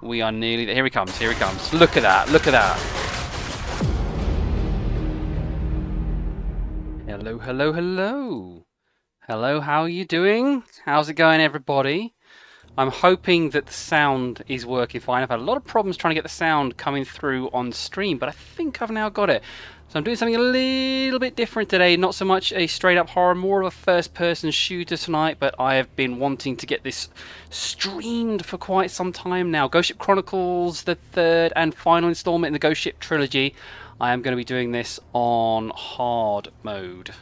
We are nearly there. Here he comes, here he comes. Look at that, look at that. Hello, hello, hello. Hello, how are you doing? How's it going, everybody? I'm hoping that the sound is working fine. I've had a lot of problems trying to get the sound coming through on stream, but I think I've now got it. So I'm doing something a little bit different today. Not so much a straight up horror, more of a first person shooter tonight, but I have been wanting to get this streamed for quite some time now. Ghostship Chronicles, the third and final installment in the Ghostship trilogy. I am going to be doing this on hard mode.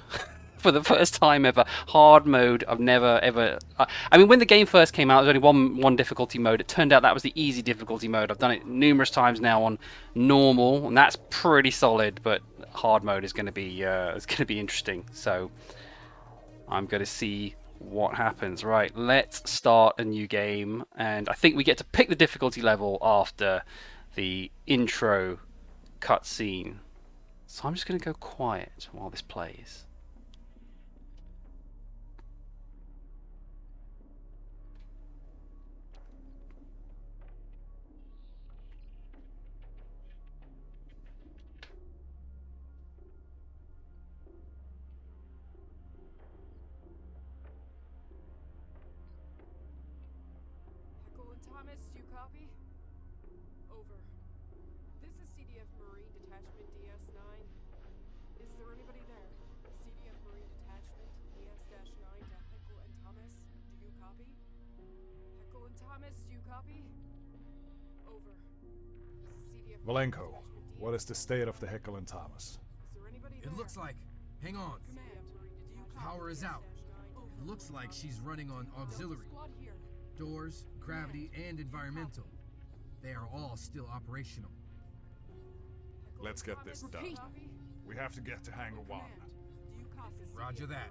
For the first time ever. Hard mode, I've never ever... I mean, when the game first came out, there was only one difficulty mode. It turned out that was the easy difficulty mode. I've done it numerous times now on normal, and that's pretty solid, but hard mode is going to be interesting. So I'm going to see what happens. Right, let's start a new game, and I think we get to pick the difficulty level after the intro cutscene. So I'm just going to go quiet while this plays. Heckel Thomas, do you copy? Over. This is CDF Marine Detachment DS-9. Is there anybody there? CDF Marine Detachment DS-9 to Heckel and Thomas, do you copy? Heckel and Thomas, do you copy? Over. This is CDF Malenko, what is the state of the Heckel and Thomas? Is there anybody there? It looks like... Hang on. Power is out. It looks like she's running on auxiliary. Doors, gravity, and environmental. They are all still operational. Let's get this done. We have to get to Hangar 1. Roger that.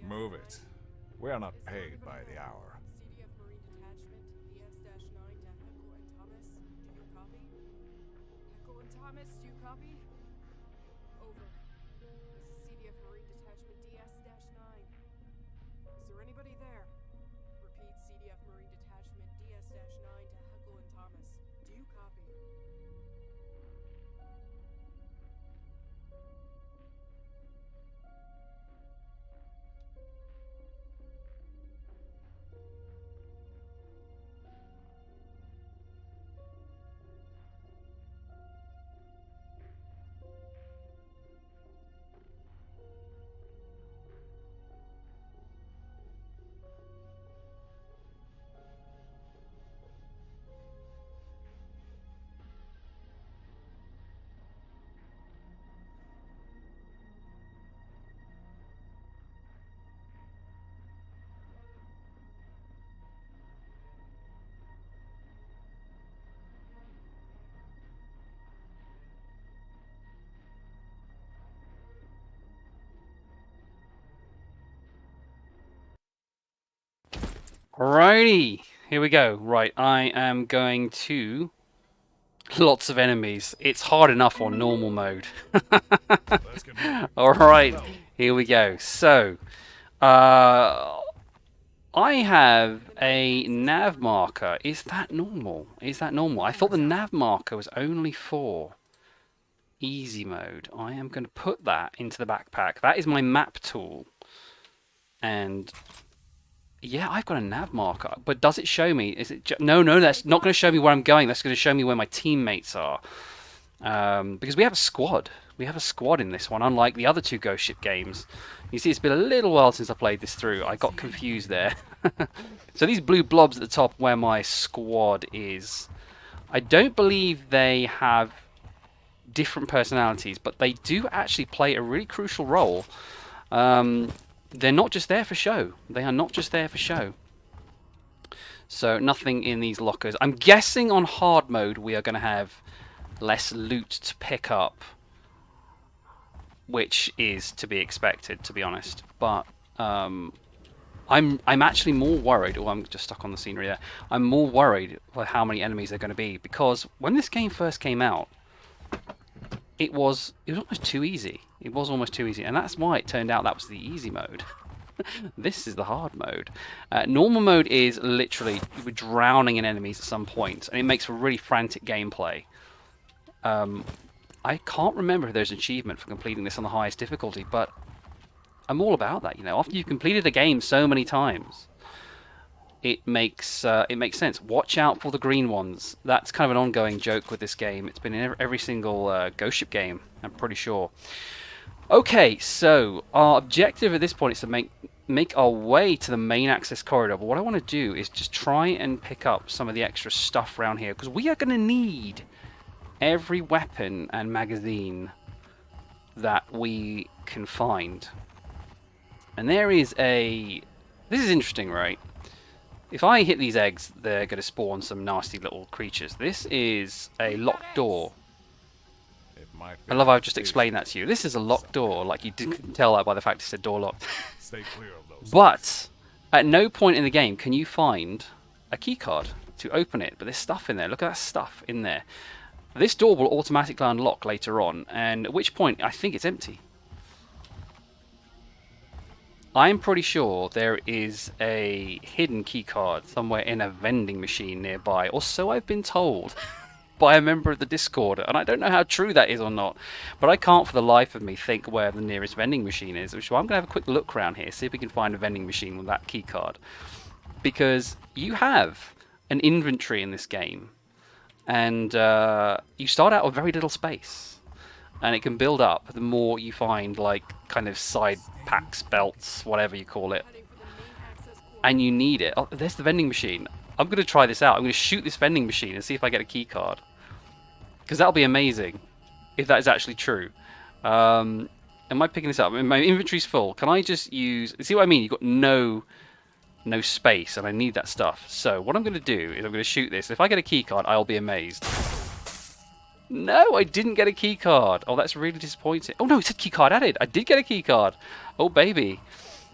Move it. We are not paid by the hour. CDF Marine Detachment DS-9 to Heckel and Thomas, do you copy? Heckel and Thomas, do you copy? Over. This is CDF Marine Detachment DS-9. Is there anybody there? Repeat, CDF Marine Detachment DS-9 to Heckel and Thomas, do you copy? Alrighty, here we go. Right, I am going to... Lots of enemies. It's hard enough on normal mode. Alright, here we go. So, I have a nav marker. Is that normal? Is that normal? I thought the nav marker was only for easy mode. I am going to put that into the backpack. That is my map tool. And... yeah, I've got a nav marker, but does it show me? Is it no, that's not going to show me where I'm going. That's going to show me where my teammates are. Because we have a squad. We have a squad in this one, unlike the other two Ghostship games. You see, it's been a little while since I played this through. I got confused there. So these blue blobs at the top where my squad is, I don't believe they have different personalities, but they do actually play a really crucial role. They're not just there for show. They are not just there for show. So nothing in these lockers. I'm guessing on hard mode we are going to have less loot to pick up, which is to be expected, to be honest. But I'm actually more worried. Oh, I'm just stuck on the scenery there. I'm more worried for how many enemies there are going to be, because when this game first came out, it was almost too easy. It was almost too easy, and that's why it turned out that was the easy mode. This is the hard mode. Normal mode is literally we're drowning in enemies at some point, and it makes for really frantic gameplay. I can't remember if there's an achievement for completing this on the highest difficulty, but I'm all about that. You know, after you've completed a game so many times, it makes sense. Watch out for the green ones. That's kind of an ongoing joke with this game. It's been in every single Ghostship game, I'm pretty sure. Okay, so our objective at this point is to make our way to the main access corridor. But what I want to do is just try and pick up some of the extra stuff around here, because we are going to need every weapon and magazine that we can find. And there is a... This is interesting, right? If I hit these eggs, they're going to spawn some nasty little creatures. This is a locked door. I love how I've just explained that to you. This is a locked door, like you can tell that by the fact it said door locked. Stay clear of those. But at no point in the game can you find a keycard to open it. But there's stuff in there. Look at that stuff in there. This door will automatically unlock later on, and at which point I think it's empty. I'm pretty sure there is a hidden keycard somewhere in a vending machine nearby, or so I've been told by a member of the Discord, and I don't know how true that is or not, but I can't for the life of me think where the nearest vending machine is, which is why I'm going to have a quick look around here, see if we can find a vending machine with that keycard. Because you have an inventory in this game, and you start out with very little space, and it can build up the more you find, like, kind of side packs, belts, whatever you call it, and you need it. Oh, there's the vending machine. I'm going to try this out. I'm going to shoot this vending machine and see if I get a key card, because that'll be amazing if that is actually true. Am I picking this up? My inventory's full. Can I just use... See what I mean? You've got no space, and I need that stuff. So what I'm going to do is I'm going to shoot this. If I get a key card, I'll be amazed. No, I didn't get a key card. Oh, that's really disappointing. Oh no, it said key card added. I did get a key card. Oh baby.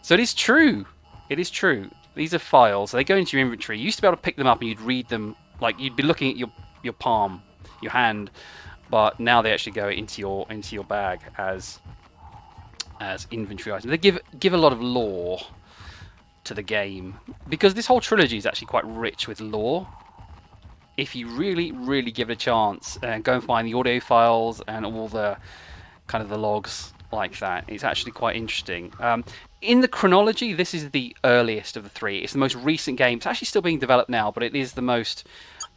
So it is true. It is true. These are files. They go into your inventory. You used to be able to pick them up and you'd read them, like you'd be looking at your palm, your hand, but now they actually go into your bag as inventory items. They give a lot of lore to the game, because this whole trilogy is actually quite rich with lore. If you really give it a chance and go and find the audio files and all the kind of the logs like that, it's actually quite interesting. In the chronology, this is the earliest of the three. It's the most recent game. It's actually still being developed now, but it is the most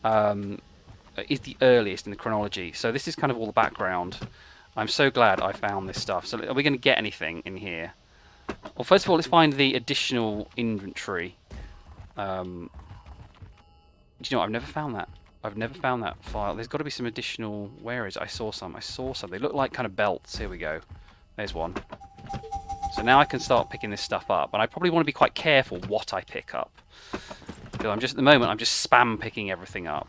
is the earliest in the chronology. So this is kind of all the background. I'm so glad I found this stuff. So are we going to get anything in here? Well, first of all, let's find the additional inventory. Do you know what? I've never found that. I've never found that file. There's got to be some additional... Where is it? I saw some. They look like kind of belts. Here we go. There's one. So now I can start picking this stuff up. And I probably want to be quite careful what I pick up. Because I'm just, at the moment, I'm just spam picking everything up.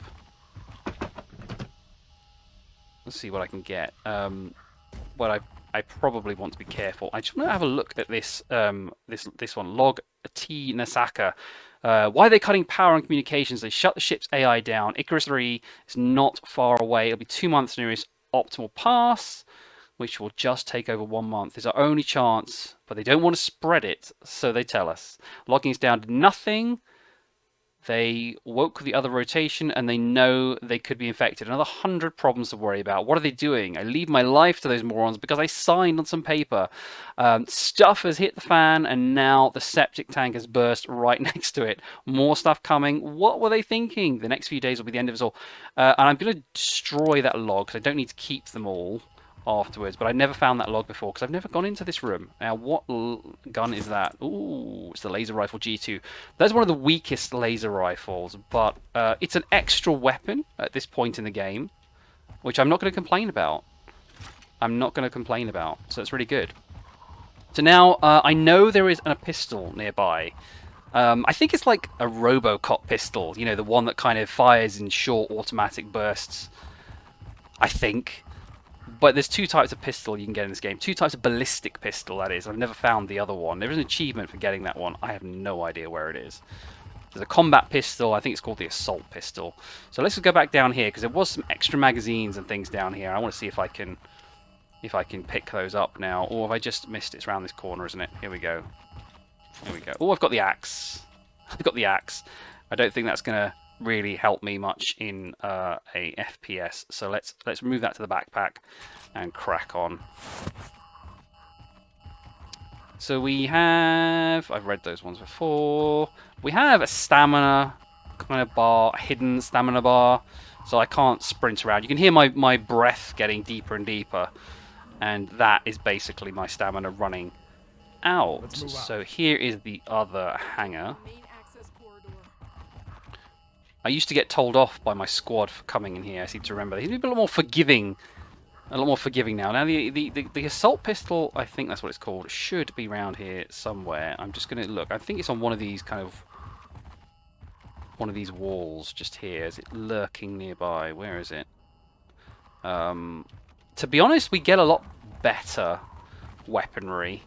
Let's see what I can get. Well, I probably want to be careful. I just want to have a look at this this one. Log T Nasaka. Why are they cutting power and communications? They shut the ship's AI down. Icarus 3 is not far away. It'll be 2 months nearest optimal pass, which will just take over 1 month. It's our only chance, but they don't want to spread it, so they tell us. Logging is down to nothing. They woke the other rotation, and they know they could be infected. Another 100 problems to worry about. What are they doing? I leave my life to those morons because I signed on some paper. Stuff has hit the fan, and now the septic tank has burst right next to it. More stuff coming. What were they thinking? The next few days will be the end of us all. And I'm going to destroy that log, because I don't need to keep them all afterwards, but I never found that log before because I've never gone into this room. Now, what gun is that? Ooh, it's the laser rifle G2. That's one of the weakest laser rifles, but it's an extra weapon at this point in the game, which I'm not going to complain about. So it's really good. So now I know there is a pistol nearby. I think it's like a Robocop pistol, you know, the one that kind of fires in short automatic bursts, I think. But there's 2 types of pistol you can get in this game. 2 types of ballistic pistol, that is. I've never found the other one. There is an achievement for getting that one. I have no idea where it is. There's a combat pistol. I think it's called the assault pistol. So let's go back down here, because there was some extra magazines and things down here. I want to see if I can pick those up now. Or have I just missed it? It's around this corner, isn't it? Here we go. There we go. Oh, I've got the axe. I've got the axe. I don't think that's gonna really help me much in a FPS. So let's move that to the backpack and crack on. So we have, I've read those ones before. We have a stamina kind of bar, a hidden stamina bar. So I can't sprint around. You can hear my breath getting deeper and deeper. And that is basically my stamina running out. So here is the other hangar. Main access corridor. I used to get told off by my squad for coming in here. I seem to remember. He's a bit more forgiving. A lot more forgiving now. Now the assault pistol, I think that's what it's called, should be around here somewhere. I'm just going to look. I think it's on one of these walls just here. Is it lurking nearby? Where is it? To be honest, we get a lot better weaponry.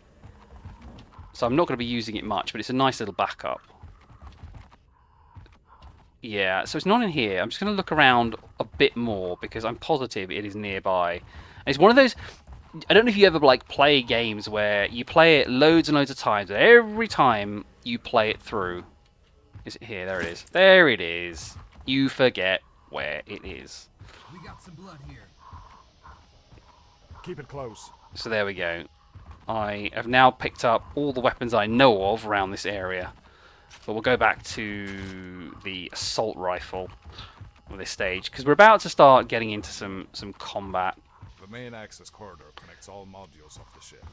So I'm not going to be using it much, but it's a nice little backup. Yeah, so it's not in here. I'm just going to look around a bit more because I'm positive it is nearby. And it's one of those... I don't know if you ever like play games where you play it loads and loads of times, and every time you play it through... Is it here? There it is. There it is. You forget where it is. We got some blood here. Keep it close. So there we go. I have now picked up all the weapons I know of around this area. But we'll go back to the assault rifle at this stage, because we're about to start getting into some combat. The main access corridor connects all modules of the ship.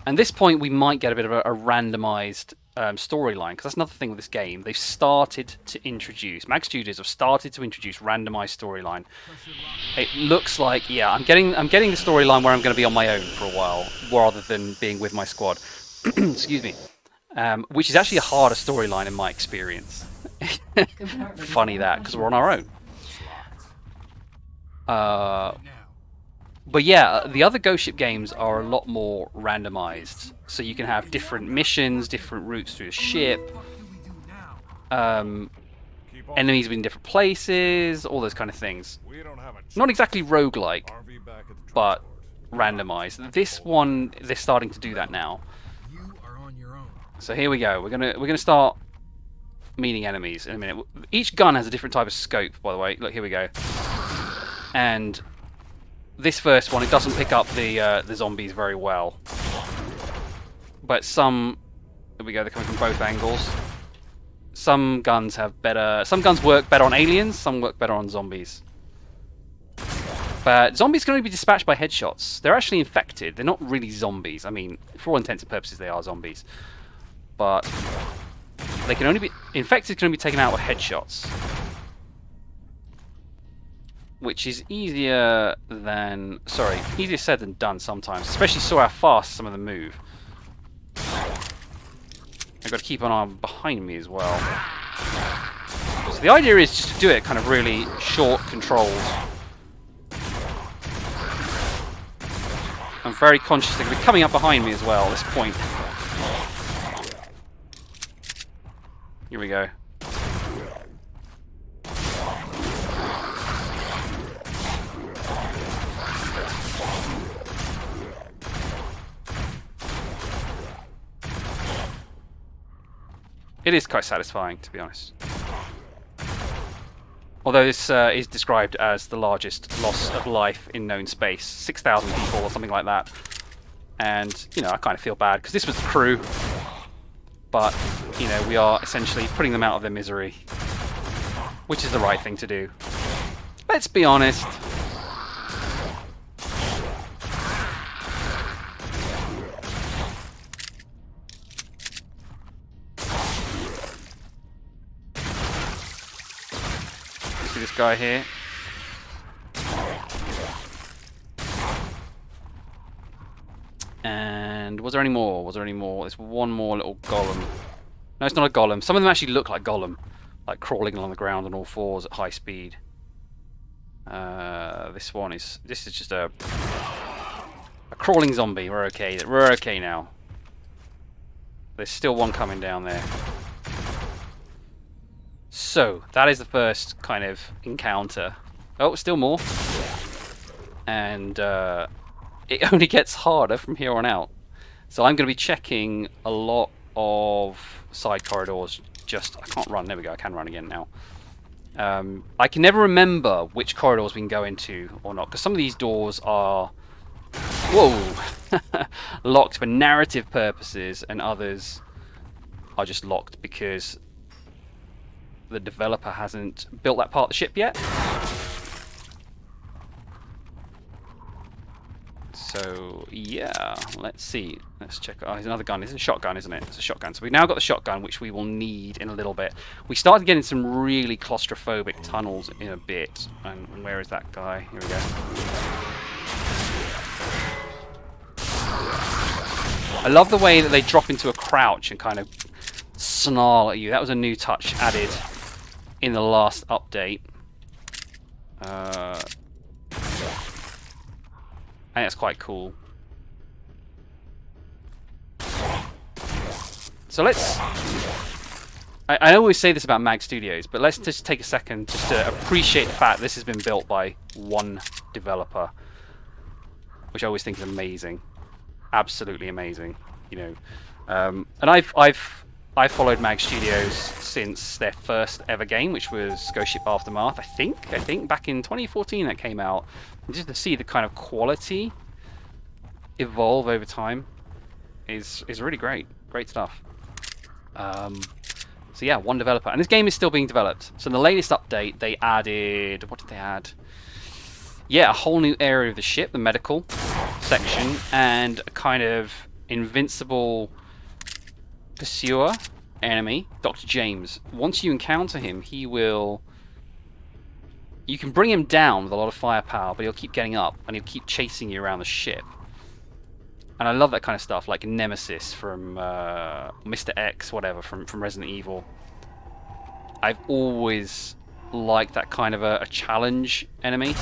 At this point, we might get a bit of a randomized storyline, because that's another thing with this game. They've started to introduce, Mag Studios have started to introduce randomized storyline. It looks like, yeah, I'm getting the storyline where I'm going to be on my own for a while, rather than being with my squad. Excuse me. Which is actually a harder storyline in my experience. Funny that, because we're on our own. But yeah, the other Ghost Ship games are a lot more randomized. So you can have different missions, different routes through the ship, enemies in different places, all those kind of things. Not exactly roguelike, but randomized. This one, they're starting to do that now. So here we go. We're gonna start meeting enemies in a minute. Each gun has a different type of scope, by the way. Look, here we go. And this first one, it doesn't pick up the zombies very well. But some, there we go. They're coming from both angles. Some guns have better. Some guns work better on aliens. Some work better on zombies. But zombies can only be dispatched by headshots. They're actually infected. They're not really zombies. I mean, for all intents and purposes, they are zombies. But they can only be infected. Can only be taken out with headshots, which is easier said than done sometimes. Especially saw how fast some of them move. I've got to keep an eye behind me as well. So the idea is just to do it kind of really short controls. I'm very conscious they're going to be coming up behind me as well at this point. Here we go. It is quite satisfying, to be honest. Although this is described as the largest loss of life in known space. 6,000 people or something like that. And, you know, I kind of feel bad, because this was the crew. But, you know, we are essentially putting them out of their misery. Which is the right thing to do. Let's be honest. See this guy here? And was there any more? Was there any more? There's one more little golem. No, it's not a golem. Some of them actually look like golem, like crawling along the ground on all fours at high speed. This is just a crawling zombie. We're okay. We're okay now. There's still one coming down there. So that is the first kind of encounter. Oh, still more. And it only gets harder from here on out. So I'm going to be checking a lot of side corridors. Just, I can't run. There we go. I can run again now. I can never remember which corridors we can go into or not, because some of these doors are, whoa, locked for narrative purposes, and others are just locked because the developer hasn't built that part of the ship yet. So yeah, let's see. Let's check. Oh, there's another gun. It's a shotgun, isn't it? It's a shotgun. So we've now got the shotgun, which we will need in a little bit. We started getting some really claustrophobic tunnels in a bit. And where is that guy? Here we go. I love the way that they drop into a crouch and kind of snarl at you. That was a new touch added in the last update. I think that's quite cool. So let's... I always say this about Mag Studios, but let's just take a second just to appreciate the fact this has been built by one developer, which I always think is amazing. Absolutely amazing, you know. And I've followed Mag Studios since their first ever game, which was Ghostship Aftermath. I think back in 2014 that came out. And just to see the kind of quality evolve over time is really great. Great stuff. So yeah, one developer, and this game is still being developed. So in the latest update, they added, what did they add? Yeah, a whole new area of the ship, the medical section, and a kind of invincible pursuer enemy, Dr. James. Once you encounter him, he will... You can bring him down with a lot of firepower, but he'll keep getting up, and he'll keep chasing you around the ship. And I love that kind of stuff, like Nemesis from Mr. X, whatever, from Resident Evil. I've always liked that kind of a challenge enemy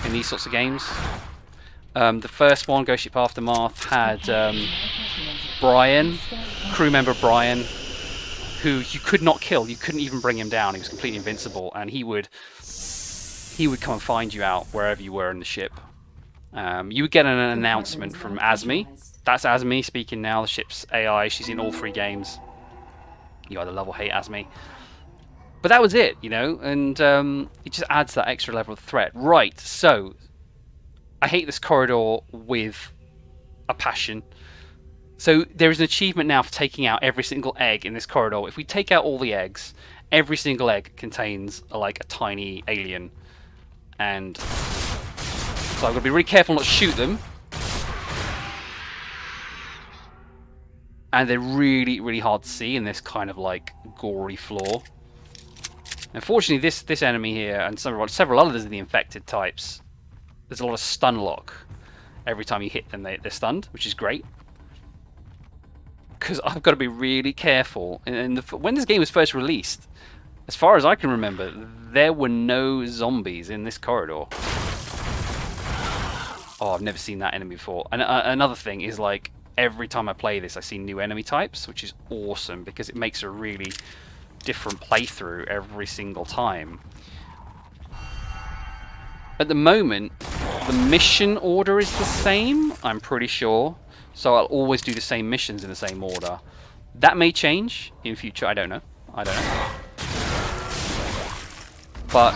in these sorts of games. The first one, Ghostship Aftermath, had Brian, crew member Brian, who you could not kill. You couldn't even bring him down. He was completely invincible, and he would come and find you out wherever you were in the ship. You would get an announcement from Asmi. That's Asmi speaking now, the ship's AI. She's in all 3 games. You either love or hate Asmi. But that was it, you know, and it just adds that extra level of threat. Right, so I hate this corridor with a passion. So there is an achievement now for taking out every single egg in this corridor. If we take out all the eggs, every single egg contains like a tiny alien. And so I've got to be really careful not to shoot them. And they're really, really hard to see in this kind of like gory floor. Unfortunately, this enemy here and several others of the infected types, there's a lot of stun lock. Every time you hit them, they're stunned, which is great. Because I've got to be really careful. And when this game was first released, as far as I can remember, there were no zombies in this corridor. Oh, I've never seen that enemy before. And another thing is, like, every time I play this, I see new enemy types, which is awesome because it makes a really different playthrough every single time. At the moment, the mission order is the same, I'm pretty sure. So I'll always do the same missions in the same order. That may change in future, I don't know. But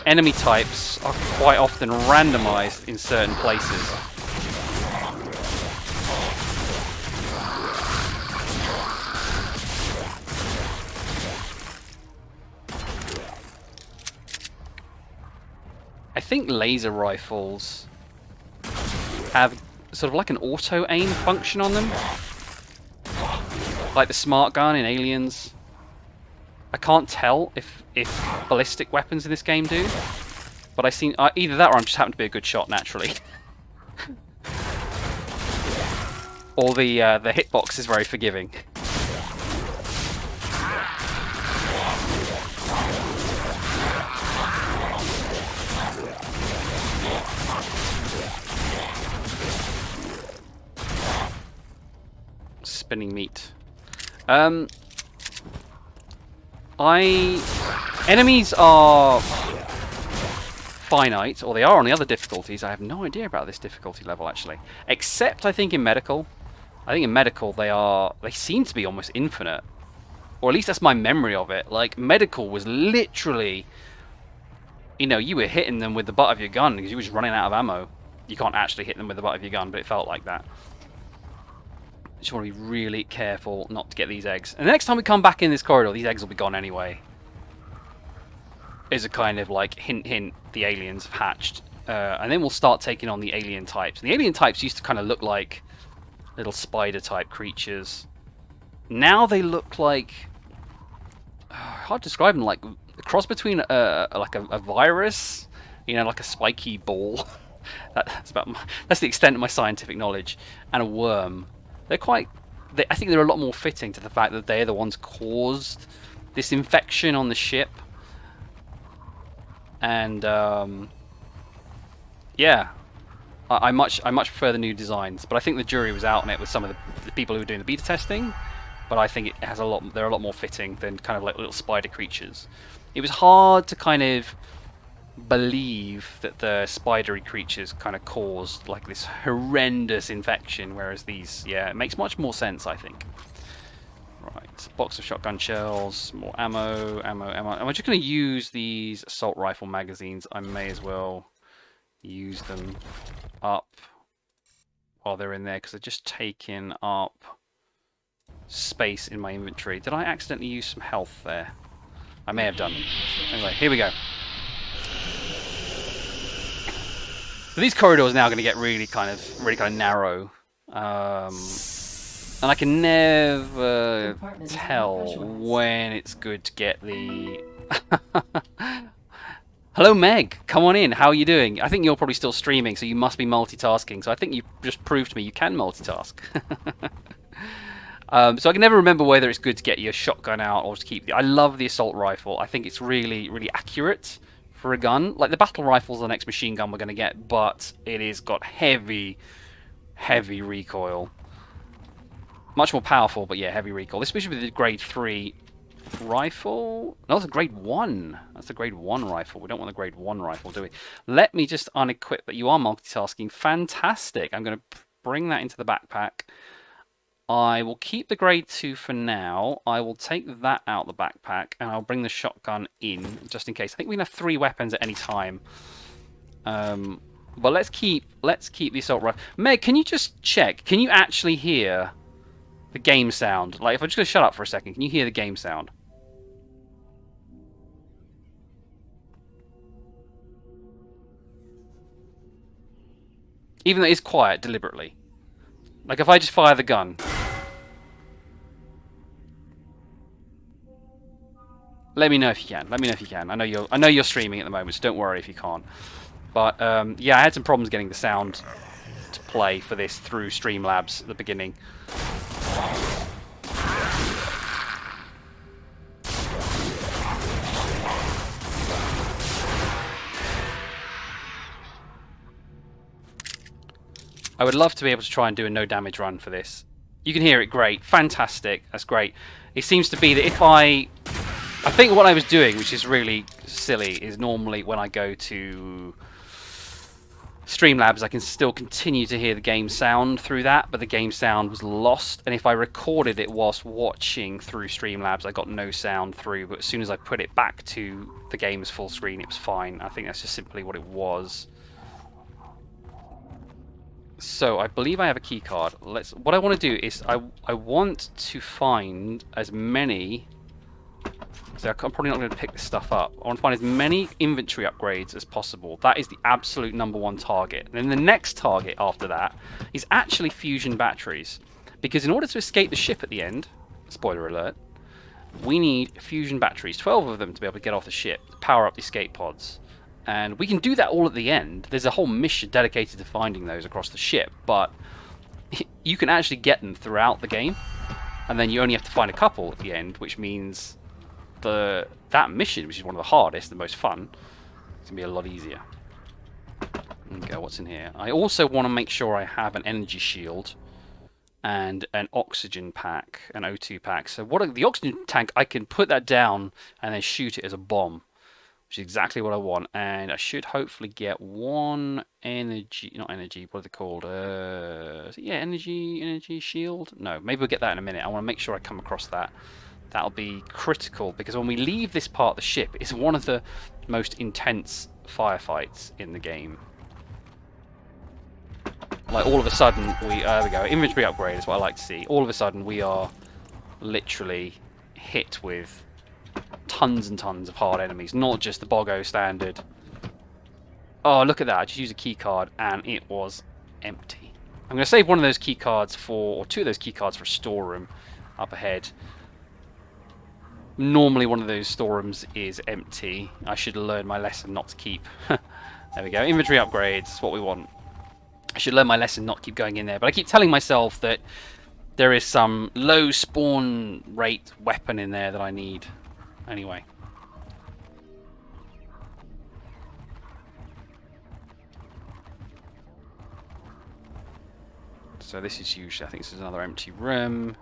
enemy types are quite often randomized in certain places. I think laser rifles have sort of like an auto-aim function on them. Like the smart gun in Aliens. I can't tell if ballistic weapons in this game do. But I seen either that or I'm just happen to be a good shot naturally. Or the hitbox is very forgiving. Spinning meat. Enemies are finite, or they are on the other difficulties. I have no idea about this difficulty level actually, except I think in medical. I think in medical they seem to be almost infinite. Or at least that's my memory of it. Like, medical was literally, you know, you were hitting them with the butt of your gun because you were just running out of ammo. You can't actually hit them with the butt of your gun, but it felt like that. Just want to be really careful not to get these eggs. And the next time we come back in this corridor, these eggs will be gone anyway. Is a kind of like hint, hint, the aliens have hatched. And then we'll start taking on the alien types. And the alien types used to kind of look like little spider type creatures. Now they look like, hard to describe them, like a cross between a virus, you know, like a spiky ball. That's the extent of my scientific knowledge, and a worm. They're quite. I think they're a lot more fitting to the fact that they're the ones caused this infection on the ship. And yeah, I much prefer the new designs, but I think the jury was out on it with some of the people who were doing the beta testing. But I think it has a lot. They're a lot more fitting than kind of like little spider creatures. It was hard to kind of believe that the spidery creatures kind of caused like this horrendous infection, whereas these, yeah, it makes much more sense, I think. Right, box of shotgun shells, more ammo. And we're just going to use these assault rifle magazines. I may as well use them up while they're in there because they're just taking up space in my inventory. Did I accidentally use some health there? I may have done. Anyway, here we go. So these corridors are now going to get really kind of narrow, and I can never tell when it's good to get the. Hello, Meg. Come on in. How are you doing? I think you're probably still streaming, so you must be multitasking. So I think you just proved to me you can multitask. So I can never remember whether it's good to get your shotgun out or to keep. I love the assault rifle. I think it's really, really accurate for a gun. Like the battle rifle's the next machine gun we're going to get, but it has got heavy, heavy recoil. Much more powerful, but yeah, heavy recoil. This should be the grade 3 rifle. No, it's a grade 1. That's a grade 1 rifle. We don't want the grade 1 rifle, do we? Let me just unequip that. You are multitasking. Fantastic. I'm going to bring that into the backpack. I will keep the grade 2 for now. I will take that out of the backpack, and I'll bring the shotgun in, just in case. I think we can have 3 weapons at any time. But let's keep the assault rifle. Meg, can you just check? Can you actually hear the game sound? Like, if I'm just going to shut up for a second, can you hear the game sound? Even though it's quiet, deliberately. Like, if I just fire the gun. Let me know if you can. Let me know if you can. I know you're streaming at the moment, so don't worry if you can't. But yeah, I had some problems getting the sound to play for this through Streamlabs at the beginning. I would love to be able to try and do a no damage run for this. You can hear it great. Fantastic. That's great. It seems to be that if I think what I was doing, which is really silly, is normally when I go to Streamlabs, I can still continue to hear the game sound through that, but the game sound was lost. And if I recorded it whilst watching through Streamlabs, I got no sound through. But as soon as I put it back to the game's full screen, it was fine. I think that's just simply what it was. So I believe I have a key card. What I want to do is I want to find as many. So I'm probably not going to pick this stuff up. I want to find as many inventory upgrades as possible. That is the absolute #1 target. And then the next target after that is actually fusion batteries, because in order to escape the ship at the end, spoiler alert, we need fusion batteries, 12 of them, to be able to get off the ship, to power up the escape pods. And we can do that all at the end. There's a whole mission dedicated to finding those across the ship, but you can actually get them throughout the game, and then you only have to find a couple at the end, which means that mission, which is one of the hardest, the most fun, it's going to be a lot easier. Okay, what's in here? I also want to make sure I have an energy shield and an oxygen pack, an O2 pack. So the oxygen tank, I can put that down and then shoot it as a bomb, which which is exactly what I want. And I should hopefully get one energy, not energy, what are they called? Yeah, energy shield? No, maybe we'll get that in a minute. I want to make sure I come across that. That'll be critical, because when we leave this part of the ship, it's one of the most intense firefights in the game. Like, all of a sudden, there we go, inventory upgrade is what I like to see. All of a sudden, we are literally hit with tons and tons of hard enemies, not just the Boggo standard. Oh, look at that, I just used a key card, and it was empty. I'm going to save one of those key cards for, or two of those key cards for a storeroom up ahead. Normally one of those storerooms is empty. I should learn my lesson not to keep. There we go. Inventory upgrades. That's what we want. I should learn my lesson not to keep going in there. But I keep telling myself that there is some low spawn rate weapon in there that I need. Anyway. So this is usually, I think this is another empty room.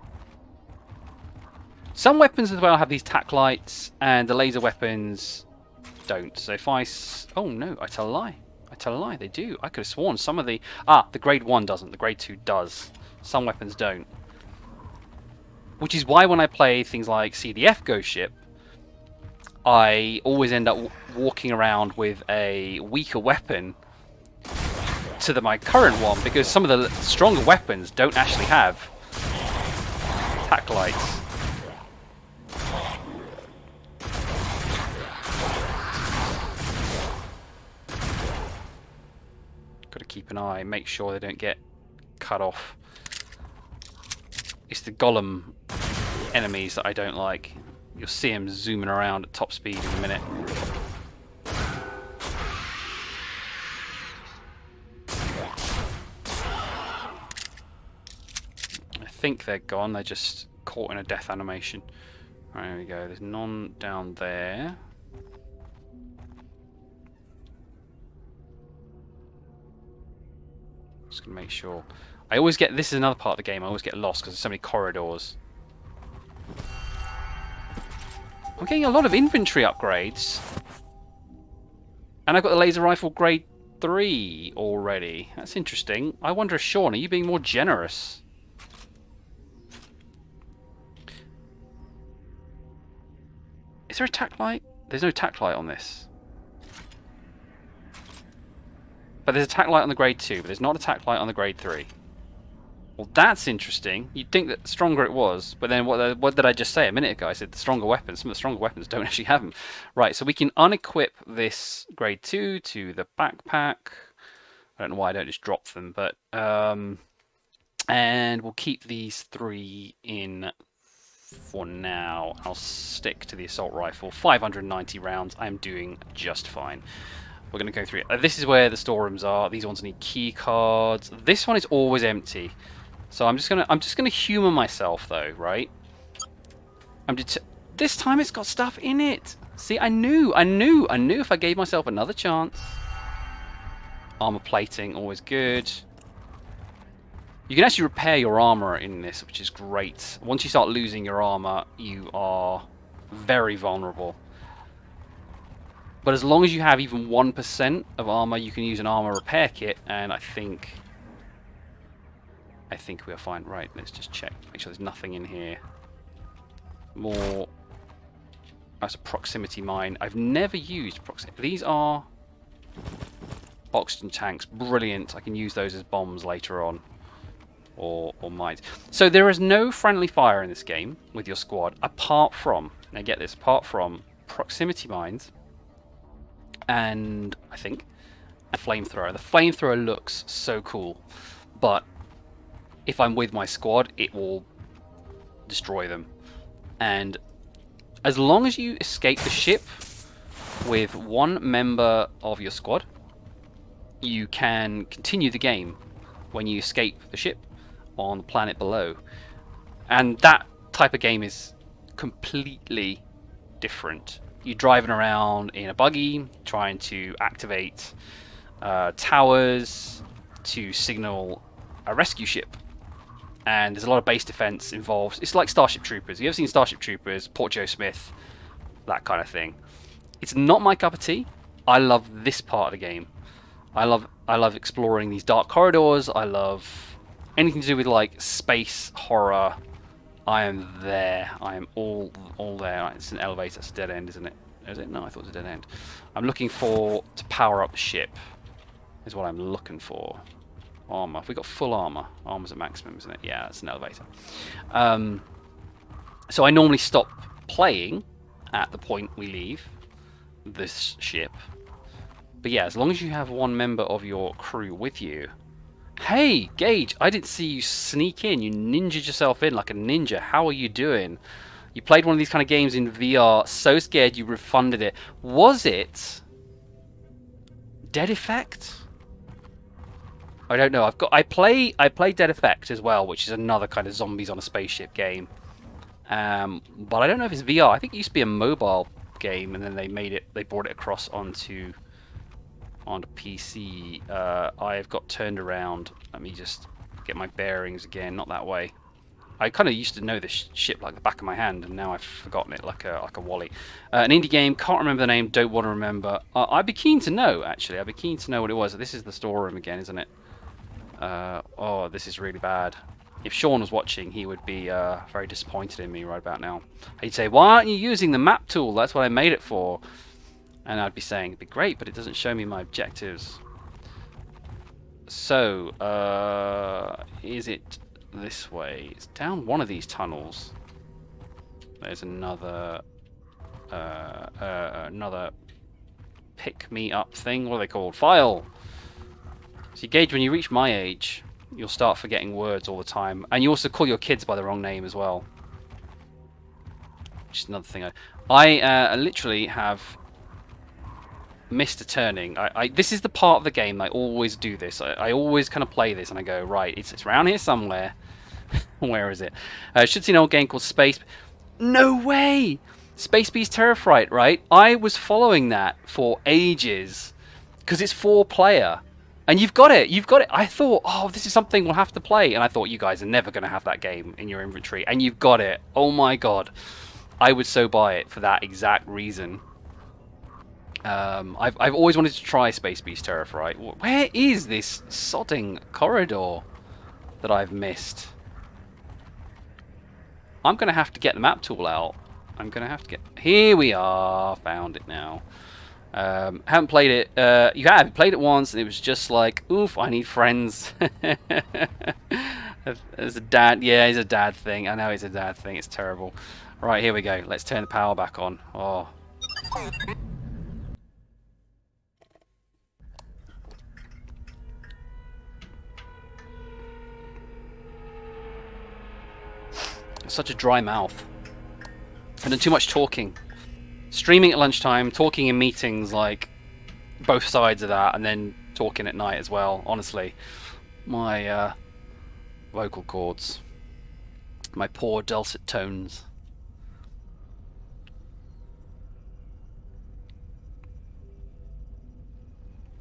Some weapons as well have these tack lights, and the laser weapons don't. So if I... Oh no, I tell a lie. I tell a lie, they do. I could have sworn some of the... Ah, the grade 1 doesn't, the grade 2 does. Some weapons don't. Which is why when I play things like CDF Ghostship, I always end up walking around with a weaker weapon to my current one, because some of the stronger weapons don't actually have tack lights. Got to keep an eye, make sure they don't get cut off. It's the golem enemies that I don't like. You'll see them zooming around at top speed in a minute. I think they're gone, they're just caught in a death animation. Right, there we go, there's none down there. Just gonna make sure. I always get, this is another part of the game, I always get lost because there's so many corridors. I'm getting a lot of inventory upgrades. And I've got the laser rifle grade 3 already. That's interesting. I wonder if Sean, are you being more generous? Is there a tack light? There's no tack light on this. But there's a tack light on the grade 2, but there's not a tack light on the grade 3. Well, that's interesting. You'd think that the stronger it was, but then what did I just say a minute ago? I said the stronger weapons. Some of the stronger weapons don't actually have them. Right, so we can unequip this grade 2 to the backpack. I don't know why I don't just drop them, but... and we'll keep these 3 in for now. I'll stick to the assault rifle. 590 rounds. I'm doing just fine. We're going to go through it. This is where the storerooms are. These ones need key cards. This one is always empty. So I'm just gonna humour myself though, right? This time it's got stuff in it. See, I knew if I gave myself another chance. Armor plating, always good. You can actually repair your armor in this, which is great. Once you start losing your armor, you are very vulnerable. But as long as you have even 1% of armor, you can use an armor repair kit, and I think we are fine. Right, let's just check. Make sure there's nothing in here. More... That's a proximity mine. I've never used proximity. These are oxygen tanks. Brilliant. I can use those as bombs later on. Or mines. So there is no friendly fire in this game with your squad, apart from... Now get this. Apart from proximity mines... and I think a flamethrower. The flamethrower looks so cool, but if I'm with my squad, it will destroy them. And as long as you escape the ship with one member of your squad, you can continue the game when you escape the ship on the planet below. And that type of game is completely different. You're driving around in a buggy, trying to activate towers to signal a rescue ship. And there's a lot of base defense involved. It's like Starship Troopers. You ever seen Starship Troopers, Port Joe Smith, that kind of thing. It's not my cup of tea. I love this part of the game. I love exploring these dark corridors. I love anything to do with like space horror. I am there. I am all there. It's an elevator. It's a dead end, isn't it? Is it? No, I thought it was a dead end. I'm looking to power up the ship. Is what I'm looking for. Armor. Have we got full armor? Armor's at maximum, isn't it? Yeah, it's an elevator. So I normally stop playing at the point we leave this ship. But yeah, as long as you have one member of your crew with you. Hey, Gage, I didn't see you sneak in. You ninja'd yourself in like a ninja. How are you doing? You played one of these kind of games in VR. So scared you refunded it. Was it Dead Effect? I don't know. I play Dead Effect as well, which is another kind of zombies on a spaceship game. But I don't know if it's VR. I think it used to be a mobile game, and then they brought it across onto PC. I've got turned around. Let me just get my bearings again. Not that way. I kind of used to know this ship like the back of my hand, and now I've forgotten it like a wally. An indie game. Can't remember the name. Don't want to remember. I'd be keen to know. Actually, I'd be keen to know what it was. This is the storeroom again, isn't it? Oh, this is really bad. If Sean was watching, he would be very disappointed in me right about now. He'd say, "Why aren't you using the map tool? That's what I made it for." And I'd be saying, "It'd be great, but it doesn't show me my objectives." So, is it this way? It's down one of these tunnels. There's another pick me up thing. What are they called? File. So, Gage, when you reach my age, you'll start forgetting words all the time, and you also call your kids by the wrong name as well. Which is another thing. I literally have missed a turning. This is the part of the game I always do this. I always kind of play this and I go, right, it's around here somewhere. Where is it? I should see an old game called Space. No way! Space Beast Terror Fright, right? I was following that for ages because it's 4-player. And you've got it. You've got it. I thought, oh, this is something we'll have to play. And I thought you guys are never going to have that game in your inventory. And you've got it. Oh my god. I would so buy it for that exact reason. I've always wanted to try Space Beast Terror Fright. Where is this sodding corridor that I've missed? I'm going to have to get the map tool out. I'm going to have to get... Here we are. Found it now. Haven't played it. You have played it once, and it was just like, oof, I need friends. As a dad, yeah, it's a dad thing. I know it's a dad thing. It's terrible. Right, here we go. Let's turn the power back on. Oh. Such a dry mouth. I've done too much talking. Streaming at lunchtime, talking in meetings, like both sides of that, and then talking at night as well. Honestly, my vocal cords, my poor dulcet tones.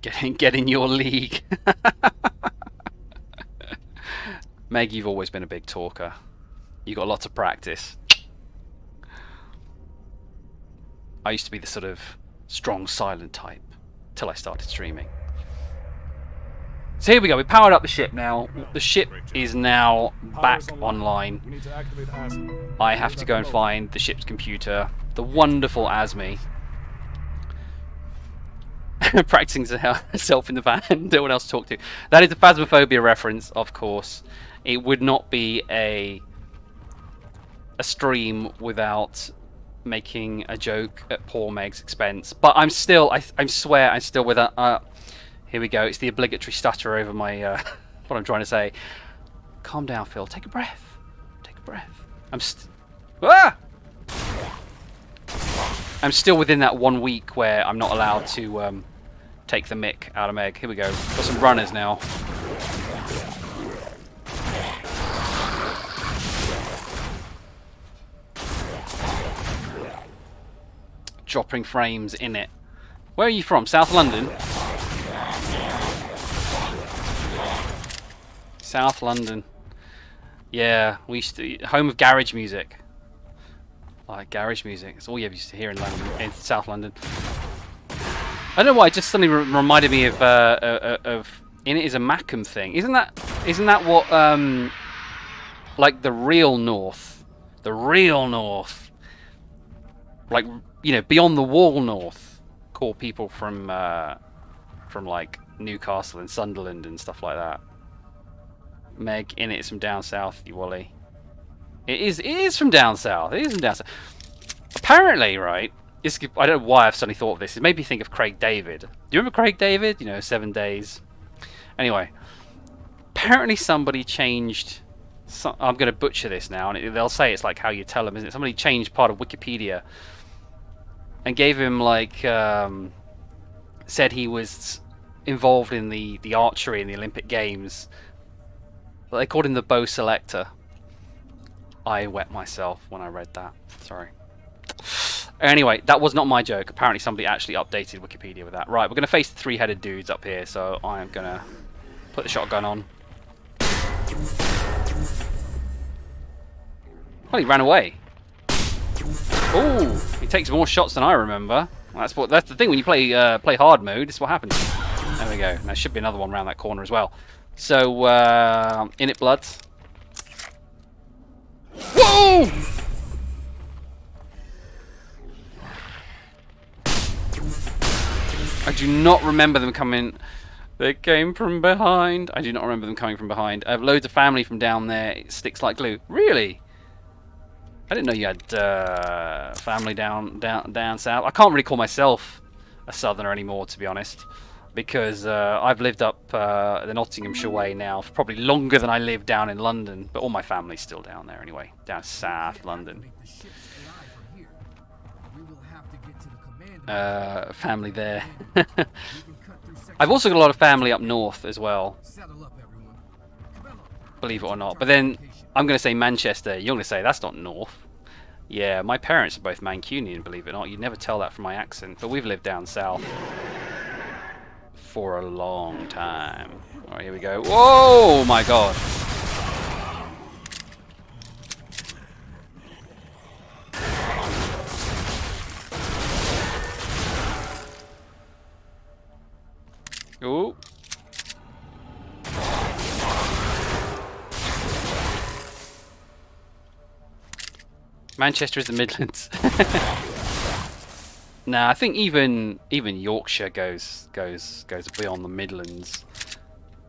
Get in your league. Meg, you've always been a big talker. You got lots of practice. I used to be the sort of strong, silent type till I started streaming. So here we go. We powered up the ship now. The ship is now back online. I have to go and find the ship's computer. The wonderful Asmi. Practicing herself in the van. No one else to talk to. That is a Phasmophobia reference, of course. It would not be a stream without making a joke at poor Meg's expense. But I'm still, I swear, I'm still with her. Here we go. It's the obligatory stutter over my, what I'm trying to say. Calm down, Phil. Take a breath. Take a breath. I'm still within that 1 week where I'm not allowed to take the mick out of Meg. Here we go. Got some runners now. Dropping frames in it. Where are you from? South London? South London. Yeah, we used to... Home of garage music. I like garage music. It's all you ever used to hear in London, in South London. I don't know why. It just suddenly reminded me of in it is a Macam thing. Isn't that what like the real North, like beyond the wall North, call people from like Newcastle and Sunderland and stuff like that. Meg, in it's from down south, you Wally. It is from down south. It is from down south. Apparently, right? I don't know why I've suddenly thought of this. It made me think of Craig David. Do you remember Craig David? 7 Days. Anyway, apparently somebody changed. I'm going to butcher this now, and they'll say it's like how you tell them, isn't it? Somebody changed part of Wikipedia and gave him like said he was involved in the archery in the Olympic Games. They called him the bow selector. I wet myself when I read that. Sorry. Anyway, that was not my joke. Apparently somebody actually updated Wikipedia with that. Right, we're going to face the three-headed dudes up here, so I am going to put the shotgun on. Well, he ran away. Ooh, he takes more shots than I remember. That's the thing when you play hard mode. This is what happens. There we go. There should be another one around that corner as well. So, in it bloods. Whoa! I do not remember them coming. They came from behind. I do not remember them coming from behind. I have loads of family from down there. It sticks like glue. Really? I didn't know you had family down south. I can't really call myself a southerner anymore, to be honest, because I've lived up the Nottinghamshire way now for probably longer than I lived down in London. But all my family's still down there anyway, down south London. Family there. I've also got a lot of family up north as well, believe it or not. But then I'm going to say Manchester. You're going to say that's not north. Yeah, my parents are both Mancunian, believe it or not. You'd never tell that from my accent. But we've lived down south for a long time. All right, here we go. Whoa, my God. Ooh. Manchester is the Midlands. Nah, I think even Yorkshire goes beyond the Midlands.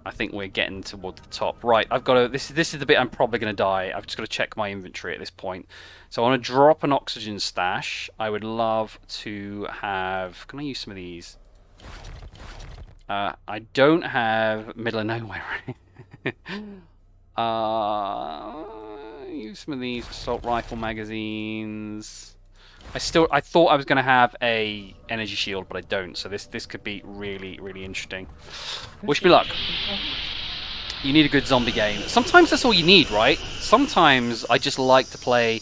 I think we're getting towards the top. Right, I've got to. This is the bit I'm probably going to die. I've just got to check my inventory at this point. So I want to drop an oxygen stash. I would love to have. Can I use some of these? I don't have middle of nowhere. Use some of these assault rifle magazines. I thought I was going to have a energy shield, but I don't. So this could be really interesting. Wish me luck. You need a good zombie game. Sometimes that's all you need, right? Sometimes I just like to play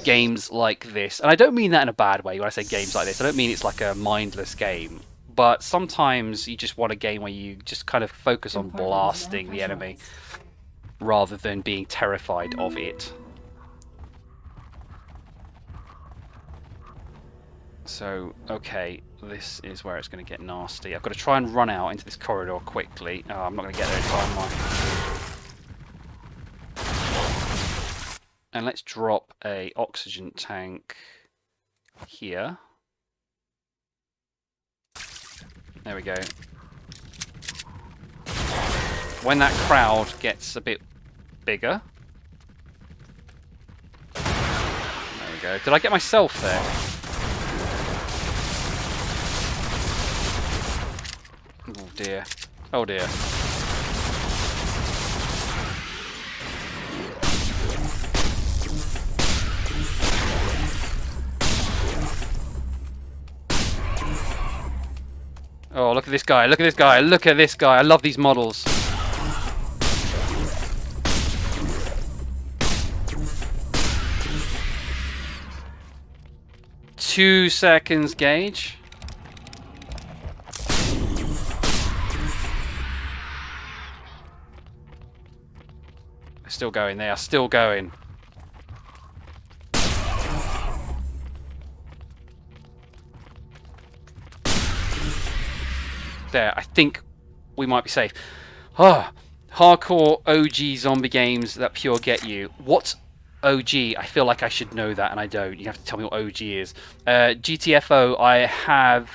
games like this, and I don't mean that in a bad way. When I say games like this, I don't mean it's like a mindless game. But sometimes you just want a game where you just kind of focus on blasting the enemy rather than being terrified of it. So, okay, this is where it's going to get nasty. I've got to try and run out into this corridor quickly. Oh, I'm not going to get there in time, am I? And let's drop a oxygen tank here. There we go. When that crowd gets a bit bigger. There we go. Did I get myself there? Oh dear. Oh dear. Oh, look at this guy, look at this guy, look at this guy. I love these models. Two seconds, Gage. They're still going, they are still going. There, I think we might be safe. Ah, hardcore OG zombie games that pure get you. What's OG? I feel like I should know that, and I don't. You have to tell me what OG is. GTFO, I have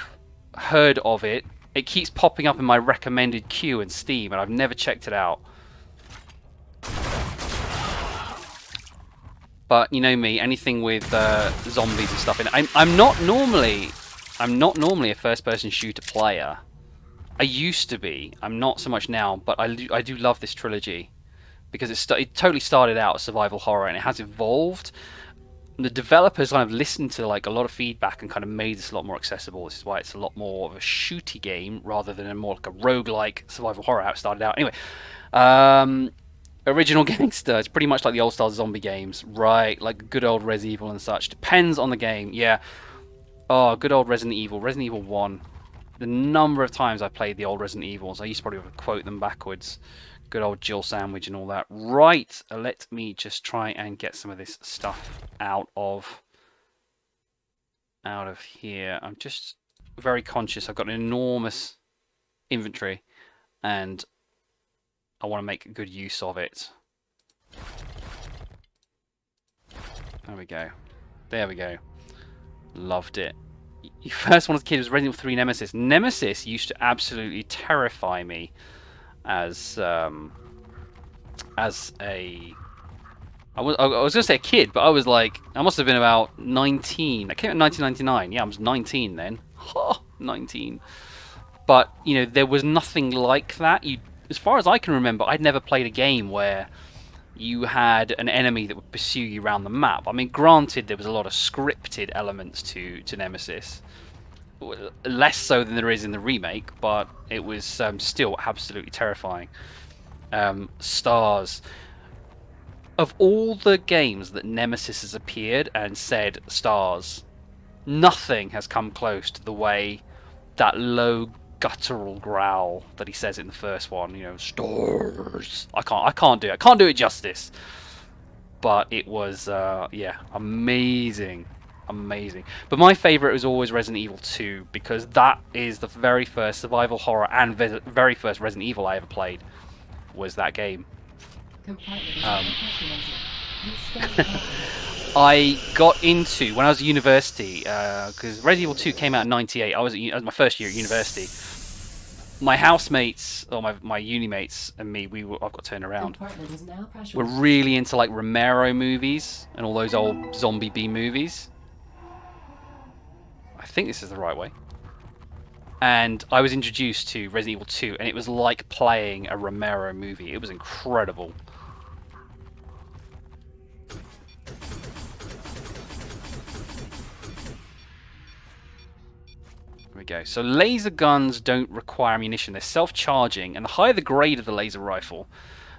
heard of it. It keeps popping up in my recommended queue in Steam, and I've never checked it out. But you know me, anything with zombies and stuff in it. I'm not normally a first-person shooter player. I used to be. I'm not so much now, but I do love this trilogy because it totally started out as survival horror and it has evolved. The developers kind of listened to like a lot of feedback and kind of made this a lot more accessible. This is why it's a lot more of a shooty game rather than a more like a roguelike survival horror how it started out. Anyway, original gangster. It's pretty much like the old style zombie games, right? Like good old Resident Evil and such. Depends on the game, yeah. Oh, good old Resident Evil. Resident Evil 1. The number of times I played the old Resident Evils, I used to probably quote them backwards. Good old Jill Sandwich and all that. Right, let me just try and get some of this stuff out of here. I'm just very conscious. I've got an enormous inventory, and I want to make good use of it. There we go. There we go. Loved it. Your first one as a kid was Resident Evil 3 Nemesis. Nemesis used to absolutely terrify me as a... I was going to say a kid, but I was like... I must have been about 19. I came out in 1999. Yeah, I was 19 then. Ha! 19. But, you know, there was nothing like that. As far as I can remember, I'd never played a game where you had an enemy that would pursue you around the map. I mean, granted, there was a lot of scripted elements to Nemesis. Less so than there is in the remake, but it was still absolutely terrifying. Stars. Of all the games that Nemesis has appeared and said stars, nothing has come close to the way that low guttural growl that he says in the first one, you know, stars. I can't do it. I can't do it justice. But it was yeah, amazing. Amazing. But my favourite was always Resident Evil 2 because that is the very first survival horror and very first Resident Evil I ever played was that game. I got into when I was at university because Resident Evil 2 came out in '98. I was my first year at university. My housemates, or my uni mates, and me, I've got turned around. We're really into like Romero movies and all those old zombie B movies. I think this is the right way. And I was introduced to Resident Evil 2, and it was like playing a Romero movie. It was incredible. There we go. So laser guns don't require ammunition. They're self-charging, and the higher the grade of the laser rifle,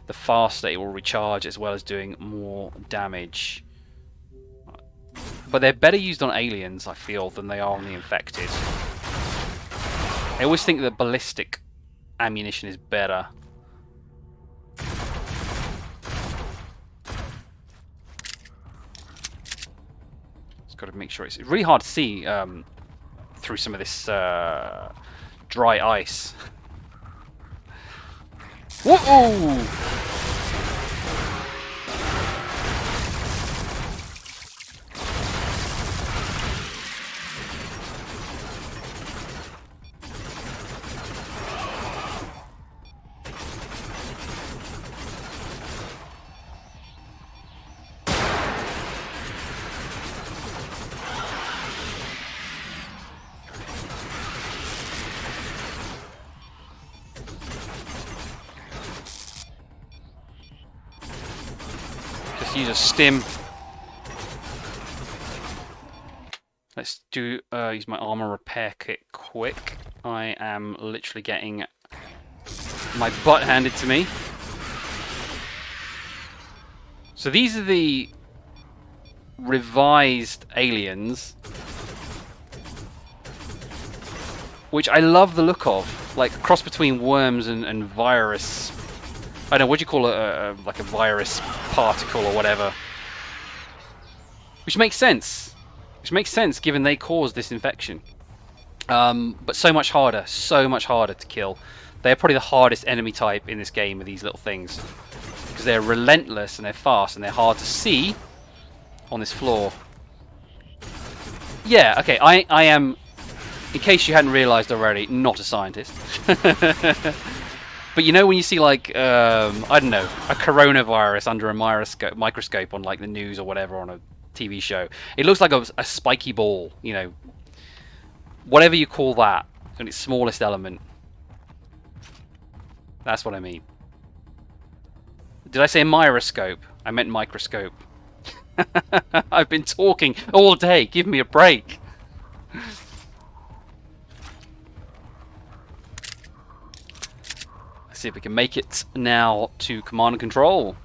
the faster it will recharge, as well as doing more damage. But they're better used on aliens, I feel, than they are on the infected. I always think that ballistic ammunition is better. Just got to make sure it's really hard to see through some of this dry ice. Whoa! Use a stim. Let's do use my armor repair kit quick. I am literally getting my butt handed to me. So these are the revised aliens, which I love the look of, like a cross between worms and virus. I don't know, what do you call it, like a virus particle or whatever. Which makes sense. Which makes sense given they caused this infection. But so much harder to kill. They're probably the hardest enemy type in this game of these little things. Because they're relentless and they're fast and they're hard to see on this floor. Yeah, okay, I am, in case you hadn't realised already, not a scientist. But you know when you see like, I don't know, a coronavirus under a microscope on like the news or whatever on a TV show. It looks like a spiky ball, you know. Whatever you call that, in its smallest element. That's what I mean. Did I say myroscope? I meant microscope. I've been talking all day. Give me a break. Let's see if we can make it now to command and control.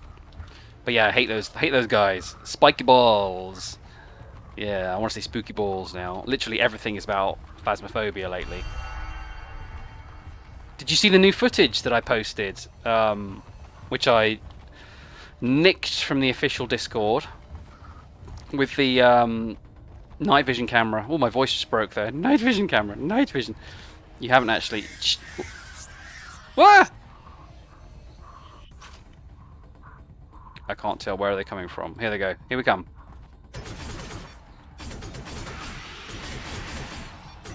But yeah, I hate those guys. Spiky balls. Yeah, I want to say spooky balls now. Literally everything is about phasmophobia lately. Did you see the new footage that I posted? Which I nicked from the official Discord with the night vision camera. Oh, my voice just broke there. Night vision camera. Night vision. You haven't actually... What? I can't tell. Where are they coming from? Here they go. Here we come.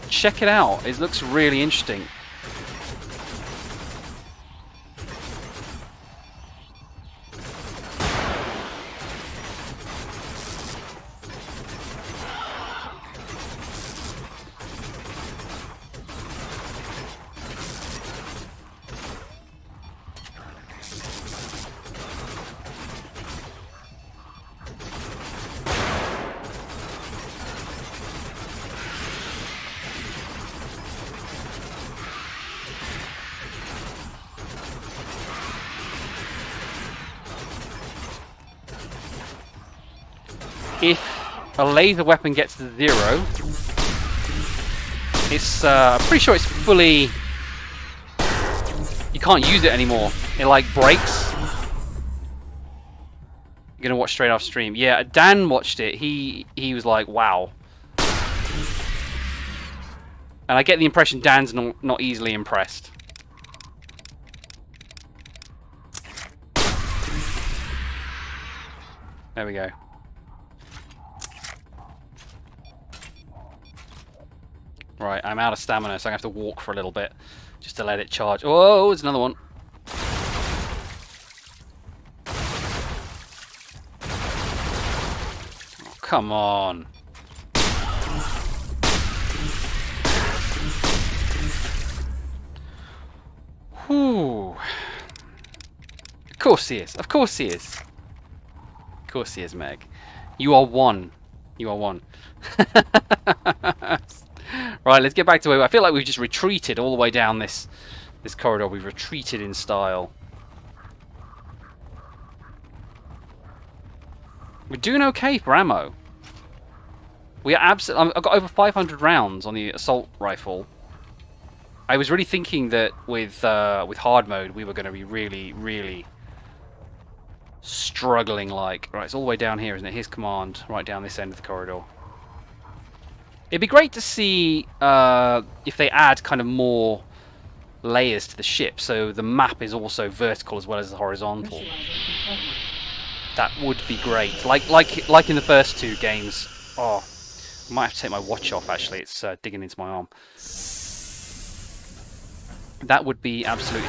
Check it out. It looks really interesting. If a laser weapon gets to 0, it's pretty sure it's fully... You can't use it anymore. It like breaks. You're gonna watch straight off stream. Yeah, Dan watched it. He was like, wow. And I get the impression Dan's not easily impressed. There we go. Right, I'm out of stamina, so I have to walk for a little bit just to let it charge. Oh, there's another one. Oh, come on. Whew. Of course he is. Of course he is. Of course he is, Meg. You are one. You are one. Right, let's get back to where I feel like we've just retreated all the way down this corridor. We've retreated in style. We're doing okay for ammo. We are absolutely. I've got over 500 rounds on the assault rifle. I was really thinking that with hard mode we were going to be really struggling. Like, right, it's all the way down here, isn't it? Here's command, right down this end of the corridor. It'd be great to see if they add kind of more layers to the ship, so the map is also vertical as well as horizontal. That would be great. Like in the first 2 games. Oh, I might have to take my watch off. Actually, it's digging into my arm. That would be absolutely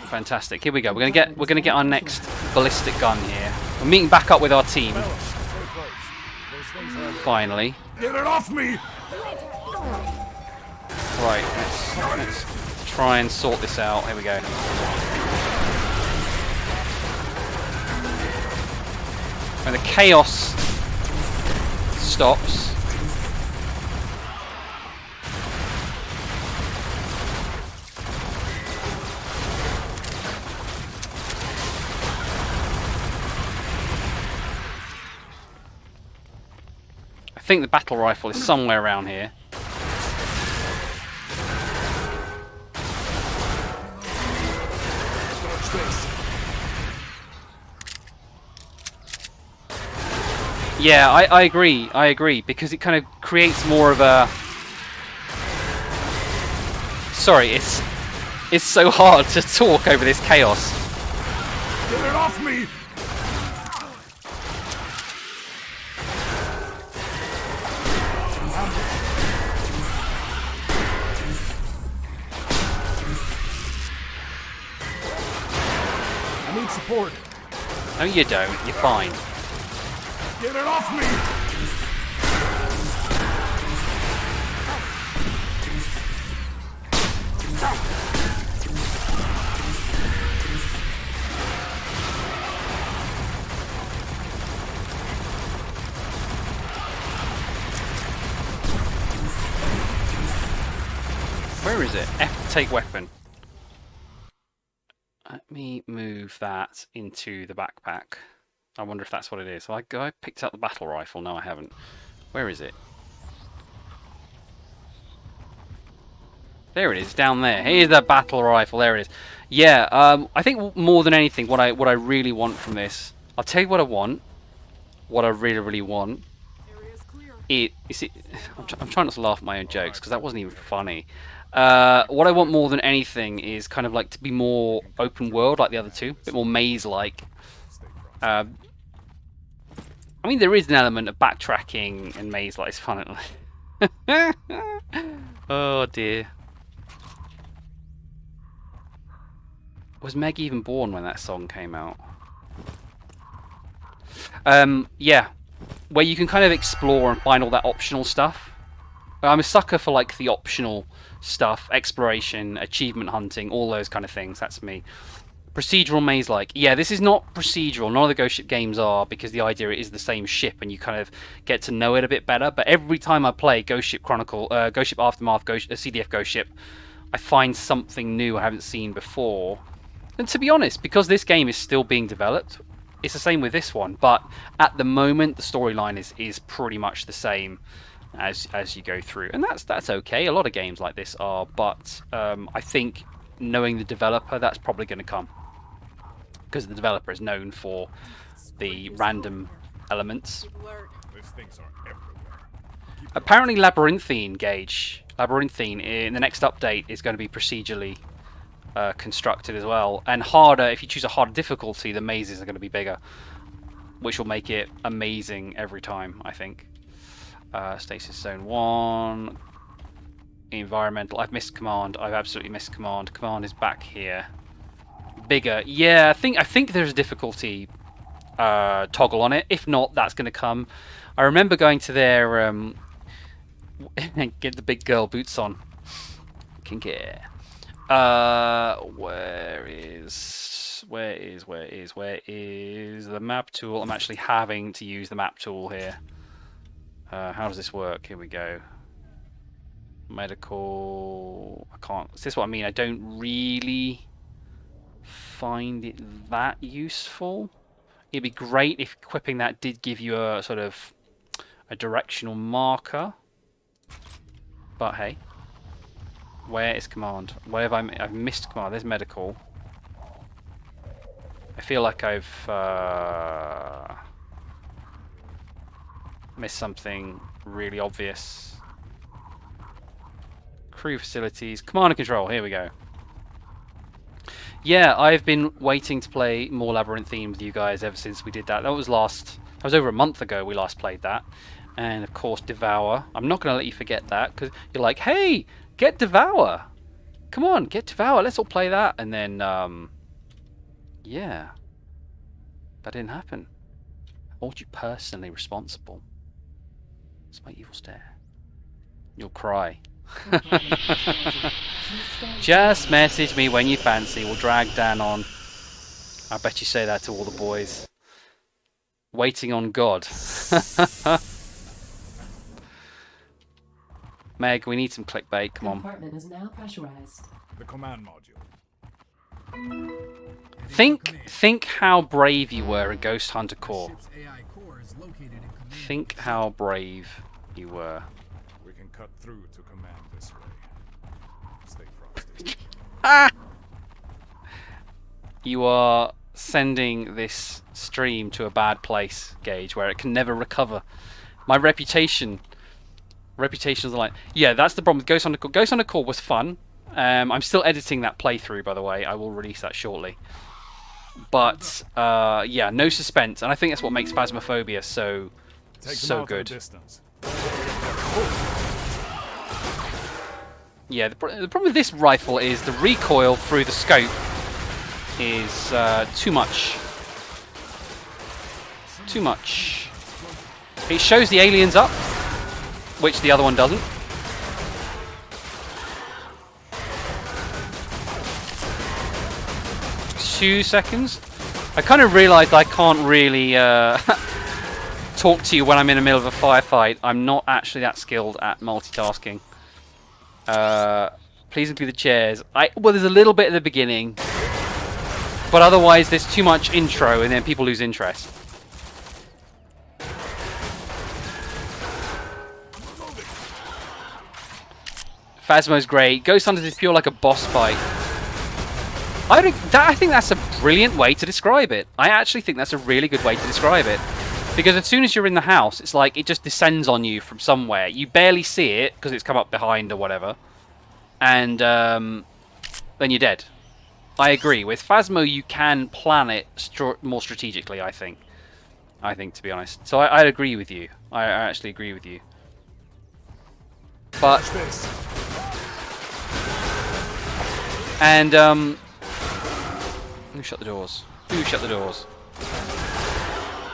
fantastic. Here we go. We're gonna get our next ballistic gun here. We're meeting back up with our team. Finally. Get it off me! Right, let's try and sort this out. Here we go. When the chaos stops, I think the battle rifle is somewhere around here. Yeah, I agree, because it kind of creates more of a Sorry, it's so hard to talk over this chaos. Get it off me! I need support. No, you don't. You're fine. Get it off me! Where is it? F to take weapon. Let me move that into the backpack. I wonder if that's what it is. So I picked up the battle rifle. No, I haven't. Where is it? There it is, down there. Here's the battle rifle. There it is. Yeah, I think more than anything, what I really want from this, I'll tell you what I want. What I really want. You see, I'm trying not to laugh at my own jokes because that wasn't even funny. What I want more than anything is kind of like to be more open world like the other two, a bit more maze-like. I mean, there is an element of backtracking and maze-like. It's fun. Oh dear. Was Meg even born when that song came out? Yeah, where you can kind of explore and find all that optional stuff. I'm a sucker for like the optional stuff, exploration, achievement hunting, all those kind of things. That's me. Procedural maze-like. Yeah, this is not procedural. None of the Ghost Ship games are, because the idea is the same ship and you kind of get to know it a bit better. But every time I play Ghostship Chronicle, Ghostship Aftermath, CDF Ghost Ship, I find something new I haven't seen before. And to be honest, because this game is still being developed, it's the same with this one. But at the moment, the storyline is pretty much the same as you go through, and that's okay. A lot of games like this are, but I think knowing the developer, that's probably going to come, because the developer is known for the random elements. These things are everywhere. Apparently, Labyrinthine in the next update is going to be procedurally constructed as well, and harder. If you choose a harder difficulty, the mazes are going to be bigger, which will make it amazing every time, I think. Stasis Zone 1. Environmental. I've missed command. I've absolutely missed command. Command is back here. Bigger. Yeah, I think there's a difficulty toggle on it. If not, that's going to come. I remember going to their get the big girl boots on. Kinky. Where is the map tool? I'm actually having to use the map tool here. How does this work? Here we go. Medical. I can't. Is this what I mean? I don't really find it that useful. It'd be great if equipping that did give you a sort of a directional marker. But hey, where is command? Where have I've missed command? There's medical. I feel like I've missed something really obvious. Crew facilities, command and control. Here we go. Yeah, I've been waiting to play more Labyrinthine with you guys ever since we did that. That was over a month ago we last played that. And of course, Devour. I'm not going to let you forget that, because you're like, hey, get Devour. Come on, get Devour. Let's all play that. And then, yeah, that didn't happen. I hold you personally responsible. It's my evil stare. You'll cry. Just message me when you fancy. We'll drag Dan on. I bet you say that to all the boys. Waiting on God. Meg, we need some clickbait. Come on. Compartment is now pressurized. The command module. Think how brave you were in Ghost Hunter Core. Ship's AI core is located in command. Think how brave you were. We can cut through to command this way. Stay frosty. Ah! You are sending this stream to a bad place, Gage, where it can never recover. My reputation's like, yeah, that's the problem with Ghost Hunter Core. Ghost Hunter Core was fun. I'm still editing that playthrough, by the way. I will release that shortly. But yeah, no suspense, and I think that's what makes Phasmophobia so good. Yeah, the problem with this rifle is the recoil through the scope is too much. Too much. It shows the aliens up, which the other one doesn't. Two seconds. I kind of realised I can't really talk to you when I'm in the middle of a firefight. I'm not actually that skilled at multitasking. Please include the chairs. Well, there's a little bit at the beginning, but otherwise there's too much intro and then people lose interest. Phasmo's great. Ghost Hunters is pure like a boss fight. I think that's a brilliant way to describe it. I actually think that's a really good way to describe it. Because as soon as you're in the house, it's like it just descends on you from somewhere. You barely see it because it's come up behind or whatever. And then you're dead. I agree. With Phasmo, you can plan it more strategically, I think. To be honest. So I agree with you. I actually agree with you. But... And, who shut the doors? Who shut the doors?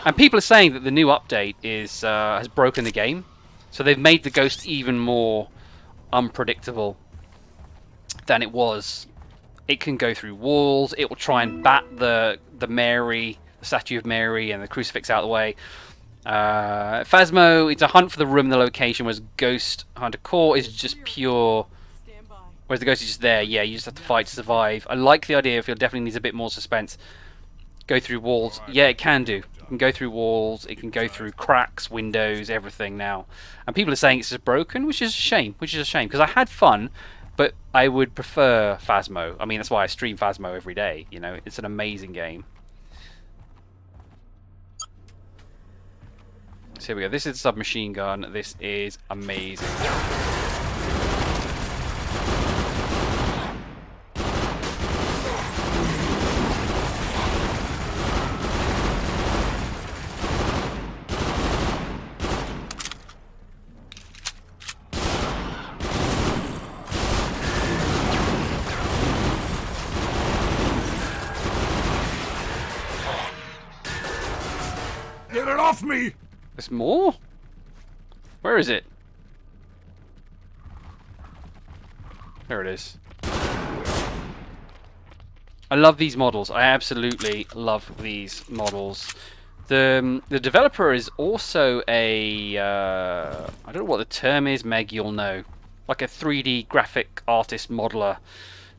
And people are saying that the new update is has broken the game. So they've made the ghost even more unpredictable than it was. It can go through walls. It will try and bat the Mary, the statue of Mary, and the crucifix out of the way. Phasmo, it's a hunt for the room, the location, whereas Ghost Hunter Core is just pure... Whereas the ghost is just there, yeah, you just have to fight to survive. I like the idea, I feel it definitely needs a bit more suspense. Go through walls, yeah, it can do. It can go through walls, it can go through cracks, windows, everything now. And people are saying it's just broken, which is a shame, because I had fun, but I would prefer Phasmo. I mean, that's why I stream Phasmo every day, you know, it's an amazing game. So here we go, this is a submachine gun, this is amazing. Get it off me! There's more? Where is it? There it is. I love these models. I absolutely love these models. The developer is also a... I don't know what the term is. Meg, you'll know. Like a 3D graphic artist modeler.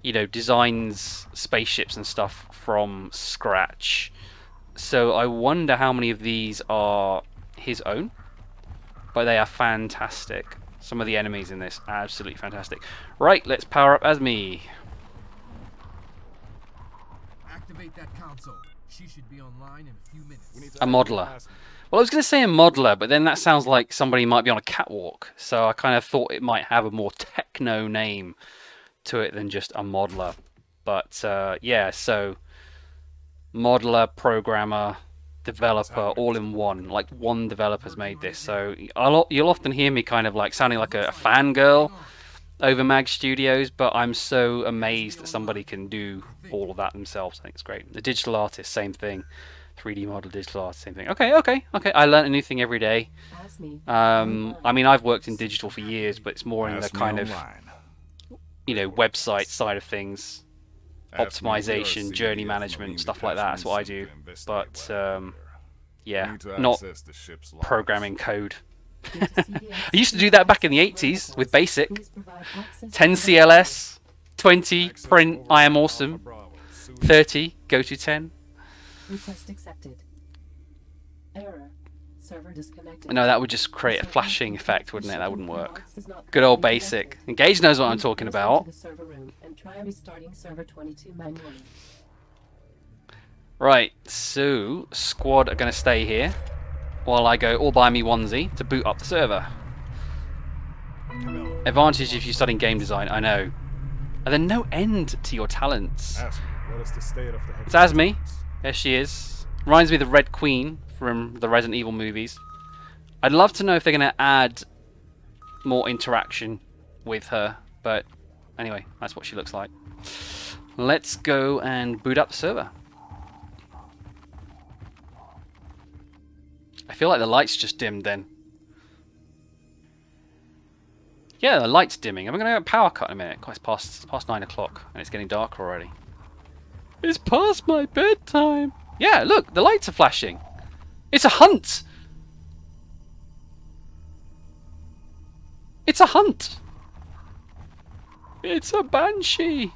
You know, designs spaceships and stuff from scratch. So I wonder how many of these are his own. But they are fantastic. Some of the enemies in this are absolutely fantastic. Right, let's power up as me. Activate that console. She should be online in a few minutes. A modeler. Well, I was going to say a modeler, but then that sounds like somebody might be on a catwalk. So I kind of thought it might have a more techno name to it than just a modeler. But yeah, so modeler, programmer, developer, all in one. Like one developer's made this. So you'll often hear me kind of like sounding like a fangirl over Mag Studios, but I'm so amazed that somebody can do all of that themselves. I think it's great. The digital artist, same thing. 3D model, digital artist, same thing. Okay. I learn a new thing every day. I mean, I've worked in digital for years, but it's more in the kind of, you know, website side of things. Optimization, journey management, stuff like that. That's what I do. But yeah, not programming code. I used to do that back in the 80s with BASIC. 10 CLS, 20 print I am awesome, 30 go to 10. Request accepted. Error. Server disconnected. No, that would just create a flashing effect, wouldn't it? That wouldn't work. Good old BASIC. Engage knows what I'm talking about. Try restarting server 22 manually. Right, so squad are going to stay here while I go all by me onesie to boot up the server. Advantage if you're studying game design, I know. And then no end to your talents. Ask me, what is the state of the It's Asmi. There she is. Reminds me of the Red Queen from the Resident Evil movies. I'd love to know if they're going to add more interaction with her. But anyway, that's what she looks like. Let's go and boot up the server. I feel like the lights just dimmed then. Yeah, the light's dimming. Am I going to have a power cut in a minute? God, it's past 9 o'clock and it's getting darker already. It's past my bedtime. Yeah, look, the lights are flashing. It's a hunt. It's a hunt. It's a banshee.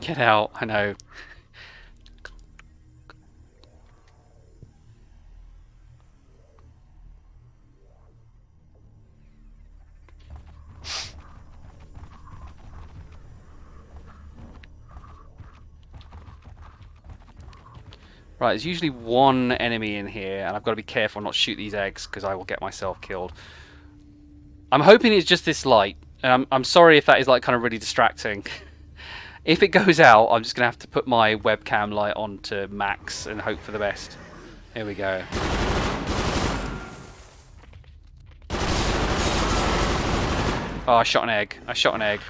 Get out, I know. Right, there's usually one enemy in here, and I've got to be careful not to shoot these eggs because I will get myself killed. I'm hoping it's just this light, and I'm sorry if that is like kind of really distracting. If it goes out, I'm just going to have to put my webcam light on to max and hope for the best. Here we go. Oh, I shot an egg. I shot an egg.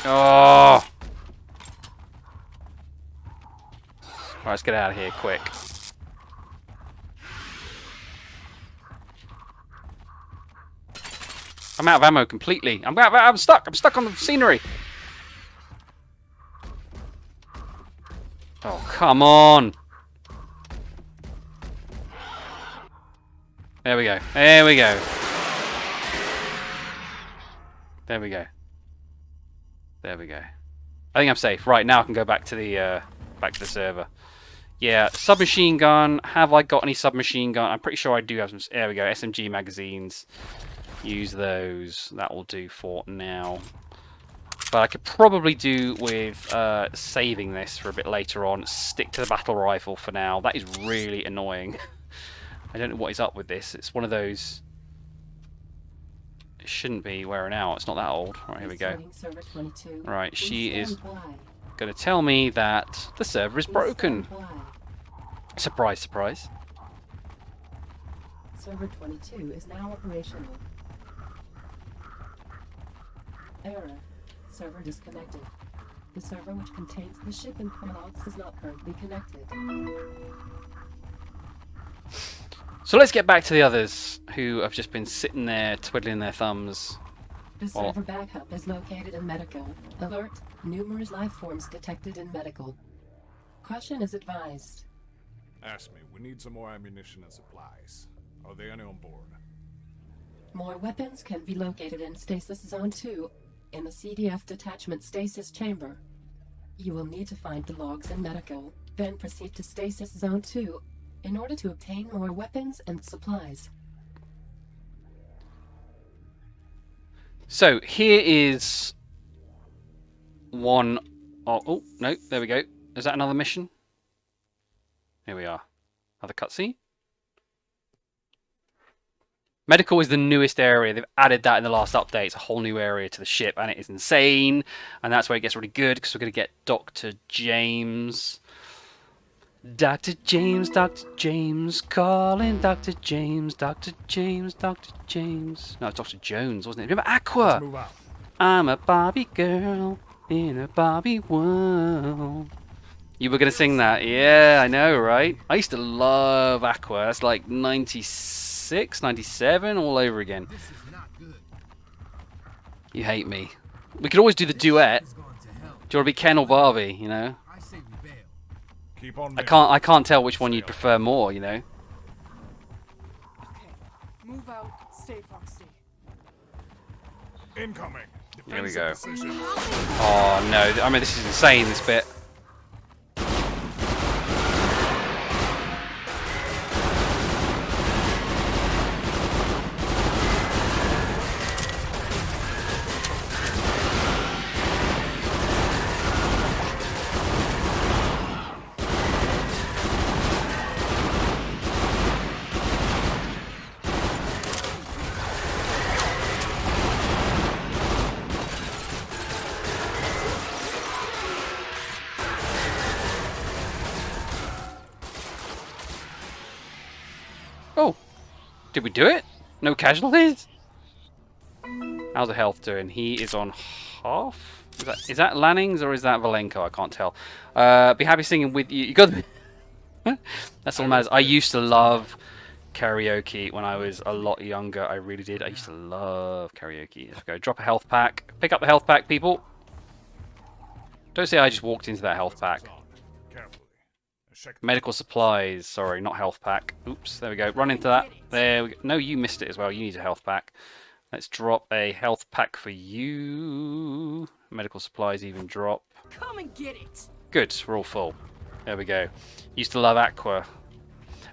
Oh! Alright, let's get out of here quick. I'm out of ammo completely. I'm stuck. I'm stuck on the scenery. Oh, come on. There we go. There we go. There we go. There we go. I think I'm safe. Right, now I can go back to the server. Yeah, submachine gun. Have I got any submachine gun? I'm pretty sure I do have some. There we go. SMG magazines. Use those. That will do for now. But I could probably do with saving this for a bit later on. Stick to the battle rifle for now. That is really annoying. I don't know what is up with this. It's one of those... It shouldn't be wearing out. It's not that old. Right, here we go. Right, she is going to tell me that the server is broken. Surprise, surprise. Server 22 is now operational. Error. Server disconnected. The server which contains the ship and logs is not currently connected. So let's get back to the others who have just been sitting there twiddling their thumbs. The server backup is located in medical. Alert. Numerous life forms detected in medical. Caution is advised. Ask me, we need some more ammunition and supplies. Are they any on board? More weapons can be located in Stasis Zone 2 in the CDF detachment stasis chamber. You will need to find the logs in medical, then proceed to Stasis Zone 2 in order to obtain more weapons and supplies. So here is one... Oh, no, there we go. Is that another mission? Here we are. Another cutscene. Medical is the newest area. They've added that in the last update. It's a whole new area to the ship, and it is insane. And that's where it gets really good, because we're going to get Dr. James. Dr. James, Dr. James, calling Dr. James, Dr. James, Dr. James. No, it's Dr. Jones, wasn't it? Remember Aqua? Move out. I'm a Barbie girl in a Barbie world. You were going to sing that? Yeah, I know, right? I used to love Aqua. That's like 96, 97, all over again. This is not good. You hate me. We could always do the duet. It's gone to hell. Do you want to be Ken or Barbie, you know? I say we bail. Keep on I can't tell which one you'd prefer more, you know? Okay, move out, stay foxy. Incoming. Here we Defensive go. Decision. Oh no, I mean this is insane, this bit. Did we do it? No casualties? How's the health doing? He is on half? Is that Lanning's or is that Valenko? I can't tell. Be happy singing with you. You got That's all that matters. I used to love karaoke when I was a lot younger. I really did. I used to love karaoke. Let's go. Drop a health pack. Pick up the health pack, people. Don't say I just walked into that health pack. Medical supplies. Sorry, not health pack. Oops, there we go. Run into that. There we go. No, you missed it as well. You need a health pack. Let's drop a health pack for you. Medical supplies even drop. Come and get it. Good, we're all full. There we go. Used to love Aqua.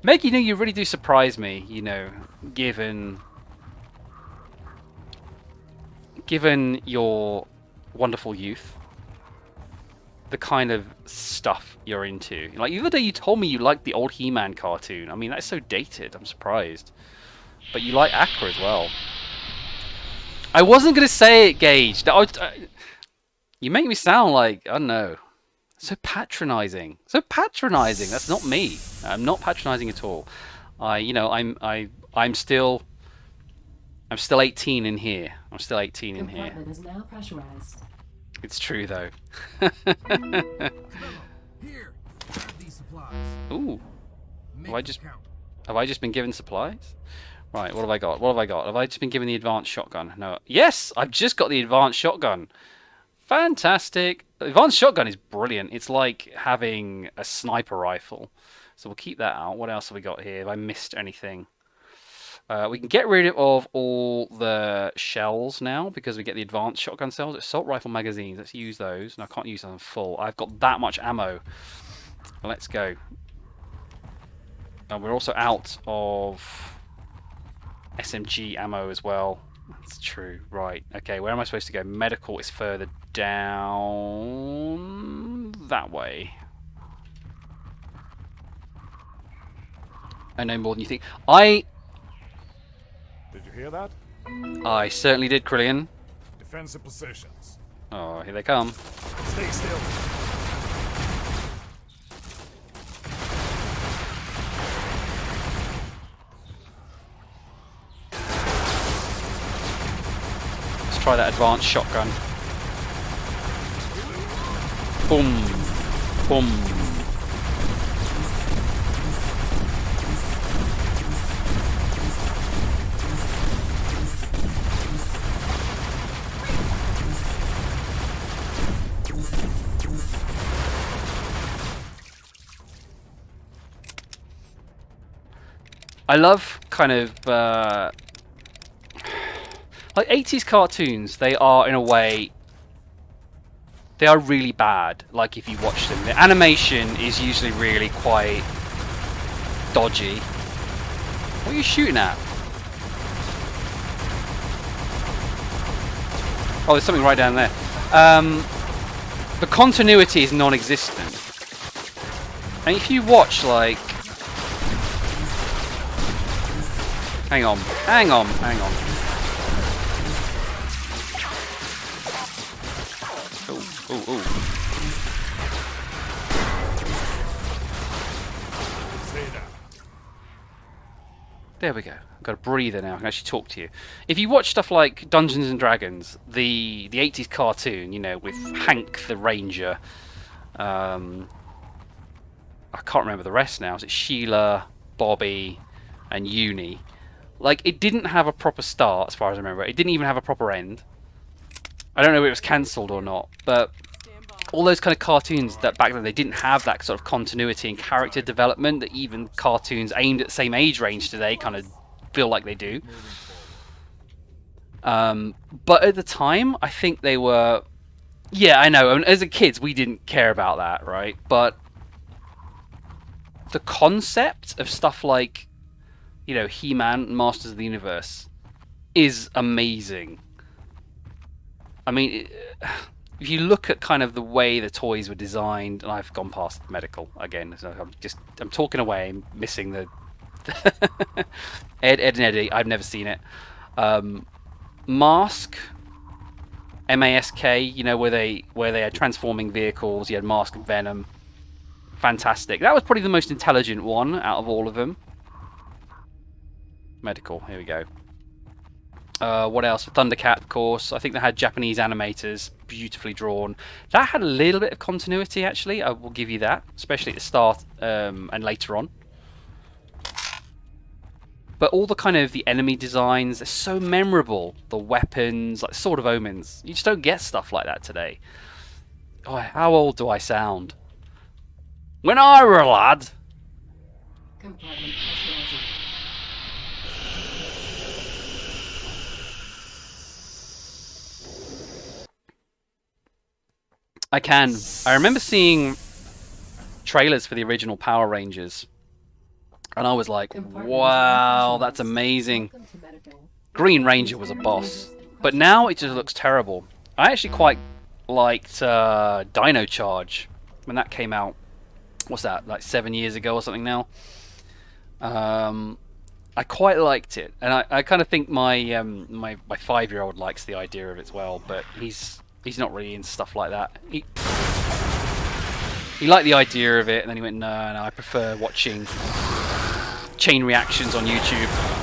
Meg, you know, you really do surprise me, you know, given your wonderful youth. The kind of stuff you're into. Like, the other day you told me you liked the old He-Man cartoon. I mean, that's so dated. I'm surprised. But you like Aqua as well. I wasn't going to say it, Gage. You make me sound like, I don't know, so patronizing. So patronizing. That's not me. I'm not patronizing at all. I'm still 18 in here. I'm still 18 in here. Compartment is now pressurized. It's true though. Here, grab these supplies. Ooh. Make Have it count. I just been given supplies? Right, what have I got? What have I got? Have I just been given the advanced shotgun? No. Yes, I've just got the advanced shotgun. Fantastic. The advanced shotgun is brilliant. It's like having a sniper rifle. So we'll keep that out. What else have we got here? Have I missed anything? We can get rid of all the shells now because we get the advanced shotgun cells. Assault rifle magazines. Let's use those. No, I can't use them full. I've got that much ammo. Let's go. And we're also out of SMG ammo as well. That's true. Right. Okay, where am I supposed to go? Medical is further down that way. I know more than you think. Did you hear that? I certainly did, Krillian. Defensive positions. Oh, here they come. Stay still. Let's try that advanced shotgun. Boom. Boom. I love kind of like 80s cartoons. They are, in a way, they are really bad. Like, if you watch them, the animation is usually really quite dodgy. What are you shooting at? Oh, there's something right down there. The continuity is non-existent. And if you watch, like, hang on. Oh. Stay down. There we go. I've got a breather now. I can actually talk to you. If you watch stuff like Dungeons and Dragons, the 80s cartoon, you know, with Hank the Ranger, I can't remember the rest now. Is it Sheila, Bobby, and Uni? Like, it didn't have a proper start, as far as I remember. It didn't even have a proper end. I don't know if it was cancelled or not, but all those kind of cartoons that back then, they didn't have that sort of continuity and character development that even cartoons aimed at the same age range today kind of feel like they do. But at the time, I think they were... Yeah, I know. And as a kids, we didn't care about that, right? But the concept of stuff like, you know, He-Man, Masters of the Universe, is amazing. I mean, if you look at kind of the way the toys were designed, and I've gone past medical again, so I'm talking away, I'm missing the Ed and Eddie. I've never seen it. Mask, M-A-S-K, you know, where they are transforming vehicles. You had Mask and Venom. Fantastic. That was probably the most intelligent one out of all of them. Medical. Here we go. What else? Thundercat, of course. I think they had Japanese animators, beautifully drawn. That had a little bit of continuity, actually. I will give you that, especially at the start and later on. But all the kind of the enemy designs, they're so memorable. The weapons, like Sword of Omens. You just don't get stuff like that today. Oh, how old do I sound? When I were a lad. Compartment pressurizing. I remember seeing trailers for the original Power Rangers, and I was like, wow, that's amazing. Welcome to medical. Green Ranger was a boss, but now it just looks terrible. I actually quite liked Dino Charge when that came out. What's that, like 7 years ago or something now? I quite liked it, and I kind of think my my 5-year-old likes the idea of it as well, but he's not really into stuff like that. He liked the idea of it, and then he went, no, I prefer watching chain reactions on YouTube.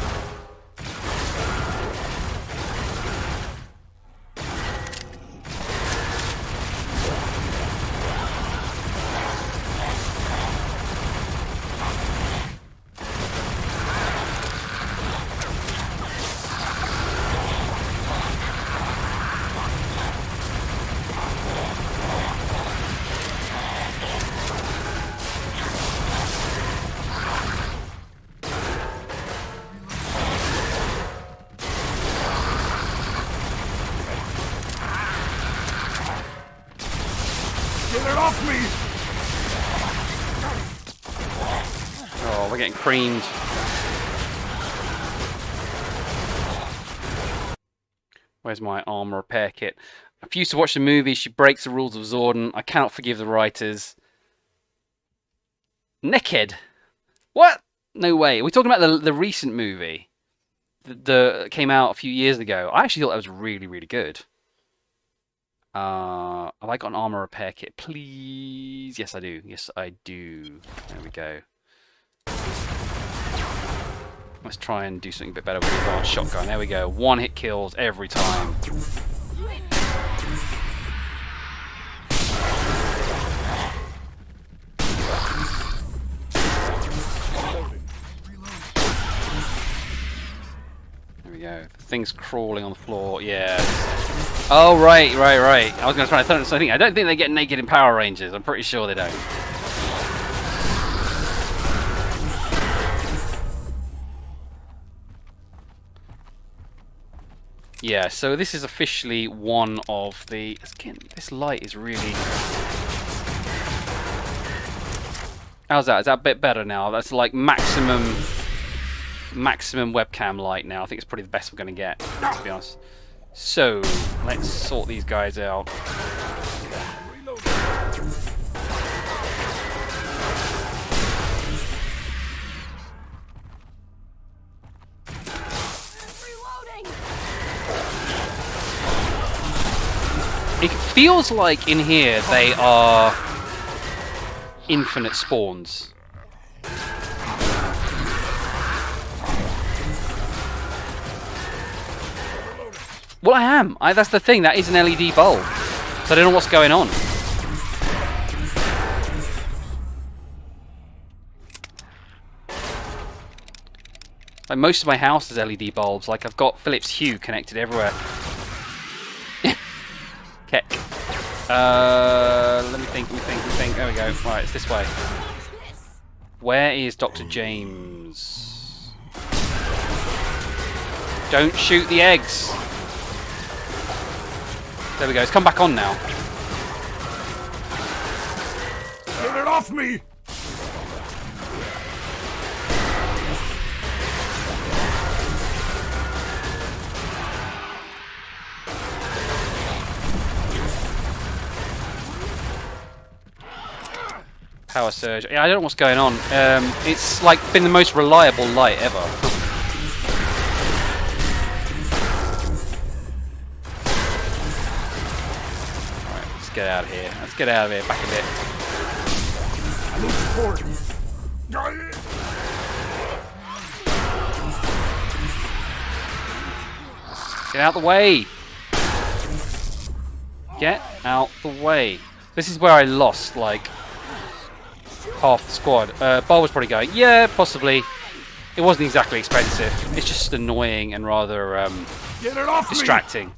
Get it off me! Oh, we're getting creamed. Where's my armor repair kit? I refuse to watch the movie. She breaks the rules of Zordon. I cannot forgive the writers. Naked. What? No way. Are we talking about the recent movie that came out a few years ago? I actually thought that was really, really good. Have I got an armor repair kit? Please. Yes, I do. Yes, I do. There we go. Let's try and do something a bit better with the advanced shotgun. There we go. 1-hit kills every time. There we go. Things crawling on the floor. Yeah. Oh, right. I was going to try to turn something. I don't think they get naked in Power Rangers. I'm pretty sure they don't. Yeah, so this is officially one of the... Again, this light is really... How's that? Is that a bit better now? That's like maximum webcam light now. I think it's probably the best we're going to get, to be honest. So, let's sort these guys out. It feels like in here they are infinite spawns. Well, I am. That's the thing. That is an LED bulb. So I don't know what's going on. Like most of my house is LED bulbs. Like I've got Philips Hue connected everywhere. Okay. Let me think. There we go. Right, it's this way. Where is Dr. James? Don't shoot the eggs. There we go. It's come back on now. Get it off me! Power surge. Yeah, I don't know what's going on. It's like been the most reliable light ever. Alright, let's get out of here. Let's get out of here. Back a bit. Get out the way! Get out the way. This is where I lost, like, half the squad. Bar was probably going, yeah, possibly. It wasn't exactly expensive. It's just annoying and rather Get it off distracting.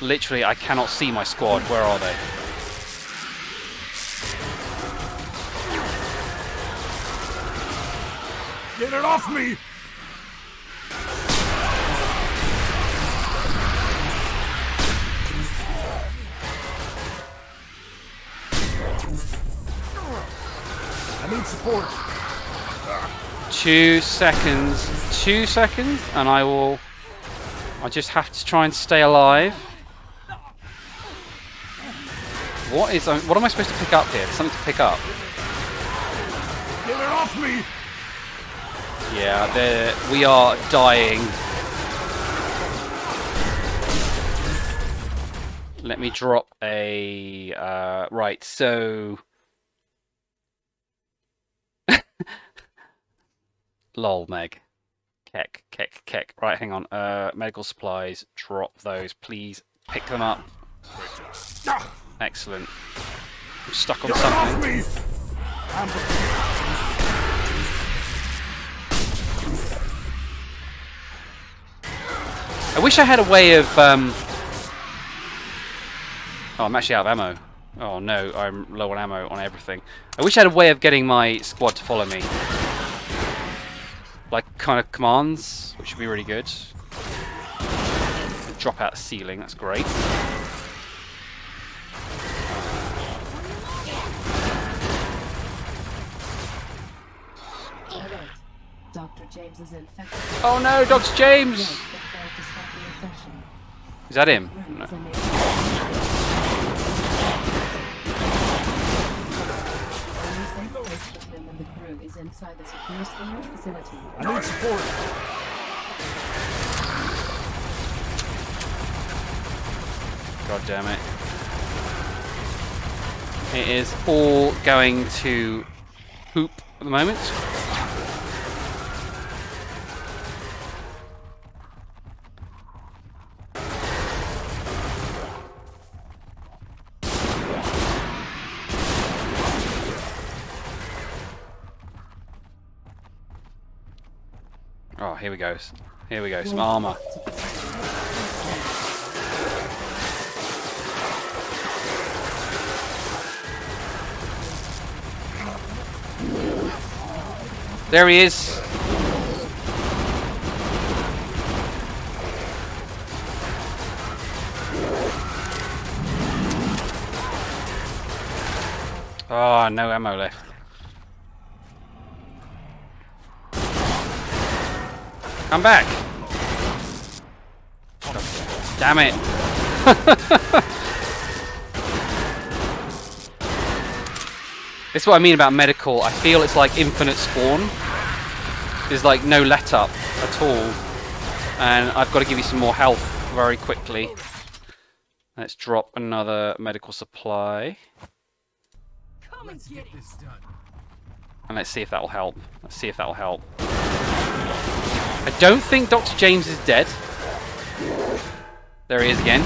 Literally, I cannot see my squad. Where are they? Me! Get it off me! I need support. 2 seconds. 2 seconds, and I just have to try and stay alive. What am I supposed to pick up here? There's something to pick up. Get it off me! Yeah, we are dying. Let me drop a right. So, lol, Meg. Keck. Right, hang on. Medical supplies. Drop those, please. Pick them up. Excellent. I'm stuck on something. I wish I had a way of. Oh, I'm actually out of ammo. Oh no, I'm low on ammo on everything. I wish I had a way of getting my squad to follow me. Like kind of commands, which would be really good. Drop out the ceiling, that's great. Alert. Dr. James is infected. Oh no, Dr. James! Yes, but failed to stop the infection. Is that him? Room No. is unable. Only safe place for him and the crew is inside the secure storage facility. I need support. God damn it. It is all going to poop at the moment. Oh, here we go. Here we go, some armor. There he is. Oh, no ammo left. Come back. Damn it. This is what I mean about medical. I feel it's like infinite spawn. There's like no let up at all. And I've got to give you some more health very quickly. Let's drop another medical supply. Let's get this done. And let's see if that will help. Let's see if that will help. I don't think Dr. James is dead. There he is again.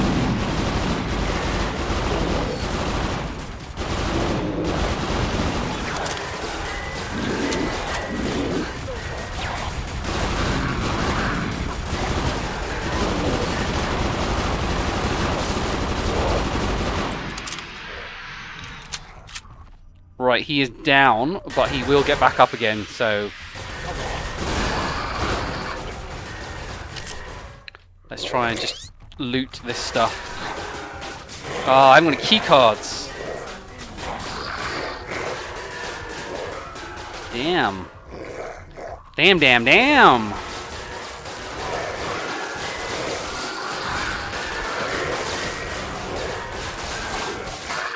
Right, he is down, but he will get back up again, so... Let's try and just loot this stuff. Ah, I'm gonna key cards. Damn. Damn.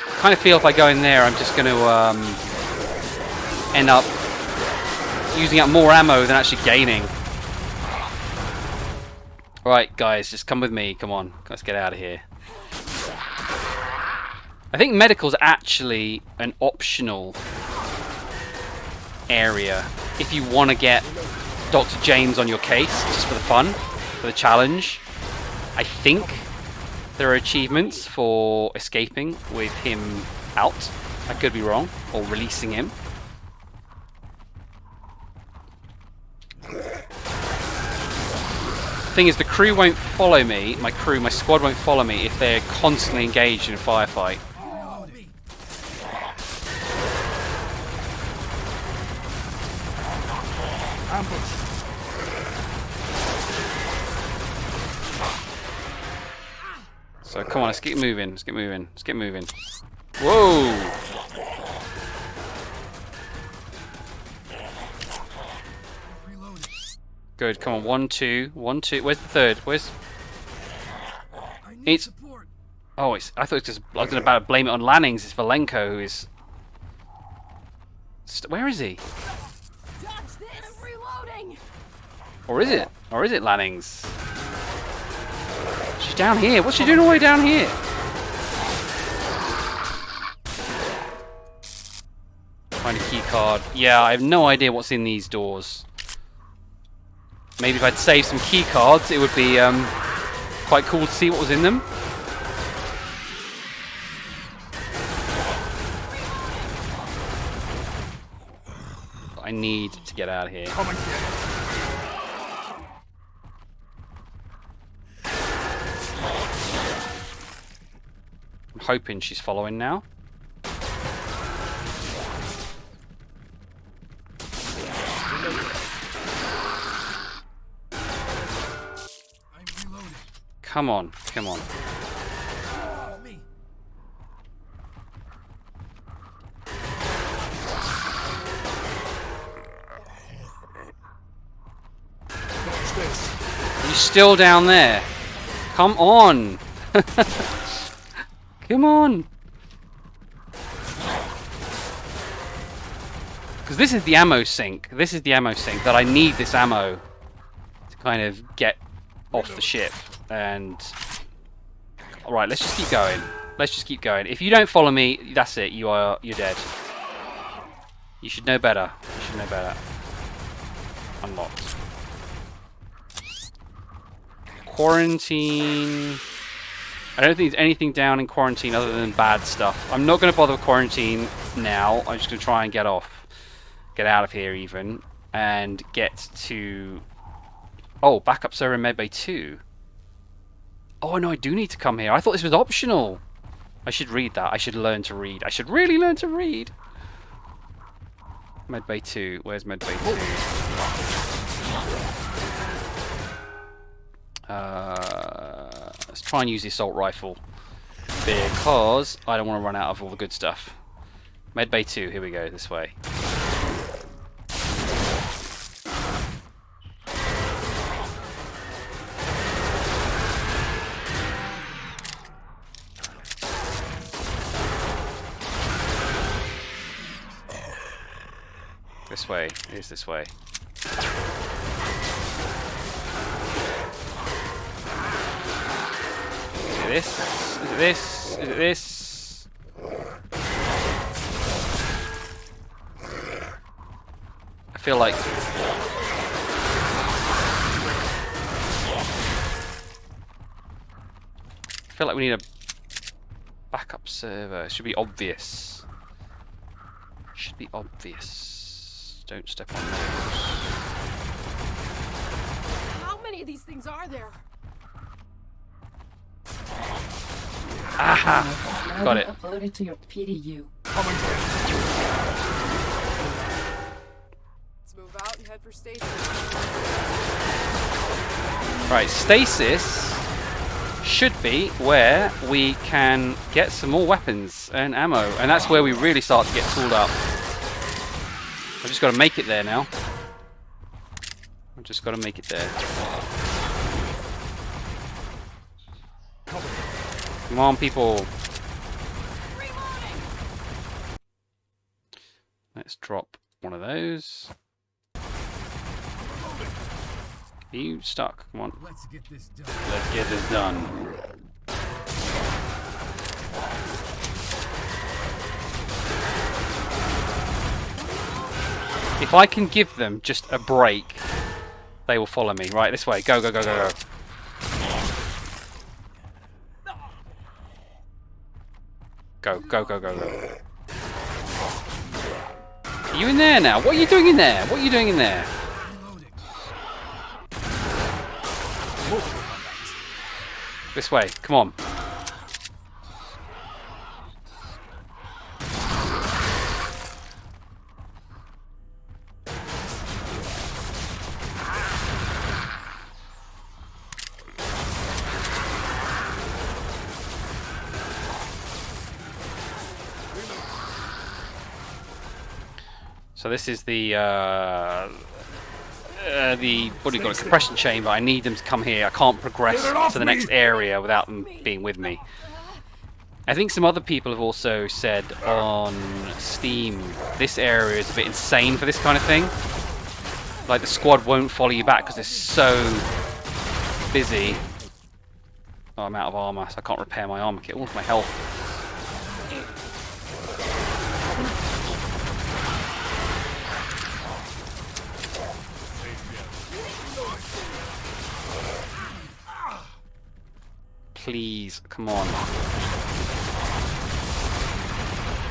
I kind of feel if I go in there, I'm just going to end up using up more ammo than actually gaining. Right, guys, just come with me. Come on, let's get out of here. I think medical's actually an optional area if you want to get Dr. James on your case, just for the fun, for the challenge. I think there are achievements for escaping with him out. I could be wrong. Or releasing him. Thing is, the crew won't follow me. My squad won't follow me if they're constantly engaged in a firefight. Ambush. So come on, let's get moving. Let's get moving. Let's get moving. Whoa! Good. Come on. 1, 2, 1, 2. Where's the third? Where's? It's. Oh, it's. I thought it was just. I was about to blame it on Lannings. It's Valenko who is. Where is he? Dodge this! I'm reloading! Or is it? Or is it Lannings? She's down here. What's she doing all the way down here? Find a key card. Yeah, I have no idea what's in these doors. Maybe if I'd saved some key cards, it would be quite cool to see what was in them. I need to get out of here. Come and get I'm hoping she's following now. Come on, come on. Watch this. Are you still down there? Come on! Come on! Because this is the ammo sink. This is the ammo sink that I need this ammo to kind of get off the ship. And alright, let's just keep going. Let's just keep going. If you don't follow me, that's it. You're dead. You should know better. You should know better. Unlocked. Quarantine. I don't think there's anything down in quarantine other than bad stuff. I'm not going to bother with quarantine now. I'm just going to try and get out of here even, and get to. Oh, backup server in Medbay 2. Oh no, I do need to come here. I thought this was optional. I should read that. I should learn to read. I should really learn to read. Medbay 2. Where's Medbay 2? Let's try and use the assault rifle because I don't want to run out of all the good stuff. Medbay 2. Here we go. This way. This way. Here's this way. Is it this? Is it this? Is it this? I feel like... we need a backup server. It should be obvious. Should be obvious. Don't step on those. How many of these things are there? Aha! Got it. Uploaded to your PDU. Come and get Let's move out and head for stasis. Right, stasis should be where we can get some more weapons and ammo, and that's where we really start to get tooled up. I've just got to make it there now. I've just got to make it there. Come on, people. Let's drop one of those. Are you stuck? Come on. Let's get this done. Let's get this done. If I can give them just a break, they will follow me. Right, this way. Go, go, go, go, go. Go, go, go, go, go. Are you in there now? What are you doing in there? What are you doing in there? This way, come on. So this is the what do you call it, compression chamber. I need them to come here. I can't progress to the next area without them being with me. I think some other people have also said on Steam this area is a bit insane for this kind of thing. Like the squad won't follow you back because they're so busy. Oh, I'm out of armor, so I can't repair my armor kit. All of my health. Please, come on.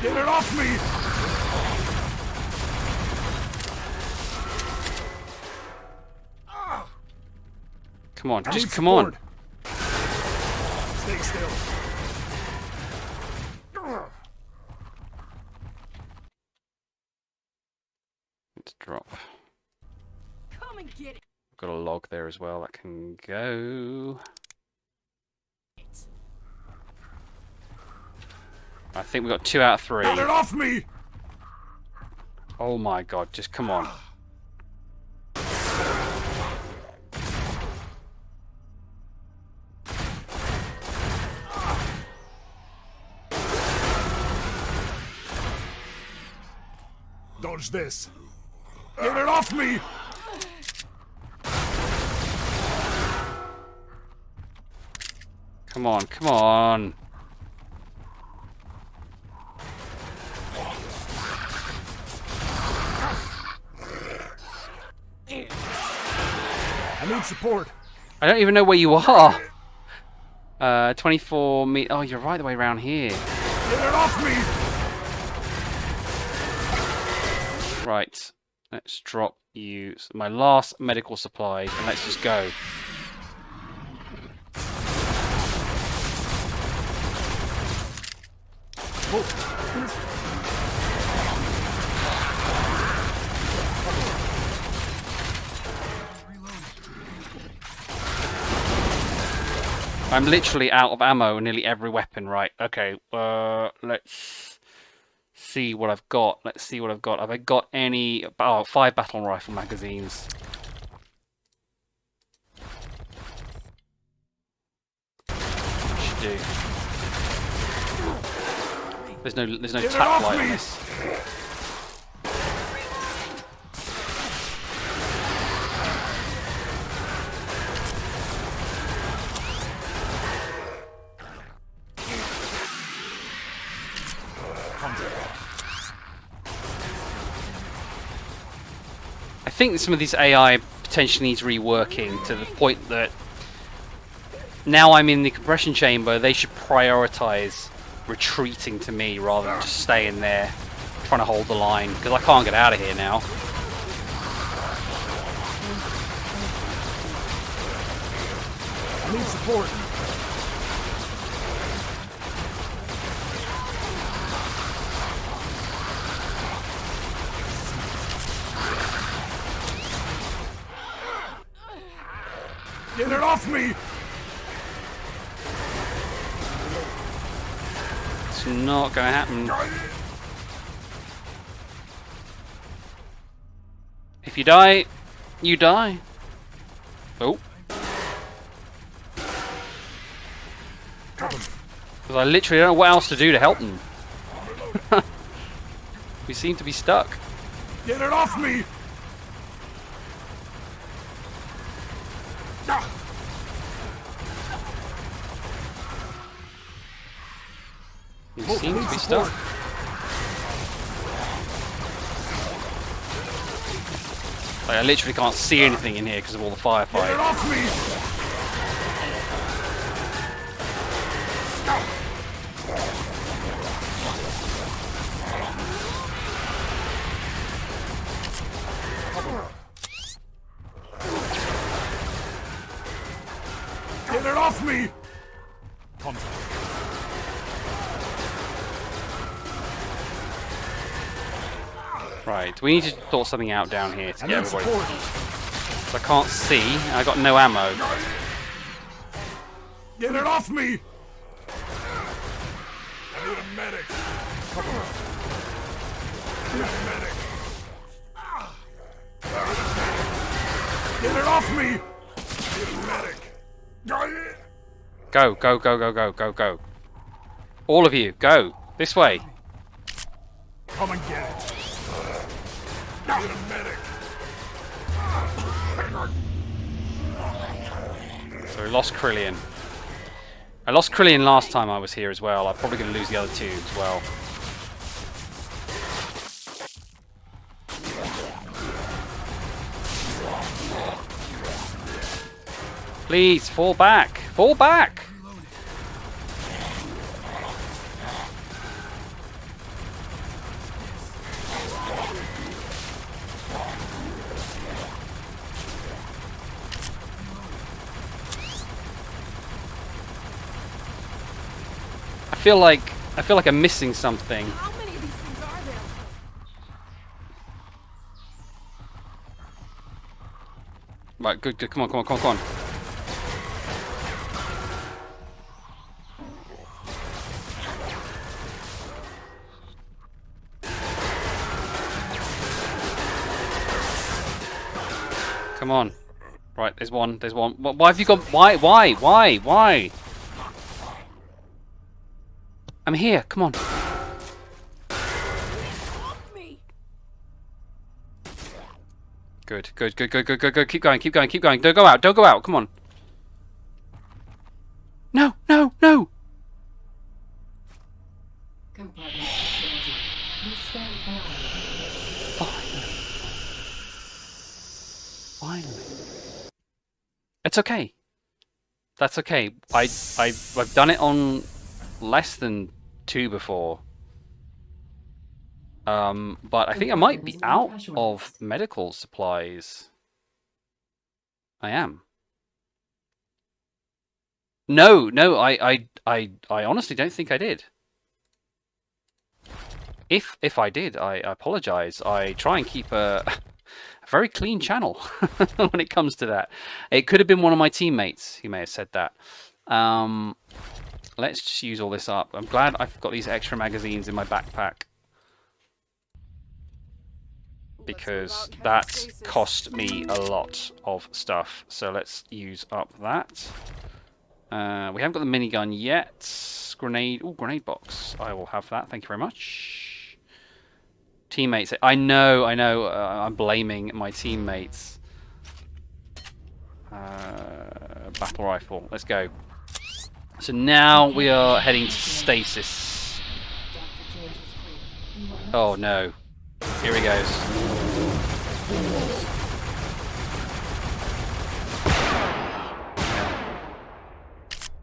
Get it off me! Come on, just come on. Stay still. Let's drop. Come and get it. Got a log there as well that can go. I think we got 2 out of 3. Get it off me! Oh my god, just come on. Dodge this. Get it off me! Come on, come on. I need support. I don't even know where you are. 24 meters. Oh, you're right the way around here. Get it off me! Right. Let's drop you my last medical supplies and let's just go. I'm literally out of ammo in nearly every weapon, right? Okay, let's see what I've got. Let's see what I've got. Have I got any... Oh, 5 battle rifle magazines. Should do. There's no tap light on this. I think some of these AI potentially needs reworking to the point that now I'm in the compression chamber, they should prioritize retreating to me rather than just staying there trying to hold the line, because I can't get out of here now. I need support. Get it off me! It's not going to happen. If you die, you die. Oh. Because I literally don't know what else to do to help them. We seem to be stuck. Get it off me! We seem to be stuck. Like, I literally can't see anything in here because of all the Get it firefighting. off me! Right, we need to sort something out down here to I get need everybody. support. So I can't see, and I got no ammo. Get it off me! I need a medic. Come on. I need a medic. Get it off me! I need a medic. Go, go, go, go, go, go, go. All of you, go. This way. Come and get it. I need a medic. So we lost Krillian. I lost Krillian last time I was here as well. I'm probably going to lose the other two as well. Please, fall back! Fall back! I feel like I'm missing something. How many of these things are there? Right, good, good. Come on, come on, come on, come on. Come on. Right, there's one, there's one. Why have you gone? Why? I'm here, come on. Me. Good, good, good, good, good, good, good. Keep going, keep going, keep going. Don't go out, don't go out, come on. No, no, no! Compartment security. Please stand by. Finally. It's okay. That's okay. I've done it on less than 2 before. But I think I might be out of medical supplies. I am. No, no, I honestly don't think I did. If I did, I apologize. I try and keep a very clean channel when it comes to that. It could have been one of my teammates who may have said that. Let's just use all this up. I'm glad I've got these extra magazines in my backpack, because that cost me a lot of stuff. So let's use up that. We haven't got the minigun yet. Grenade. Oh, grenade box. I will have that. Thank you very much. Teammates. I know. I'm blaming my teammates. Battle rifle. Let's go. So now we are heading to stasis. Oh no. Here he goes.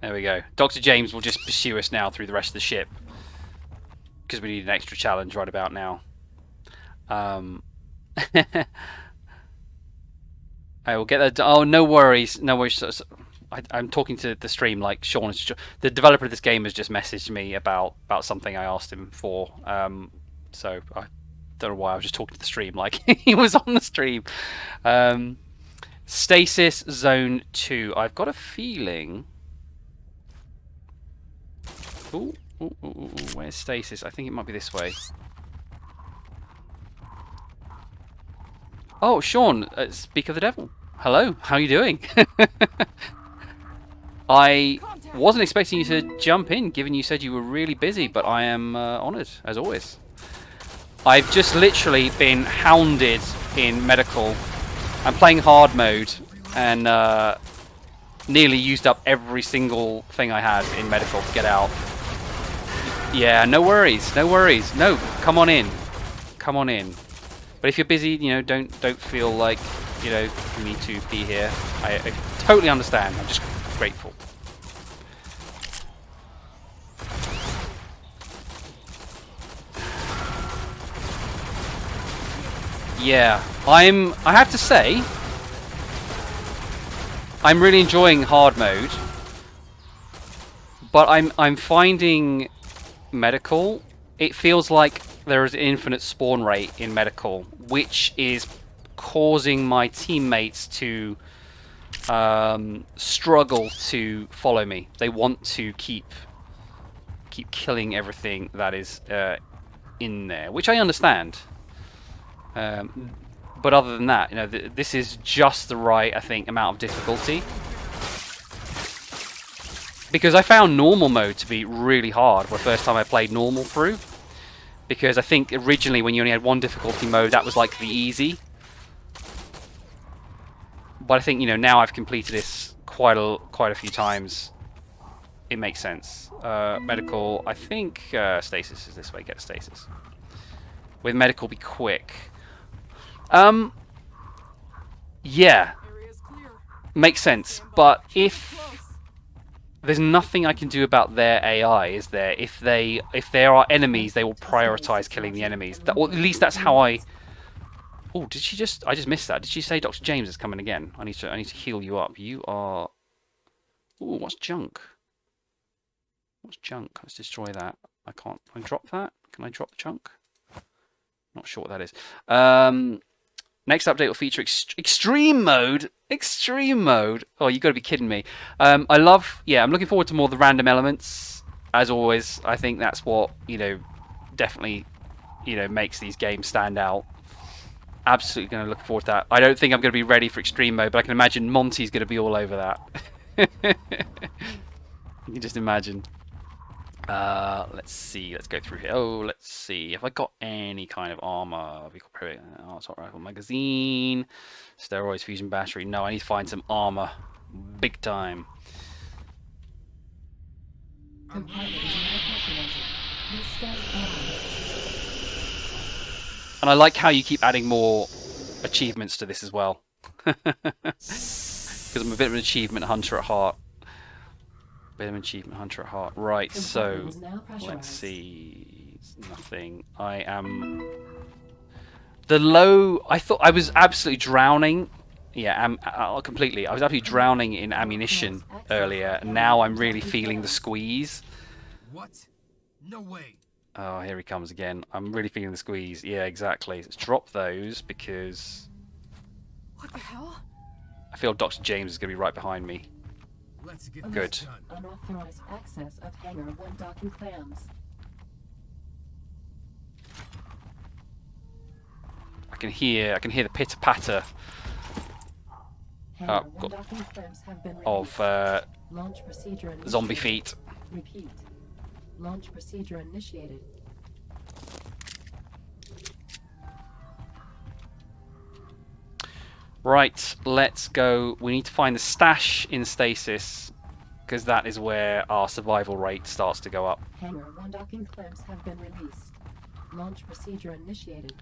There we go. Dr. James will just pursue us now through the rest of the ship, because we need an extra challenge right about now. I will get that. Oh, no worries. No worries. I'm talking to the stream like Sean. The developer of this game has just messaged me about something I asked him for. So I don't know why I was just talking to the stream like he was on the stream. Stasis Zone 2. I've got a feeling. Ooh, where's stasis? I think it might be this way. Oh, Sean, speak of the devil. Hello, how are you doing? I wasn't expecting you to jump in, given you said you were really busy, but I am honoured, as always. I've just literally been hounded in medical. I'm playing hard mode, and nearly used up every single thing I had in medical to get out. Yeah, no worries, no worries. No, come on in. Come on in. But if you're busy, you know, don't feel like, you know, you need to be here. I totally understand. I'm just grateful. Yeah, I have to say, I'm really enjoying hard mode, but I'm finding medical, it feels like there is an infinite spawn rate in medical, which is causing my teammates to struggle to follow me. They want to keep killing everything that is in there, which I understand. But other than that, you know, this is just the right, I think, amount of difficulty. Because I found normal mode to be really hard the first time I played normal through. Because I think originally when you only had one difficulty mode, that was like the easy. But I think, you know, now I've completed this quite a few times. It makes sense. Medical, I think stasis is this way. Get stasis. With medical, be quick. Yeah, makes sense. But if there's nothing I can do about their AI, is there? If there are enemies, they will prioritize killing the enemies. Or at least that's how I. Oh, did she just? I just missed that. Did she say Dr. James is coming again? I need to heal you up. You are. Ooh, what's junk? What's junk? Let's destroy that. I can't. Can I drop that? Can I drop the chunk? Not sure what that is. Next update will feature extreme mode. Extreme mode. Oh, you got to be kidding me. I'm looking forward to more of the random elements. As always, I think that's what, you know, definitely, you know, makes these games stand out. Absolutely going to look forward to that. I don't think I'm going to be ready for extreme mode, but I can imagine Monty's going to be all over that. You can just imagine. Let's see. Let's go through here. Oh, let's see. Have I got any kind of armor? Assault rifle magazine. Steroids, fusion battery. No, I need to find some armor. Big time. And I like how you keep adding more achievements to this as well. Because I'm a bit of an achievement hunter at heart. Right, so let's see. It's nothing. I am the low. I thought I was absolutely drowning. Yeah, completely. I was absolutely drowning in ammunition earlier, and now I'm really feeling the squeeze. What? No way. Oh, here he comes again. I'm really feeling the squeeze. Yeah, exactly. Let's drop those because What the hell? I feel Dr. James is going to be right behind me. Let's get Good. this done. Unauthorized access of hangar 1 docking clams. I can hear the pitter patter Hangar 1 docking clams have been of released. Launch procedure initiated. zombie feet. Repeat. Launch procedure initiated. Right, let's go. We need to find the stash in stasis, because that is where our survival rate starts to go up. Hangar 1 docking clamps have been released. Launch procedure initiated.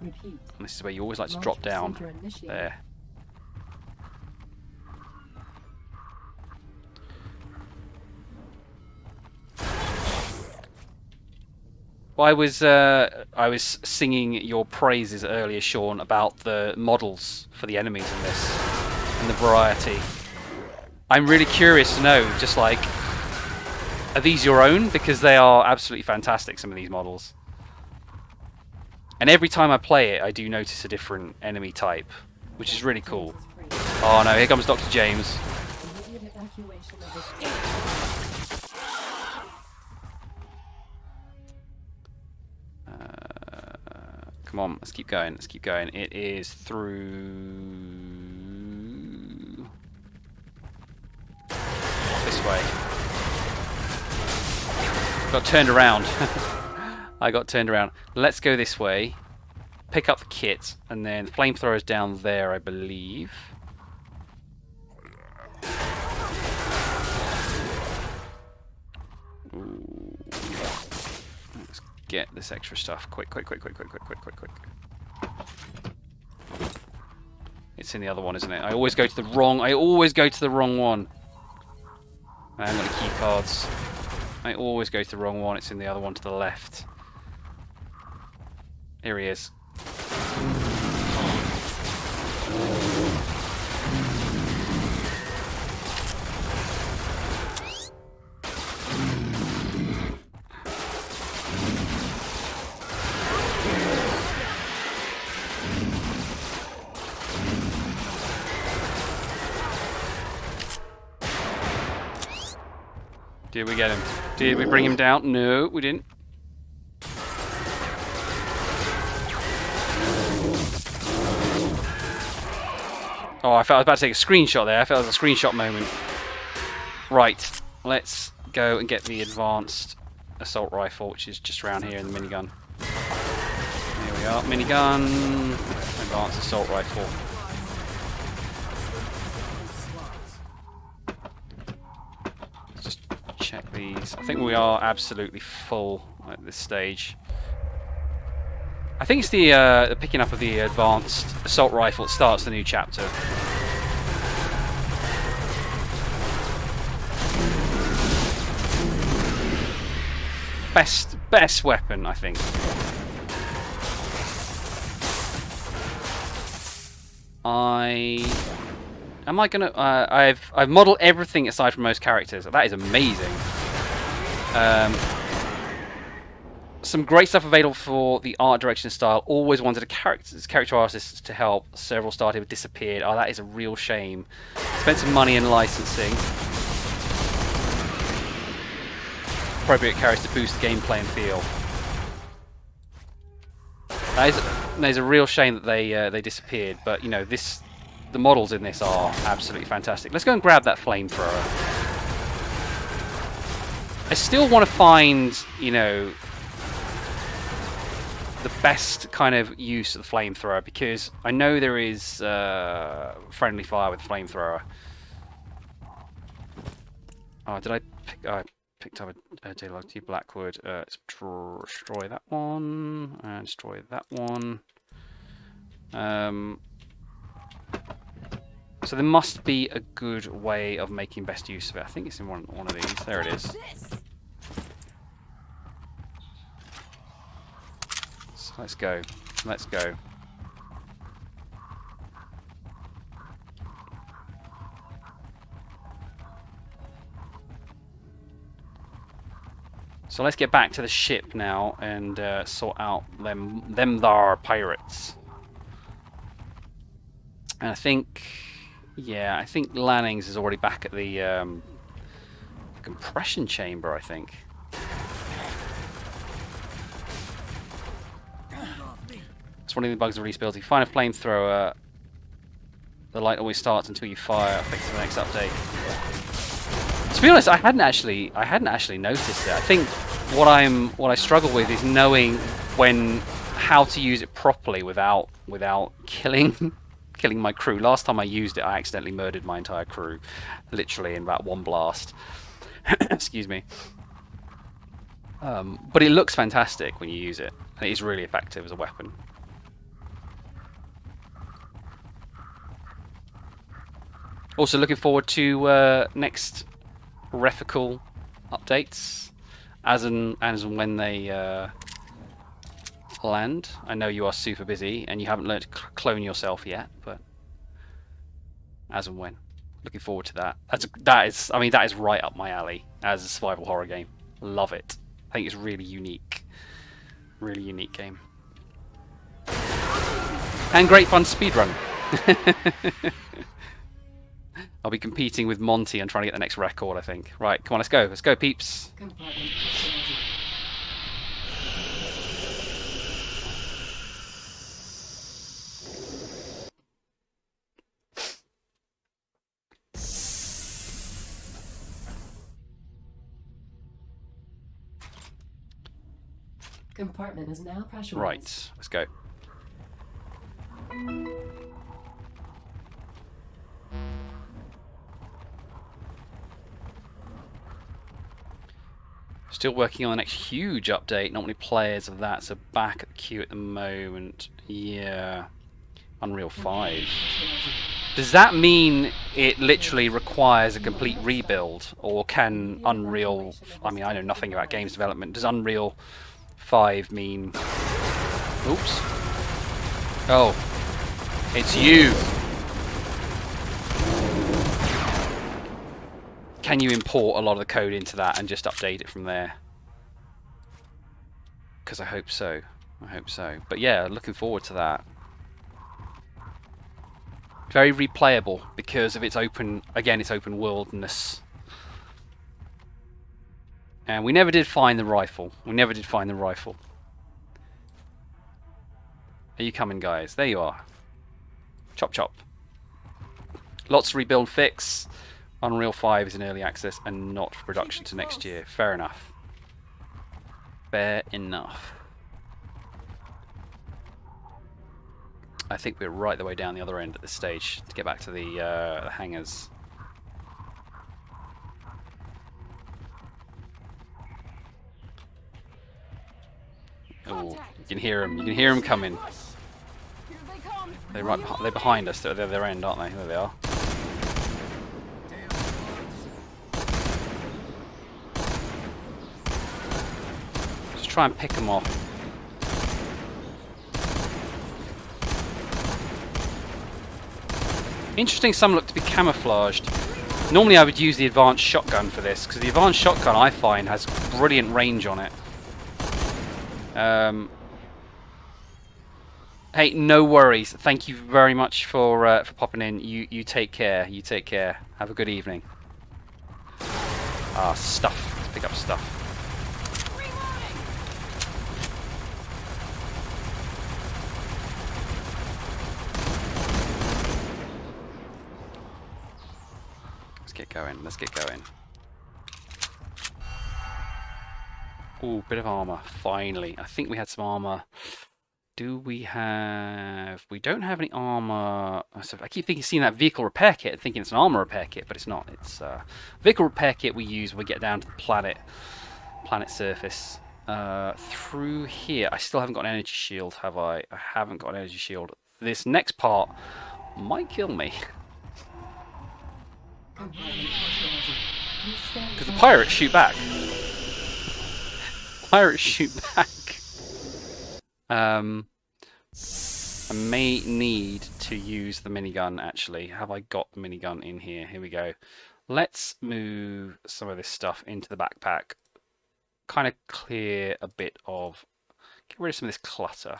Repeat. And this is where you always like to Launch drop down. procedure initiated. There. Well, I was singing your praises earlier, Sean, about the models for the enemies in this and the variety. I'm really curious to know, just like, are these your own? Because they are absolutely fantastic, some of these models. And every time I play it, I do notice a different enemy type, which is really cool. Oh no, here comes Dr. James. Immediate evacuation of the Come on, let's keep going, let's keep going. It is through... this way. Got turned around. I got turned around. Let's go this way. Pick up the kit, and then flamethrower's down there, I believe. Ooh. Let's get this extra stuff. Quick, quick, quick, quick, quick, quick, quick, quick, quick. It's in the other one, isn't it? I always go to the wrong one. I haven't got the key cards. I always go to the wrong one. It's in the other one to the left. Here he is. Did we get him? Did we bring him down? No, we didn't. Oh, I felt I was about to take a screenshot there. I felt it was a screenshot moment. Right, let's go and get the advanced assault rifle, which is just around here in the minigun. Here we are, minigun, advanced assault rifle. Let's just check these. I think we are absolutely full at this stage. I think it's the picking up of the advanced assault rifle that starts the new chapter. Best weapon, I think. Am I gonna? I've modeled everything aside from most characters. That is amazing. Some great stuff available for the art direction and style. Always wanted a character artist to help. Several started but disappeared. Oh, that is a real shame. Spent some money in licensing. Appropriate characters to boost the gameplay and feel. That is a real shame that they disappeared. But you know, the models in this are absolutely fantastic. Let's go and grab that flamethrower. I still want to find, you know, the best kind of use of the flamethrower, because I know there is friendly fire with the flamethrower. Oh, did I pick? I picked up a Daylight to Blackwood. Let's destroy that one and destroy that one. So there must be a good way of making best use of it. I think it's in one of these. There it is. So let's go. Let's go. So let's get back to the ship now and sort out them thar pirates. And I think, yeah, I think Lanning's is already back at the compression chamber, I think. It's one of the bugs of release builds. If you find a flamethrower, the light always starts until you fire. Fix the next update. To be honest, I hadn't actually noticed it. I think what I struggle with is knowing how to use it properly without killing my crew. Last time I used it, I accidentally murdered my entire crew, literally in about one blast. Excuse me. But it looks fantastic when you use it, and it is really effective as a weapon. Also looking forward to next Refical updates as and when they land. I know you are super busy and you haven't learned to clone yourself yet, but as and when. Looking forward to that. That is right up my alley as a survival horror game. Love it. I think it's really unique. Really unique game. And great fun to speedrun. I'll be competing with Monty and trying to get the next record, I think. Right, come on, let's go. Let's go, peeps. Compartment is now pressurized. Right, let's go. Still working on the next huge update. Not many players of that, so back at the queue at the moment. Yeah. Unreal 5. Does that mean it literally requires a complete rebuild? Or can Unreal... I mean, I know nothing about games development. Does Unreal 5 mean... Oops. Oh. It's you! Can you import a lot of the code into that and just update it from there? Because I hope so. I hope so. But yeah, looking forward to that. Very replayable because of its open, again, its open worldness. And we never did find the rifle. We never did find the rifle. Are you coming, guys? There you are. Chop chop. Lots to rebuild, fix. Unreal 5 is in early access and not for production to next year. Fair enough. Fair enough. I think we're right the way down the other end at this stage to get back to the hangars. Oh, you can hear them. You can hear them coming. Here they come. They're behind us. They're at their end, aren't they? There they are. Just try and pick them off. Interesting, some look to be camouflaged. Normally I would use the advanced shotgun for this, because the advanced shotgun I find has brilliant range on it. Hey, no worries. Thank you very much for popping in. You take care. You take care. Have a good evening. Ah, stuff. Let's pick up stuff. Let's get going. Let's get going. Ooh, bit of armor. Finally. I think we had some armor. Do we have... We don't have any armor... I keep thinking, seeing that vehicle repair kit, thinking it's an armor repair kit, but it's not. It's a vehicle repair kit we use when we get down to the planet surface. Through here, I still haven't got an energy shield, have I? I haven't got an energy shield. This next part might kill me. Because the pirates shoot back. Pirates shoot back. I may need to use the minigun, actually. Have I got the minigun in here? Here we go. Let's move some of this stuff into the backpack. Kind of clear a bit of... Get rid of some of this clutter.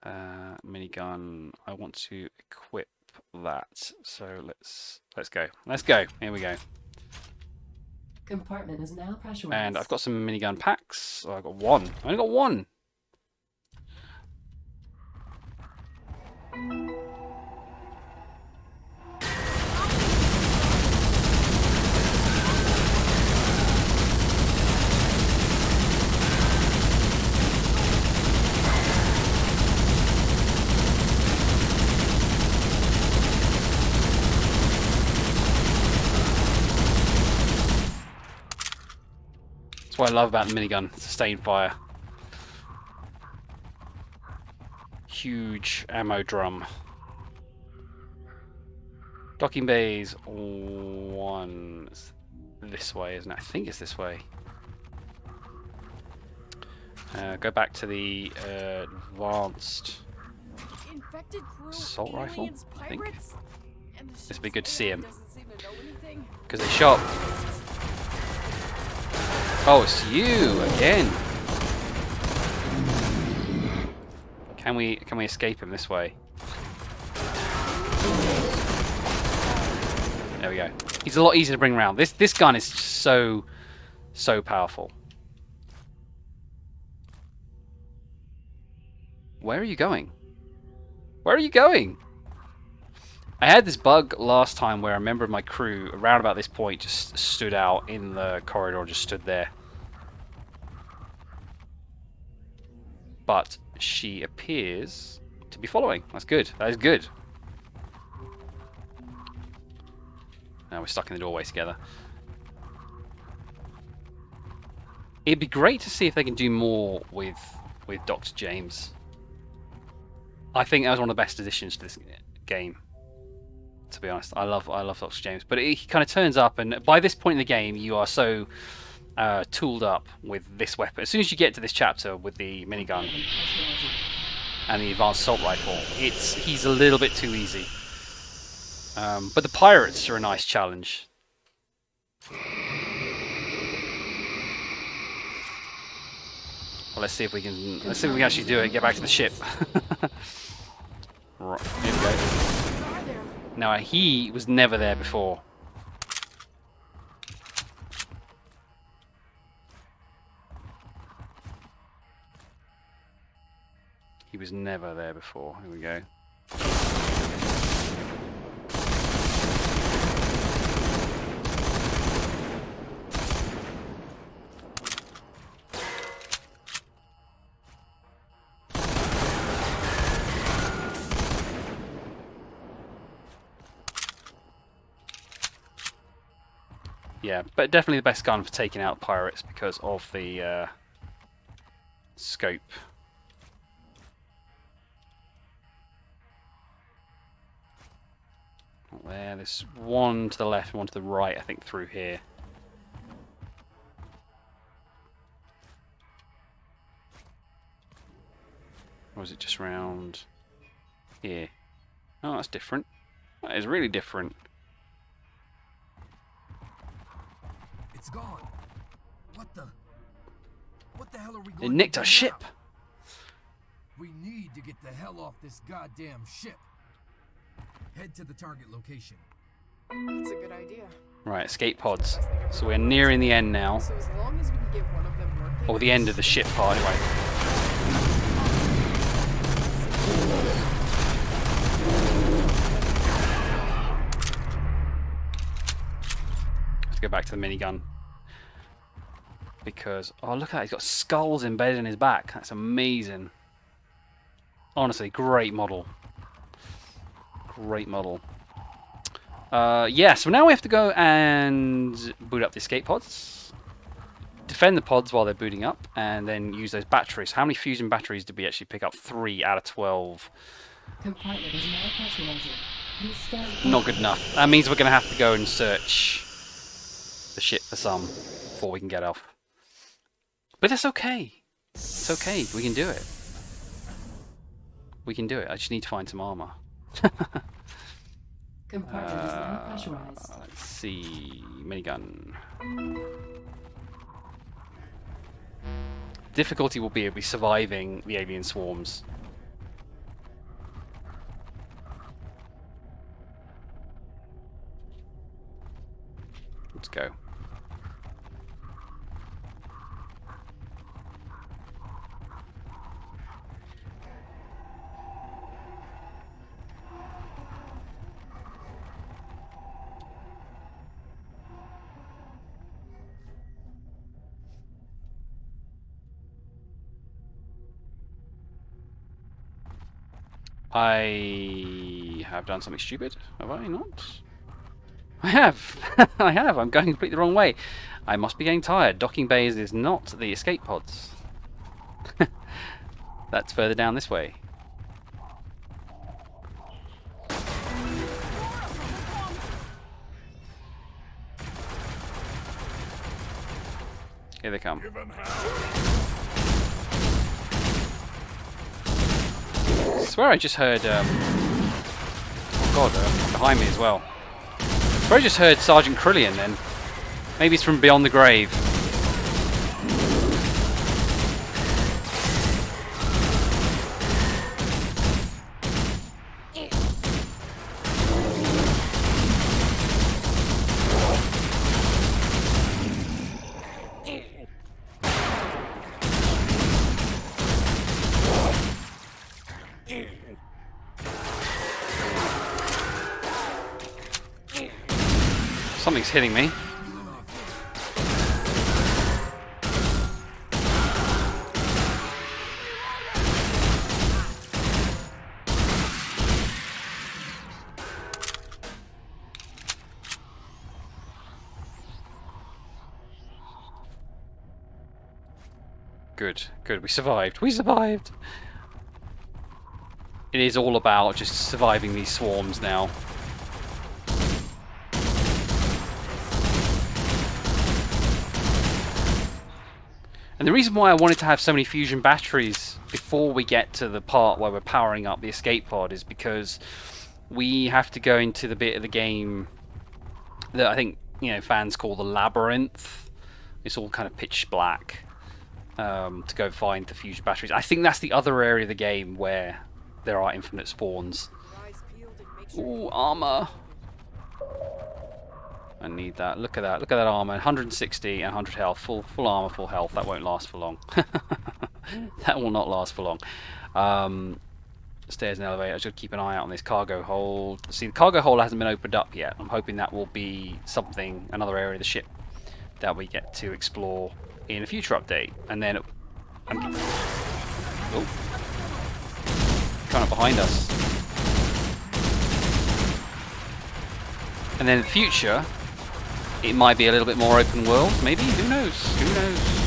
Minigun. I want to equip that. So let's go. Let's go. Here we go. Compartment is now pressurized. And I've got some minigun packs. Oh, I've got one. I only got one. That's what I love about the minigun, sustained fire. Huge ammo drum. Docking bays, one. It's this way, isn't it? I think it's this way. Go back to the advanced assault rifle, I think. This would be good to see him. Because they shot. Oh, it's you again. Can we escape him this way? There we go. He's a lot easier to bring around. This gun is so powerful. Where are you going? Where are you going? I had this bug last time where a member of my crew, around about this point, just stood out in the corridor, just stood there. But she appears to be following. That's good. That is good. Now we're stuck in the doorway together. It'd be great to see if they can do more with Dr. James. I think that was one of the best additions to this game. To be honest, I love Dr. James, but he kind of turns up, and by this point in the game, you are so tooled up with this weapon. As soon as you get to this chapter with the minigun and the advanced assault rifle, he's a little bit too easy. But the pirates are a nice challenge. Well, let's see if we can actually do it and get back to the ship. Right, here we go. Now, he was never there before. He was never there before. Here we go. Yeah, but definitely the best gun for taking out pirates because of the scope. Not there. There's one to the left and one to the right, I think, through here. Or is it just round here? Oh, that's different. That is really different. It's gone. What the hell are we It going nicked to our do ship. now? We need to get the hell off this goddamn ship. Head to the target location. That's a good idea. Right, escape pods. So we're nearing the end now. So as long as we can get one of them working. Or the end of the ship part, anyway. Let's go back to the minigun. Because, oh, look at that. He's got skulls embedded in his back. That's amazing. Honestly, great model. Great model. Yeah, so now we have to go and boot up the escape pods. Defend the pods while they're booting up. And then use those batteries. How many fusion batteries did we actually pick up? 3 out of 12. Compartment is now pressurizing. Please stand Not good enough. That means we're going to have to go and search the ship for some before we can get off. But that's okay. It's okay. We can do it. We can do it. I just need to find some armor. Compartment is now pressurized. Let's see. Minigun. Difficulty will be surviving the alien swarms. Let's go. I have done something stupid, have I not? I have! I have! I'm going completely the wrong way. I must be getting tired. Docking bays is not the escape pods. That's further down this way. Here they come. Given how. I swear I just heard, oh god, behind me as well. I swear I just heard Sergeant Krillian then. Maybe it's from beyond the grave. Something's hitting me. Good, good. We survived. We survived. It is all about just surviving these swarms now. And the reason why I wanted to have so many fusion batteries before we get to the part where we're powering up the escape pod is because we have to go into the bit of the game that I think, you know, fans call the labyrinth. It's all kind of pitch black to go find the fusion batteries. I think that's the other area of the game where there are infinite spawns. Ooh, armor. I need that. Look at that. Look at that armor. 160 and 100 health. Full armor, full health. That won't last for long. That will not last for long. Stairs and elevator. I should keep an eye out on this cargo hold. See, the cargo hold hasn't been opened up yet. I'm hoping that will be something, another area of the ship that we get to explore in a future update. And then, oh, coming up behind us. And then in the future, it might be a little bit more open world. Maybe, who knows? Who knows?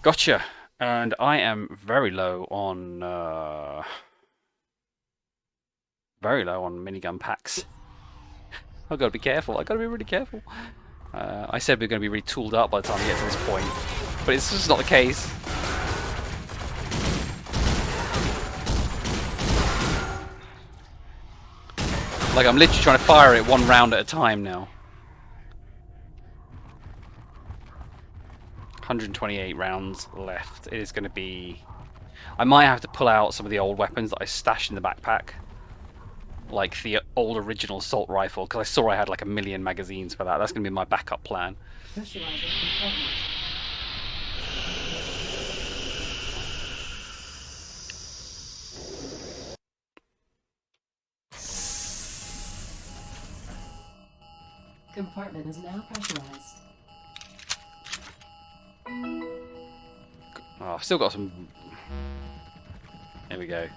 Gotcha. And I am very low on minigun packs. I've got to be careful. I've got to be really careful. I said we are going to be really tooled up by the time we get to this point, but it's just not the case. Like, I'm literally trying to fire it one round at a time now. 128 rounds left. It is going to be... I might have to pull out some of the old weapons that I stashed in the backpack. Like the old original assault rifle, because I saw I had like 1 million magazines for that. That's going to be my backup plan. Compartment is now pressurized. Oh, I've still got some... There we go.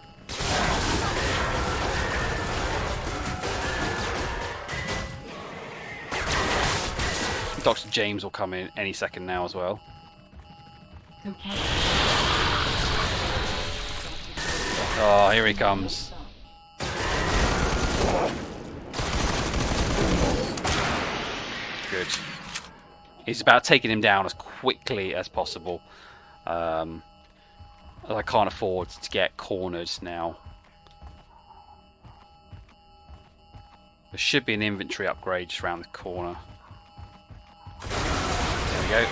Dr. James will come in any second now as well. Oh, here he comes. Good. It's about taking him down as quickly as possible. As I can't afford to get cornered now. There should be an inventory upgrade just around the corner. There we go.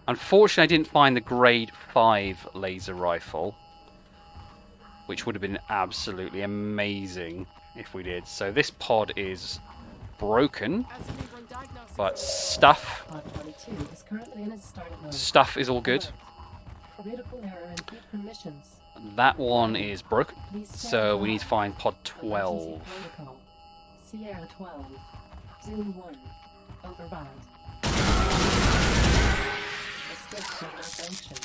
Unfortunately, I didn't find the grade 5 laser rifle, which would have been absolutely amazing if we did. So this pod is broken, but stuff is all good. That one is broken, so we need to find pod 12. Sierra 12, Zoom 1, override. Escape malfunction.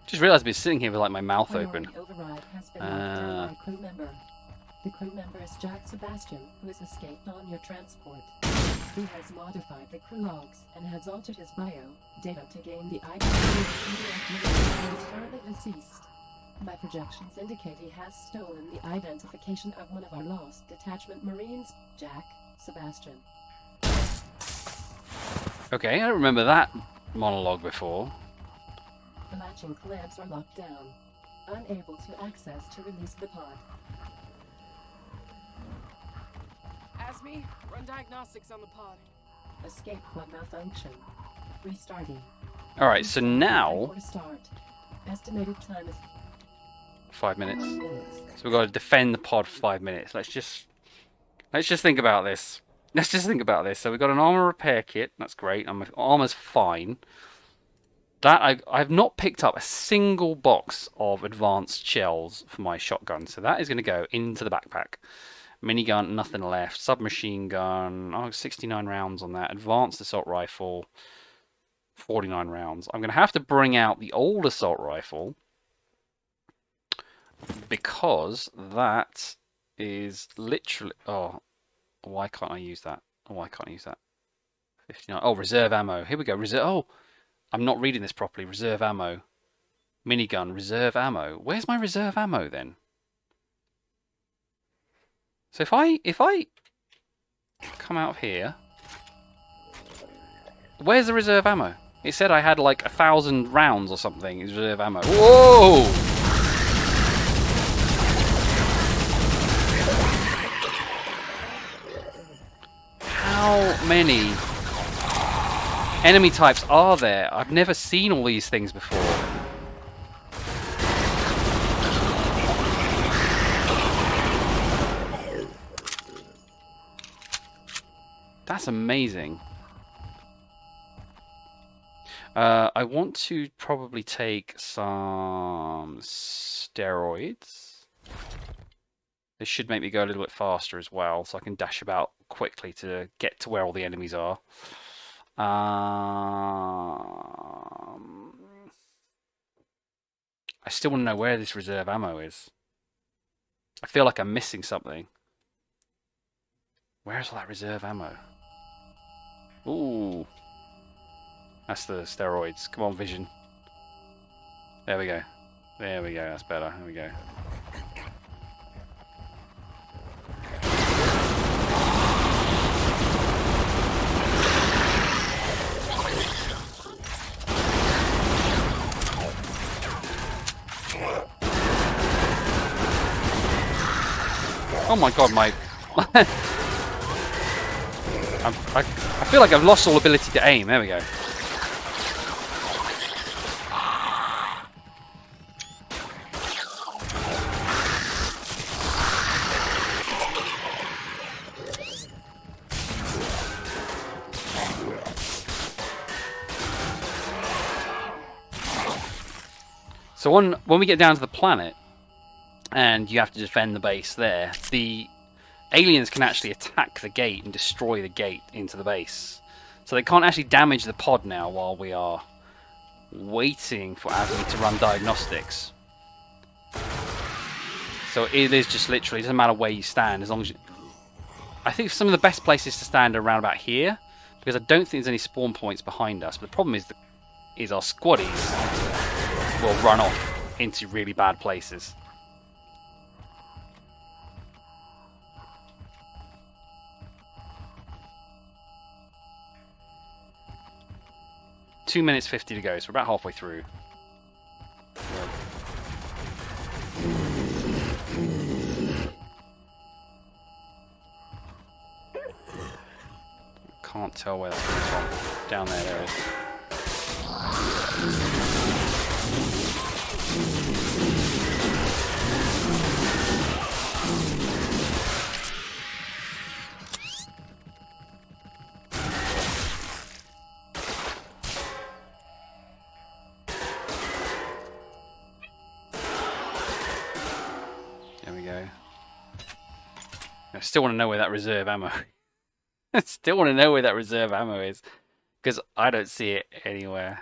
Just realised I've been sitting here with like my mouth open. Override has been locked down by crew member. The crew member is Jack Sebastian, who has escaped on your transport. He has modified the crew logs and has altered his bio data to gain the identity of CDF who is currently deceased. My projections indicate he has stolen the identification of one of our lost detachment Marines, Jack Sebastian. Okay, I don't remember that monologue before. The latching clamps are locked down, unable to access to release the pod. Asmi, run diagnostics on the pod. Escape pod malfunction. Restarting. Alright, so now... Start. Estimated time is 5 minutes. So we've got to defend the pod for 5 minutes. Let's just think about this. Let's just think about this. So we've got an armor repair kit. That's great. Armor's fine. That I've not picked up a single box of advanced shells for my shotgun. So that is going to go into the backpack. Minigun, nothing left. Submachine gun, 69 rounds on that. Advanced assault rifle, 49 rounds. I'm going to have to bring out the old assault rifle because that is literally... Oh, why can't I use that? Why can't I use that? 59. Oh, reserve ammo. Here we go. Reserve. Oh, I'm not reading this properly. Reserve ammo. Minigun, reserve ammo. Where's my reserve ammo then? So if I come out here Where's the reserve ammo? It said I had like 1,000 rounds or something as reserve ammo. Whoa! How many enemy types are there? I've never seen all these things before. That's amazing. I want to probably take some steroids. This should make me go a little bit faster as well, so I can dash about quickly to get to where all the enemies are. I still want to know where this reserve ammo is. I feel like I'm missing something. Where's all that reserve ammo? Ooh. That's the steroids. Come on, vision. There we go. There we go. That's better. There we go. Oh my god, my... I feel like I've lost all ability to aim. There we go. So when we get down to the planet, and you have to defend the base there, the aliens can actually attack the gate and destroy the gate into the base. So they can't actually damage the pod now while we are waiting for Asmi to run diagnostics. So it is just literally, it doesn't matter where you stand, as long as you... I think some of the best places to stand are around about here, because I don't think there's any spawn points behind us. But the problem is our squaddies will run off into really bad places. Two minutes 50 to go, so we're about halfway through. Can't tell where that's coming from. Down there, there it is. I still want to know where that reserve ammo I still want to know where that reserve ammo is, because I don't see it anywhere.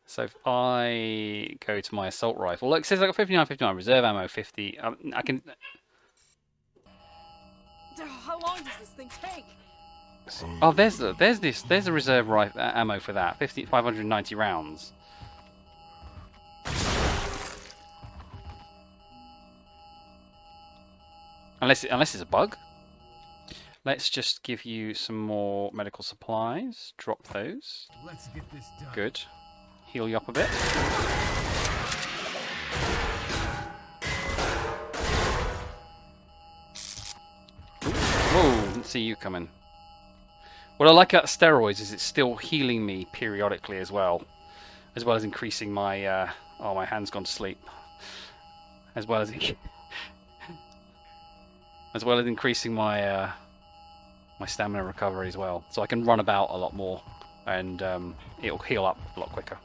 So if I go to my assault rifle, look, it says I got 59, reserve ammo 50. I can... How long does this thing take? Oh, there's a reserve ammo for that. 590 rounds. Unless it's a bug. Let's just give you some more medical supplies. Drop those. Let's get this done. Good. Heal you up a bit. Whoa, didn't see you coming. What I like about steroids is it's still healing me periodically as well as increasing my oh, my hand's gone to sleep. As well as increasing my my stamina recovery as well, so I can run about a lot more, and it'll heal up a lot quicker.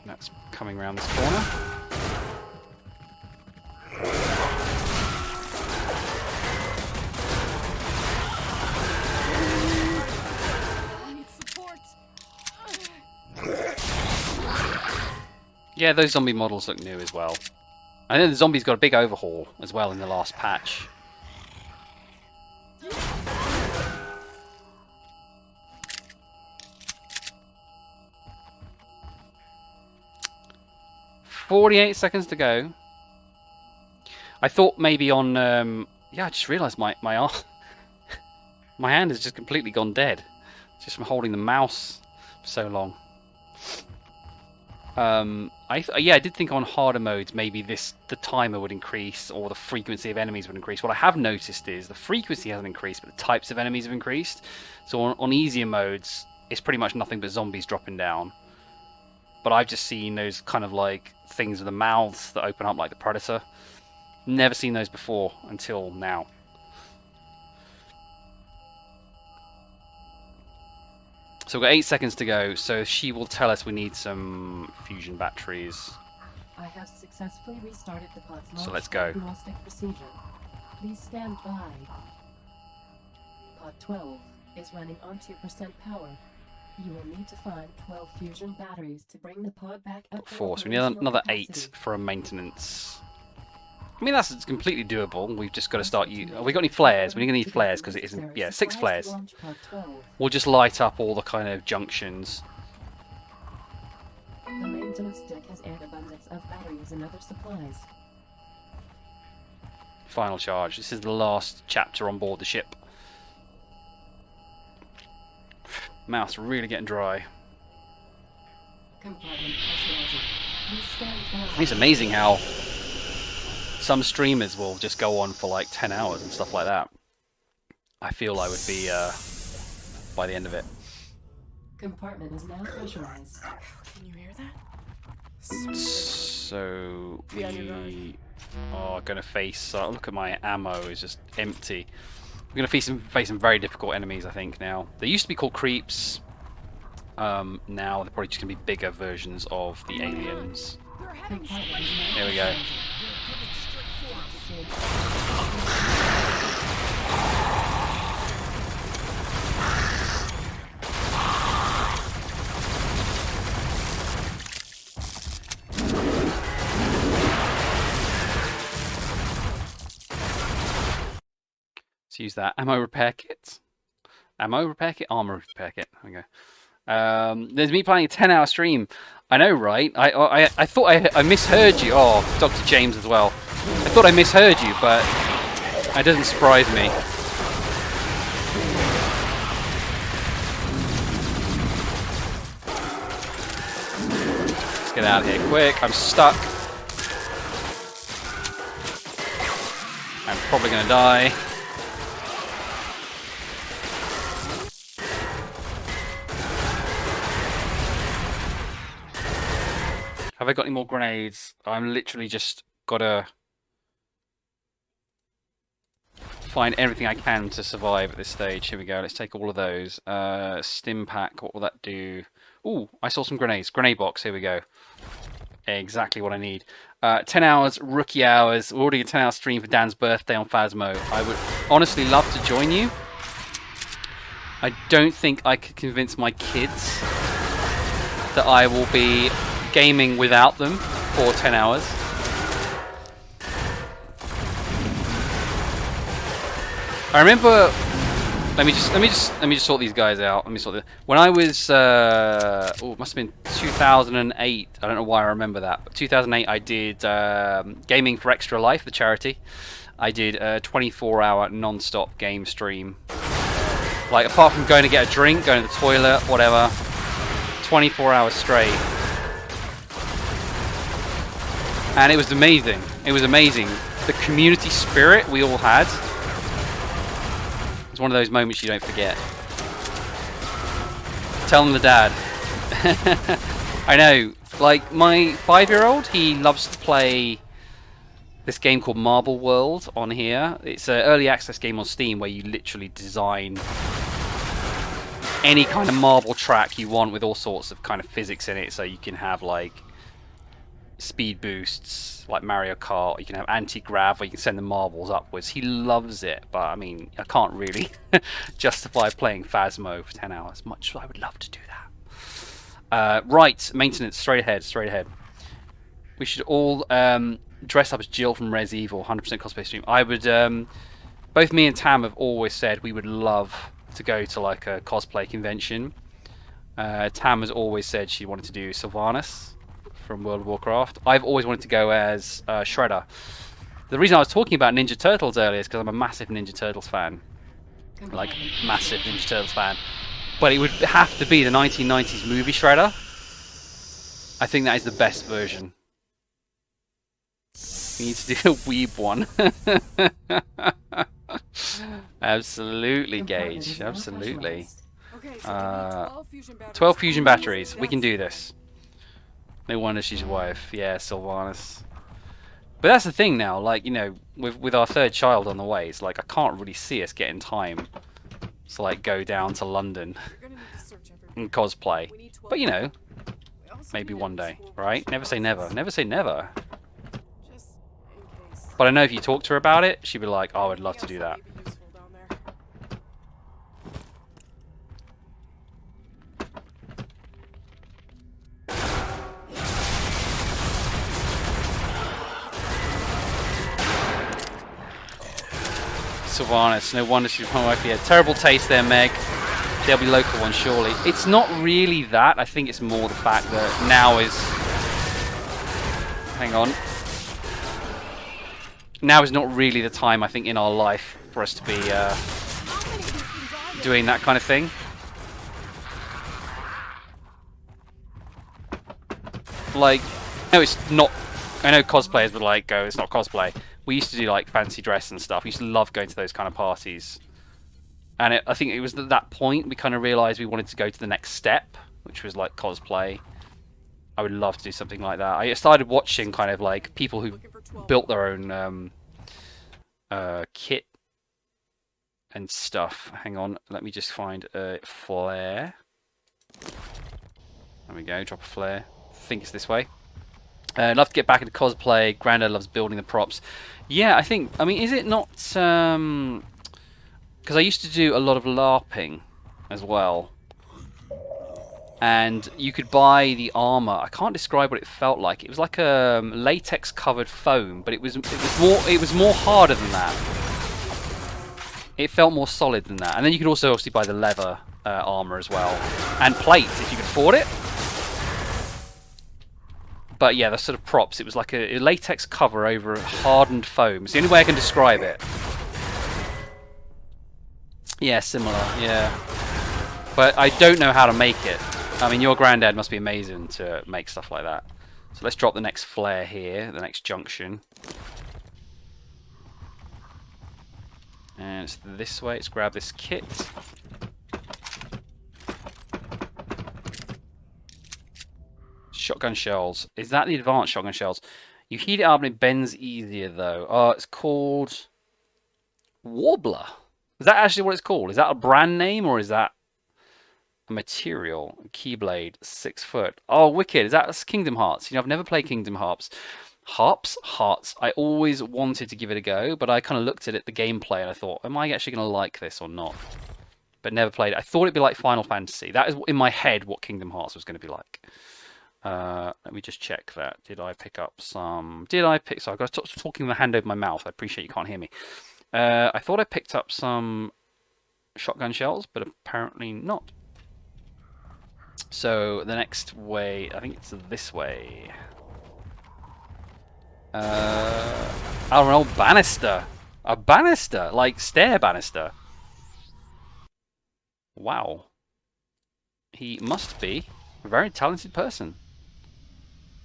That's coming around this corner. I need support. Yeah, those zombie models look new as well. I know the zombies got a big overhaul as well in the last patch. 48 seconds to go. I thought maybe on... yeah, I just realised my arm... My hand has just completely gone dead. Just from holding the mouse for so long. Yeah, I did think on harder modes maybe the timer would increase or the frequency of enemies would increase. What I have noticed is the frequency hasn't increased, but the types of enemies have increased. So on easier modes, it's pretty much nothing but zombies dropping down. But I've just seen those kind of like things with the mouths that open up like the Predator. Never seen those before until now. So we've got 8 seconds to go, so she will tell us we need some fusion batteries. I have successfully restarted the pod's So launch let's go. diagnostic procedure. Please stand by. Pod 12 is running on 2% power. You will need to find 12 fusion batteries to bring the pod back up to 4, so we need operational another capacity. 8 for a maintenance. I mean, that's completely doable. We've just got to start using... Have we got any flares? We're going to need flares because it isn't... Yeah, 6 flares. Launch pod 12. We'll just light up all the kind of junctions. The maintenance deck has an abundance of batteries and other supplies. Final charge. This is the last chapter on board the ship. Mouth's really getting dry. Compartment pressurizing. Please stand by. It's amazing how some streamers will just go on for like 10 hours and stuff like that. I feel I would be by the end of it. Compartment is now pressurized. Can you hear that? So we are going to face... look at my ammo, is just empty. We're going to face some very difficult enemies, I think, now. They used to be called creeps. Now they're probably just going to be bigger versions of the aliens. Compartment is now There we go. Let's use that ammo repair kit. Ammo repair kit? Armor repair kit. There we go. There's me playing a 10-hour stream. I know, right? I thought I misheard you. Oh, Dr. James as well. I thought I misheard you, but it doesn't surprise me. Let's get out of here quick. I'm stuck. I'm probably going to die. Have I got any more grenades? I'm literally just gotta find everything I can to survive at this stage. Here we go. Let's take all of those. Stim pack. What will that do? Ooh, I saw some grenades. Grenade box. Here we go. Exactly what I need. 10 hours, rookie hours. We're already a 10-hour stream for Dan's birthday on Phasmo. I would honestly love to join you. I don't think I could convince my kids that I will be gaming without them for 10 hours. I remember. Let me just sort these guys out. Let me sort this. When I was, it must have been 2008. I don't know why I remember that, but 2008 I did Gaming for Extra Life, the charity. I did a 24-hour non-stop game stream. Like, apart from going to get a drink, going to the toilet, whatever, 24 hours straight. And it was amazing. It was amazing. The community spirit we all had. It's one of those moments you don't forget. Tell them the dad. I know. Like, my 5-year-old, he loves to play this game called Marble World on here. It's an early access game on Steam where you literally design any kind of marble track you want with all sorts of kind of physics in it. So you can have, like, speed boosts like Mario Kart. You can have anti-grav where you can send the marbles upwards. He loves it, but I mean, I can't really justify playing Phasmo for 10 hours, much as I would love to do that. Right, maintenance, straight ahead. We should all dress up as Jill from Res Evil, 100% cosplay stream. I would, both me and Tam have always said we would love to go to like a cosplay convention. Tam has always said she wanted to do Sylvanas from World of Warcraft. I've always wanted to go as Shredder. The reason I was talking about Ninja Turtles earlier is because I'm a massive Ninja Turtles fan. like massive Ninja Turtles fan. But it would have to be the 1990s movie Shredder. I think that is the best version. We need to do a weeb one. Absolutely, Gage. Absolutely. Okay, so I need 12 fusion batteries. We can do this. No wonder she's your wife. Yeah, Sylvanas. But that's the thing now. Like, you know, with our third child on the way, it's like I can't really see us getting time to like go down to London You're gonna need to search everywhere. and cosplay. We need 12 But you know, We also maybe need one at day, least 4 right? Never say never. Never say never. Just in case. But I know if you talk to her about it, she'd be like, "Oh, I'd love to do that." Anything else that may be useful down there? Sylvanas, no wonder she's my wife. Yeah, terrible taste there, Meg. There'll be local ones, surely. It's not really that. I think it's more the fact that now is... Hang on. Now is not really the time, I think, in our life for us to be doing that kind of thing. Like, no, it's not... I know cosplayers would like go, it's not cosplay. We used to do like fancy dress and stuff. We used to love going to those kind of parties. And I think it was at that point we kind of realised we wanted to go to the next step, which was like cosplay. I would love to do something like that. I started watching kind of like people who built their own kit and stuff. Hang on, let me just find a flare. There we go, drop a flare. I think it's this way. I'd love to get back into cosplay. Grandad loves building the props. Yeah, I mean, is it not... Because I used to do a lot of LARPing as well. And you could buy the armor. I can't describe what it felt like. It was like a latex-covered foam, but it was more harder than that. It felt more solid than that. And then you could also obviously buy the leather armor as well. And plates, if you could afford it. But yeah, the sort of props, it was like a latex cover over hardened foam. It's the only way I can describe it. Yeah, similar, yeah. But I don't know how to make it. I mean, your granddad must be amazing to make stuff like that. So let's drop the next flare here, the next junction. And it's this way, let's grab this kit. Shotgun shells. Is that the advanced shotgun shells? You heat it up and it bends easier though. Oh, it's called Warbler. Is that actually what it's called? Is that a brand name or is that a material? Keyblade, 6 foot. Oh, wicked. Is that Kingdom Hearts? You know, I've never played Kingdom Hearts. Hearts. I always wanted to give it a go, but I kind of looked at it, the gameplay, and I thought, am I actually going to like this or not? But never played it. I thought it'd be like Final Fantasy. That is in my head what Kingdom Hearts was going to be like. Let me just check that. Did I pick up some... So I've got to stop talking with my hand over my mouth. I appreciate you can't hear me. I thought I picked up some shotgun shells, but apparently not. So the next way, I think it's this way. Oh, an old banister. A banister, like stair banister. Wow. He must be a very talented person.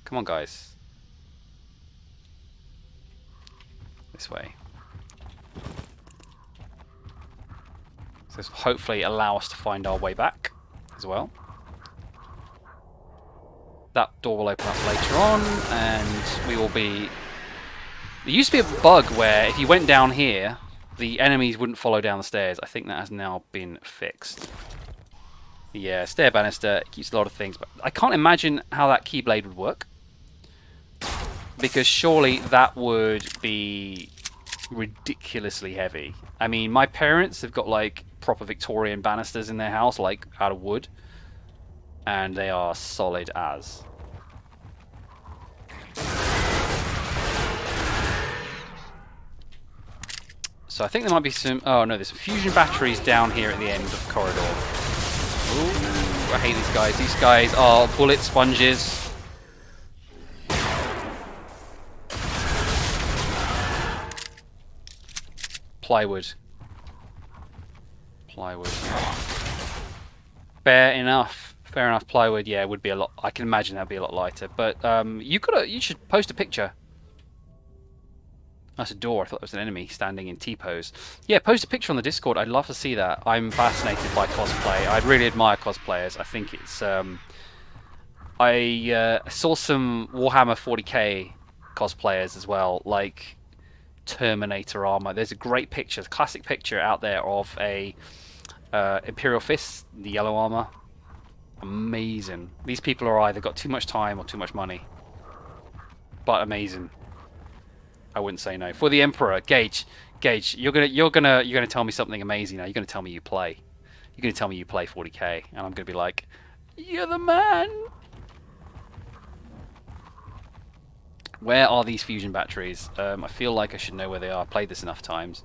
Come on, guys. This way. So this will hopefully allow us to find our way back as well. That door will open up later on, and we will be... There used to be a bug where if you went down here, the enemies wouldn't follow down the stairs. I think that has now been fixed. Yeah, stair banister keeps a lot of things, but I can't imagine how that keyblade would work. Because surely that would be ridiculously heavy. I mean, my parents have got like proper Victorian banisters in their house, like out of wood. And they are solid as. So I think there might be some... Oh no, there's some fusion batteries down here at the end of the corridor. Ooh, I hate these guys. These guys are bullet sponges. Plywood. plywood. Fair enough. Fair enough. Plywood, yeah, would be a lot. I can imagine that'd be a lot lighter. But you should post a picture. That's a door. I thought it was an enemy standing in T-pose. Yeah, post a picture on the Discord. I'd love to see that. I'm fascinated by cosplay. I really admire cosplayers. I think it's. I saw some Warhammer 40k cosplayers as well, like Terminator armor. There's a great picture, a classic picture out there of a Imperial Fist, the yellow armor. Amazing. These people are either got too much time or too much money, but amazing. I wouldn't say no. For the Emperor, Gage, you're gonna tell me something amazing now. You're gonna tell me you play. You're gonna tell me you play 40k, and I'm gonna be like, you're the man. Where are these fusion batteries? I feel like I should know where they are. I've played this enough times.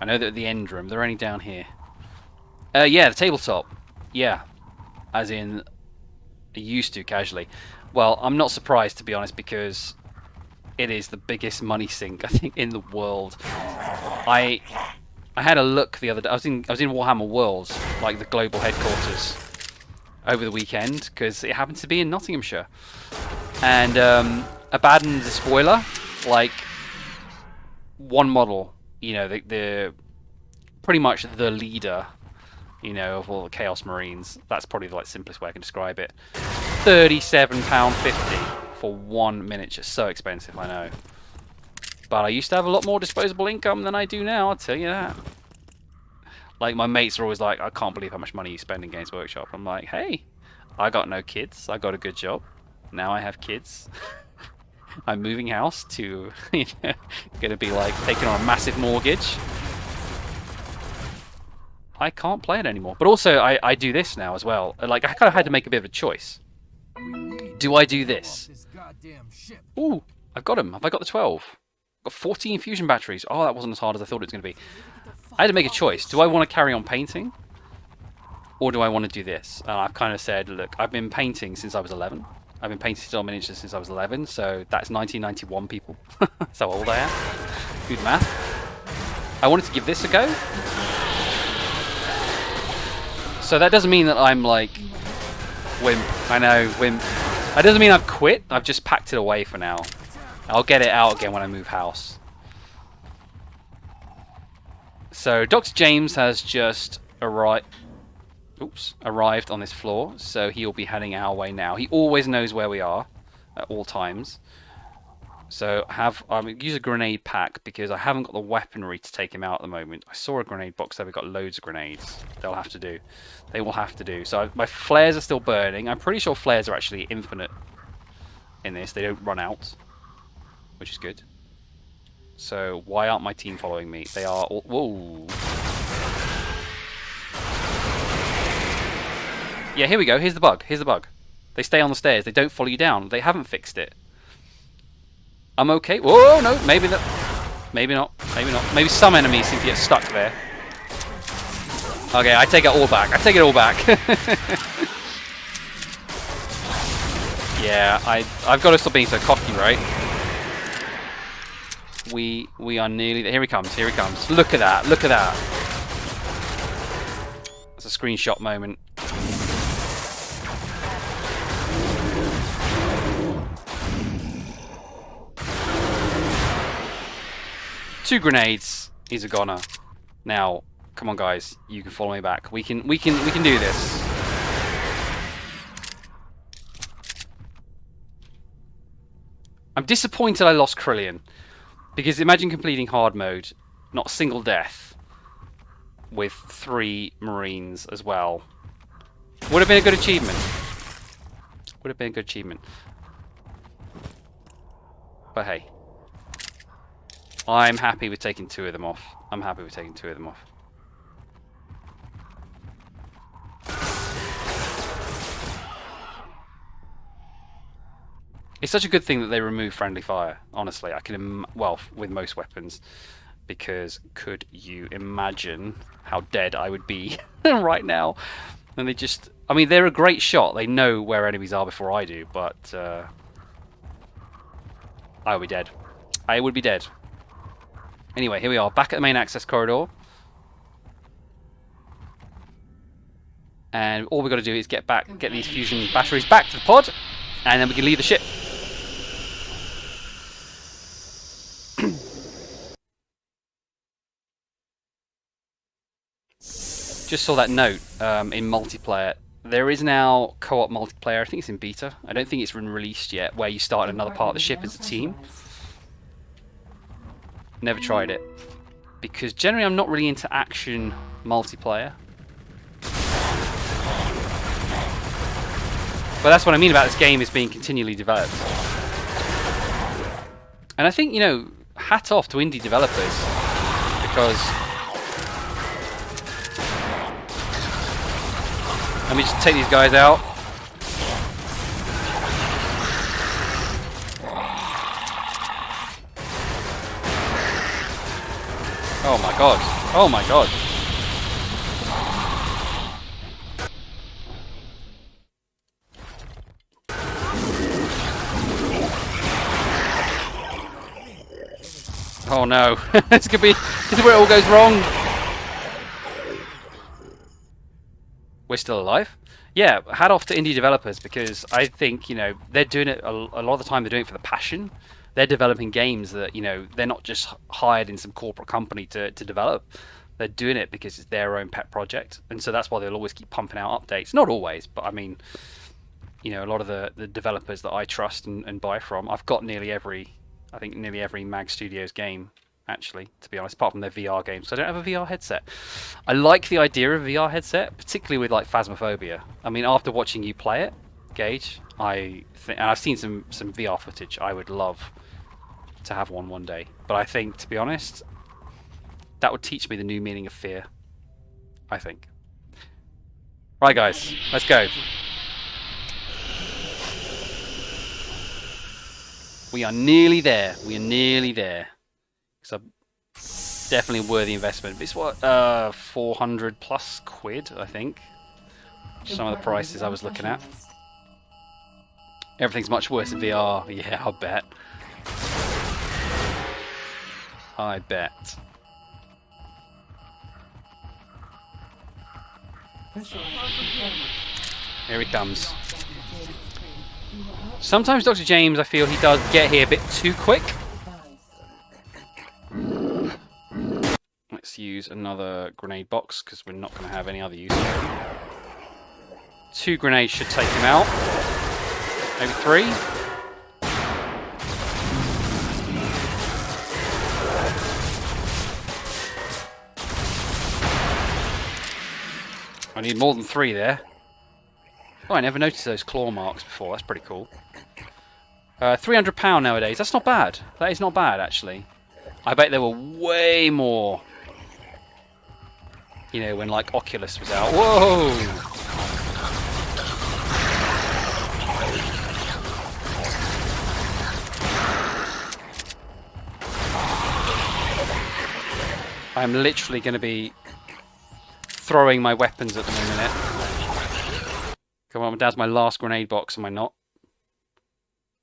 I know they're at the end room. They're only down here. Yeah, the tabletop. Yeah, as in, I used to casually. Well, I'm not surprised, to be honest, because it is the biggest money sink, I think, in the world. I had a look the other day. I was in Warhammer Worlds, like the global headquarters, over the weekend, because it happens to be in Nottinghamshire. And abandoned the spoiler, like one model, you know, the pretty much the leader, you know, of all the Chaos Marines. That's probably the simplest way I can describe it. £37.50 for one miniature. So expensive, I know. But I used to have a lot more disposable income than I do now, I'll tell you that. Like, my mates are always like, I can't believe how much money you spend in Games Workshop. I'm like, hey, I got no kids. I got a good job. Now I have kids. I'm moving house to, you know, going to be like taking on a massive mortgage. I can't play it anymore. But also, I do this now as well. Like, I kind of had to make a bit of a choice. Do I do this? Ooh, I've got them. Have I got the 12? I've got 14 fusion batteries. Oh, that wasn't as hard as I thought it was going to be. I had to make a choice. Do I want to carry on painting? Or do I want to do this? And I've kind of said, look, I've been painting since I was 11. I've been painting still miniatures since I was 11, so that's 1991, people. That's how old I am. Good math. I wanted to give this a go. So that doesn't mean that I'm like wimp. I know, wimp. That doesn't mean I've quit. I've just packed it away for now. I'll get it out again when I move house. So Dr. James has just arrived on this floor, so he'll be heading our way now. He always knows where we are at all times. So use a grenade pack because I haven't got the weaponry to take him out at the moment. I saw a grenade box there. We've got loads of grenades. They'll have to do. They will have to do. So my flares are still burning. I'm pretty sure flares are actually infinite in this. They don't run out, which is good. So why aren't my team following me? They are all... Whoa. Yeah, here we go. Here's the bug. Here's the bug. They stay on the stairs. They don't follow you down. They haven't fixed it. I'm okay. Whoa, no, maybe not. Maybe not. Maybe not. Maybe some enemies seem to get stuck there. Okay, I take it all back. I take it all back. Yeah, I've got to stop being so cocky, right? We are nearly there. Here he comes. Here he comes. Look at that. Look at that. That's a screenshot moment. Two grenades. He's a goner. Now, come on, guys. You can follow me back. We can do this. I'm disappointed I lost Krillian, because imagine completing hard mode, not a single death, with 3 Marines as well. Would have been a good achievement. Would have been a good achievement. But hey. I'm happy with taking 2 of them off. I'm happy with taking 2 of them off. It's such a good thing that they remove friendly fire, honestly. I can, well, with most weapons, because could you imagine how dead I would be right now? And they just, I mean, they're a great shot. They know where enemies are before I do, but I would be dead. I would be dead. Anyway, here we are, back at the main access corridor. And all we've got to do is get these fusion batteries back to the pod, and then we can leave the ship. Just saw that note in multiplayer. There is now co-op multiplayer. I think it's in beta. I don't think it's been released yet, where you start in another part of the ship as a team. Never tried it. Because generally I'm not really into action multiplayer. But that's what I mean about this game is being continually developed. And I think, you know, hat off to indie developers. Because... let me just take these guys out. Oh my god. Oh my god. Oh no. This is where it all goes wrong. We're still alive. Yeah, hat off to indie developers, because I think, you know, they're doing it a lot of the time. They're doing it for the passion. They're developing games that, you know, they're not just hired in some corporate company to develop. They're doing it because it's their own pet project, and so that's why they'll always keep pumping out updates. Not always, but I mean, you know, a lot of the developers that I trust and buy from, I've got nearly every Mag Studios game, actually, to be honest, apart from their VR games. So I don't have a VR headset. I like the idea of a VR headset, particularly with like Phasmophobia. I mean, after watching you play it, Gage, and I've seen some VR footage. I would love to have one day. But I think, to be honest, that would teach me the new meaning of fear. I think. Right, guys, let's go. We are nearly there. We are nearly there. So definitely a worthy investment. It's what, 400 plus quid, I think. Some of the prices I was looking at. Everything's much worse in VR. Yeah, I'll bet. I bet. Here he comes. Sometimes Dr. James, I feel he does get here a bit too quick. Let's use another grenade box, because we're not going to have any other use. 2 grenades should take him out. Maybe 3. I need more than 3 there. Oh, I never noticed those claw marks before. That's pretty cool. £300 nowadays. That's not bad. That is not bad, actually. I bet there were way more. You know, when like Oculus was out. Whoa! I'm literally going to be throwing my weapons at them in a minute. Come on, that's my last grenade box, am I not?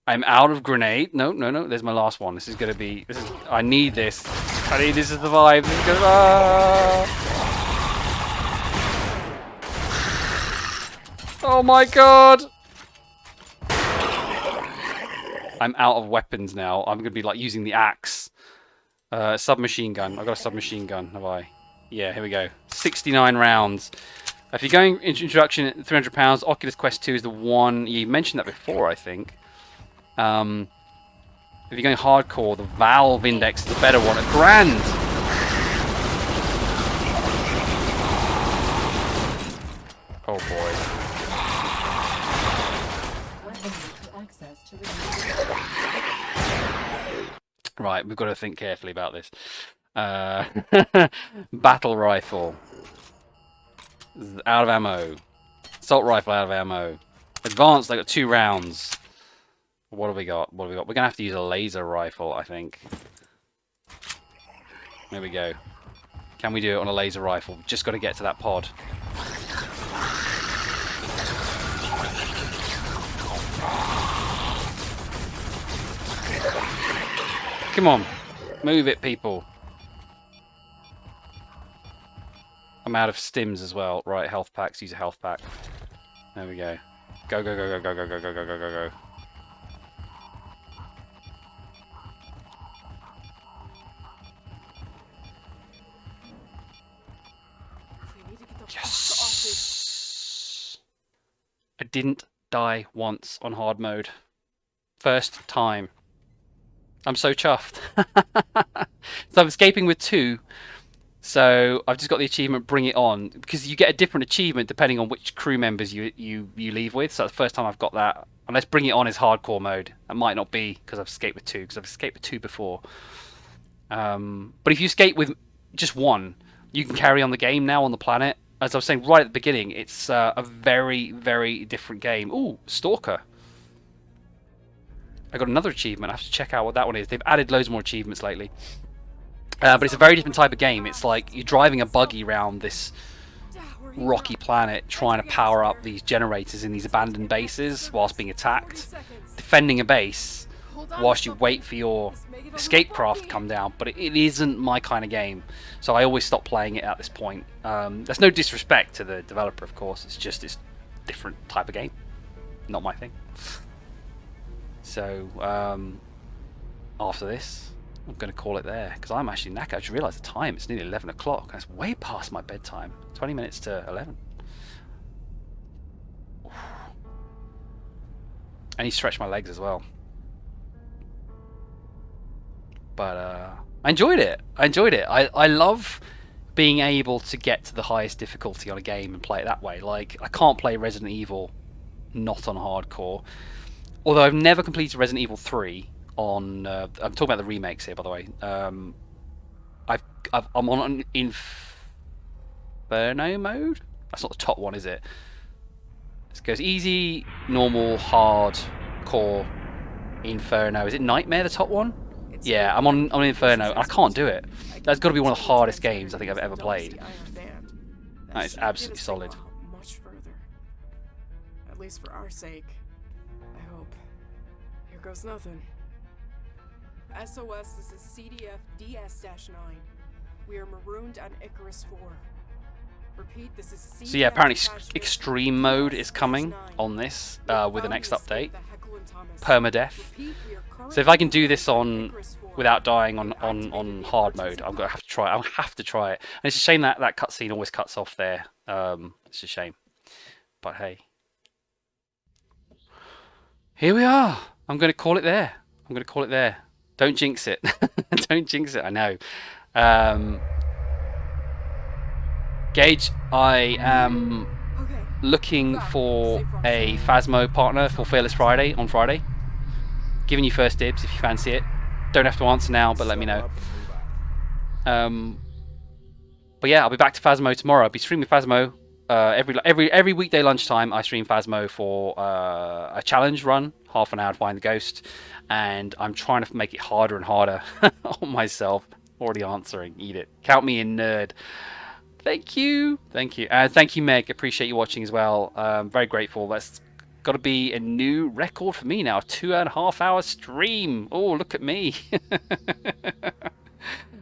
I'm out of grenade. No, no, no. There's my last one. This is going to be... I need this. I need this to survive. This is going to... Oh my god! I'm out of weapons now. I'm going to be like using the axe. Submachine gun. I've got a submachine gun, have I? Yeah, here we go. 69 rounds. If you're going introduction at £300, Oculus Quest 2 is the one. You mentioned that before, I think. If you're going hardcore, the Valve Index is the better one at £1,000. Oh boy. Right, we've got to think carefully about this. Battle rifle. Out of ammo. Assault rifle out of ammo. Advanced, I got 2 rounds. What have we got? What have we got? We're going to have to use a laser rifle, I think. There we go. Can we do it on a laser rifle? Just got to get to that pod. Come on. Move it, people. I'm out of stims as well. Right, health packs. Use a health pack. There we go. Go, go, go, go, go, go, go, go, go, go, go. We need to get the fuck off Yes! this. I didn't die once on hard mode. First time. I'm so chuffed. So I'm escaping with 2. So I've just got the achievement, bring it on, because you get a different achievement depending on which crew members you leave with. So that's the first time I've got that. Unless bring it on is hardcore mode. That might not be because I've escaped with 2, because I've escaped with 2 before. But if you escape with just 1, you can carry on the game now on the planet. As I was saying right at the beginning, it's a very, very different game. Ooh, Stalker. I got another achievement. I have to check out what that one is. They've added loads more achievements lately. But it's a very different type of game. It's like you're driving a buggy around this rocky planet trying to power up these generators in these abandoned bases whilst being attacked. Defending a base whilst you wait for your escape craft to come down. But it isn't my kind of game. So I always stop playing it at this point. There's no disrespect to the developer, of course. It's just this different type of game. Not my thing. So after this, I'm going to call it there, because I'm actually knackered. I just realised the time. It's nearly 11 o'clock. That's way past my bedtime. 20 minutes to 11. Oof. I need to stretch my legs as well. But I enjoyed it. I love being able to get to the highest difficulty on a game and play it that way. Like, I can't play Resident Evil not on hardcore. Although I've never completed Resident Evil 3 on... I'm talking about the remakes here, by the way. I'm on Inferno mode? That's not the top one, is it? It goes easy, normal, hard, core, Inferno. Is it Nightmare, the top one? Yeah, I'm on Inferno. I can't do it. That's got to be one of the hardest games I think I've ever played. That is absolutely solid. Much further. At least for our sake. I hope. Here goes nothing. SOS, this is CDF DS-9. We are marooned on Icarus 4. Repeat, this is CDF. So yeah, apparently extreme mode is coming on this with the next update. Permadeath. So if I can do this on without dying on hard mode, I'm gonna have to try. I'll have to try it. And it's a shame that that cutscene always cuts off there. It's a shame. But hey, here we are. I'm gonna call it there. Don't jinx it. Don't jinx it. I know. Gage, I am looking for a Phasmo partner for Fearless Friday on Friday. Giving you first dibs if you fancy it. Don't have to answer now, but let me know. But yeah, I'll be back to Phasmo tomorrow. I'll be streaming Phasmo every weekday lunchtime. I stream Phasmo for a challenge run, half an hour to find the ghost, and I'm trying to make it harder and harder on myself. Already answering. Eat it. Count me in, nerd. Thank you. Thank you. And thank you, Meg. Appreciate you watching as well. Very grateful. That's got to be a new record for me now. 2.5 hour stream. Oh, look at me.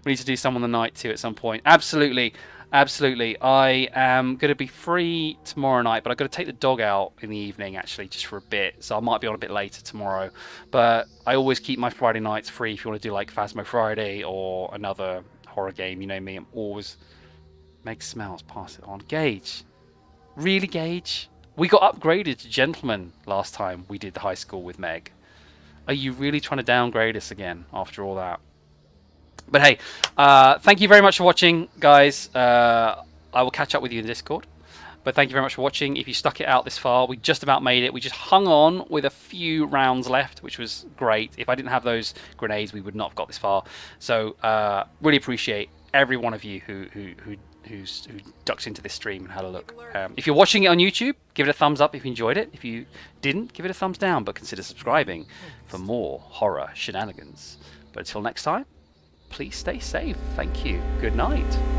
We need to do some on the night too at some point. Absolutely. Absolutely. I am going to be free tomorrow night, but I've got to take the dog out in the evening, actually, just for a bit. So I might be on a bit later tomorrow. But I always keep my Friday nights free if you want to do like Phasmo Friday or another horror game. You know me, I'm always... Meg smells, pass it on. Gage. Really, Gage? We got upgraded to gentlemen last time we did the high school with Meg. Are you really trying to downgrade us again after all that? But hey, thank you very much for watching, guys. I will catch up with you in Discord. But thank you very much for watching. If you stuck it out this far, we just about made it. We just hung on with a few rounds left, which was great. If I didn't have those grenades, we would not have got this far. So really appreciate every one of you who ducks into this stream and had a look. If you're watching it on YouTube, give it a thumbs up if you enjoyed it. If you didn't, give it a thumbs down, but consider subscribing for more horror shenanigans. But until next time, please stay safe. Thank you. Good night.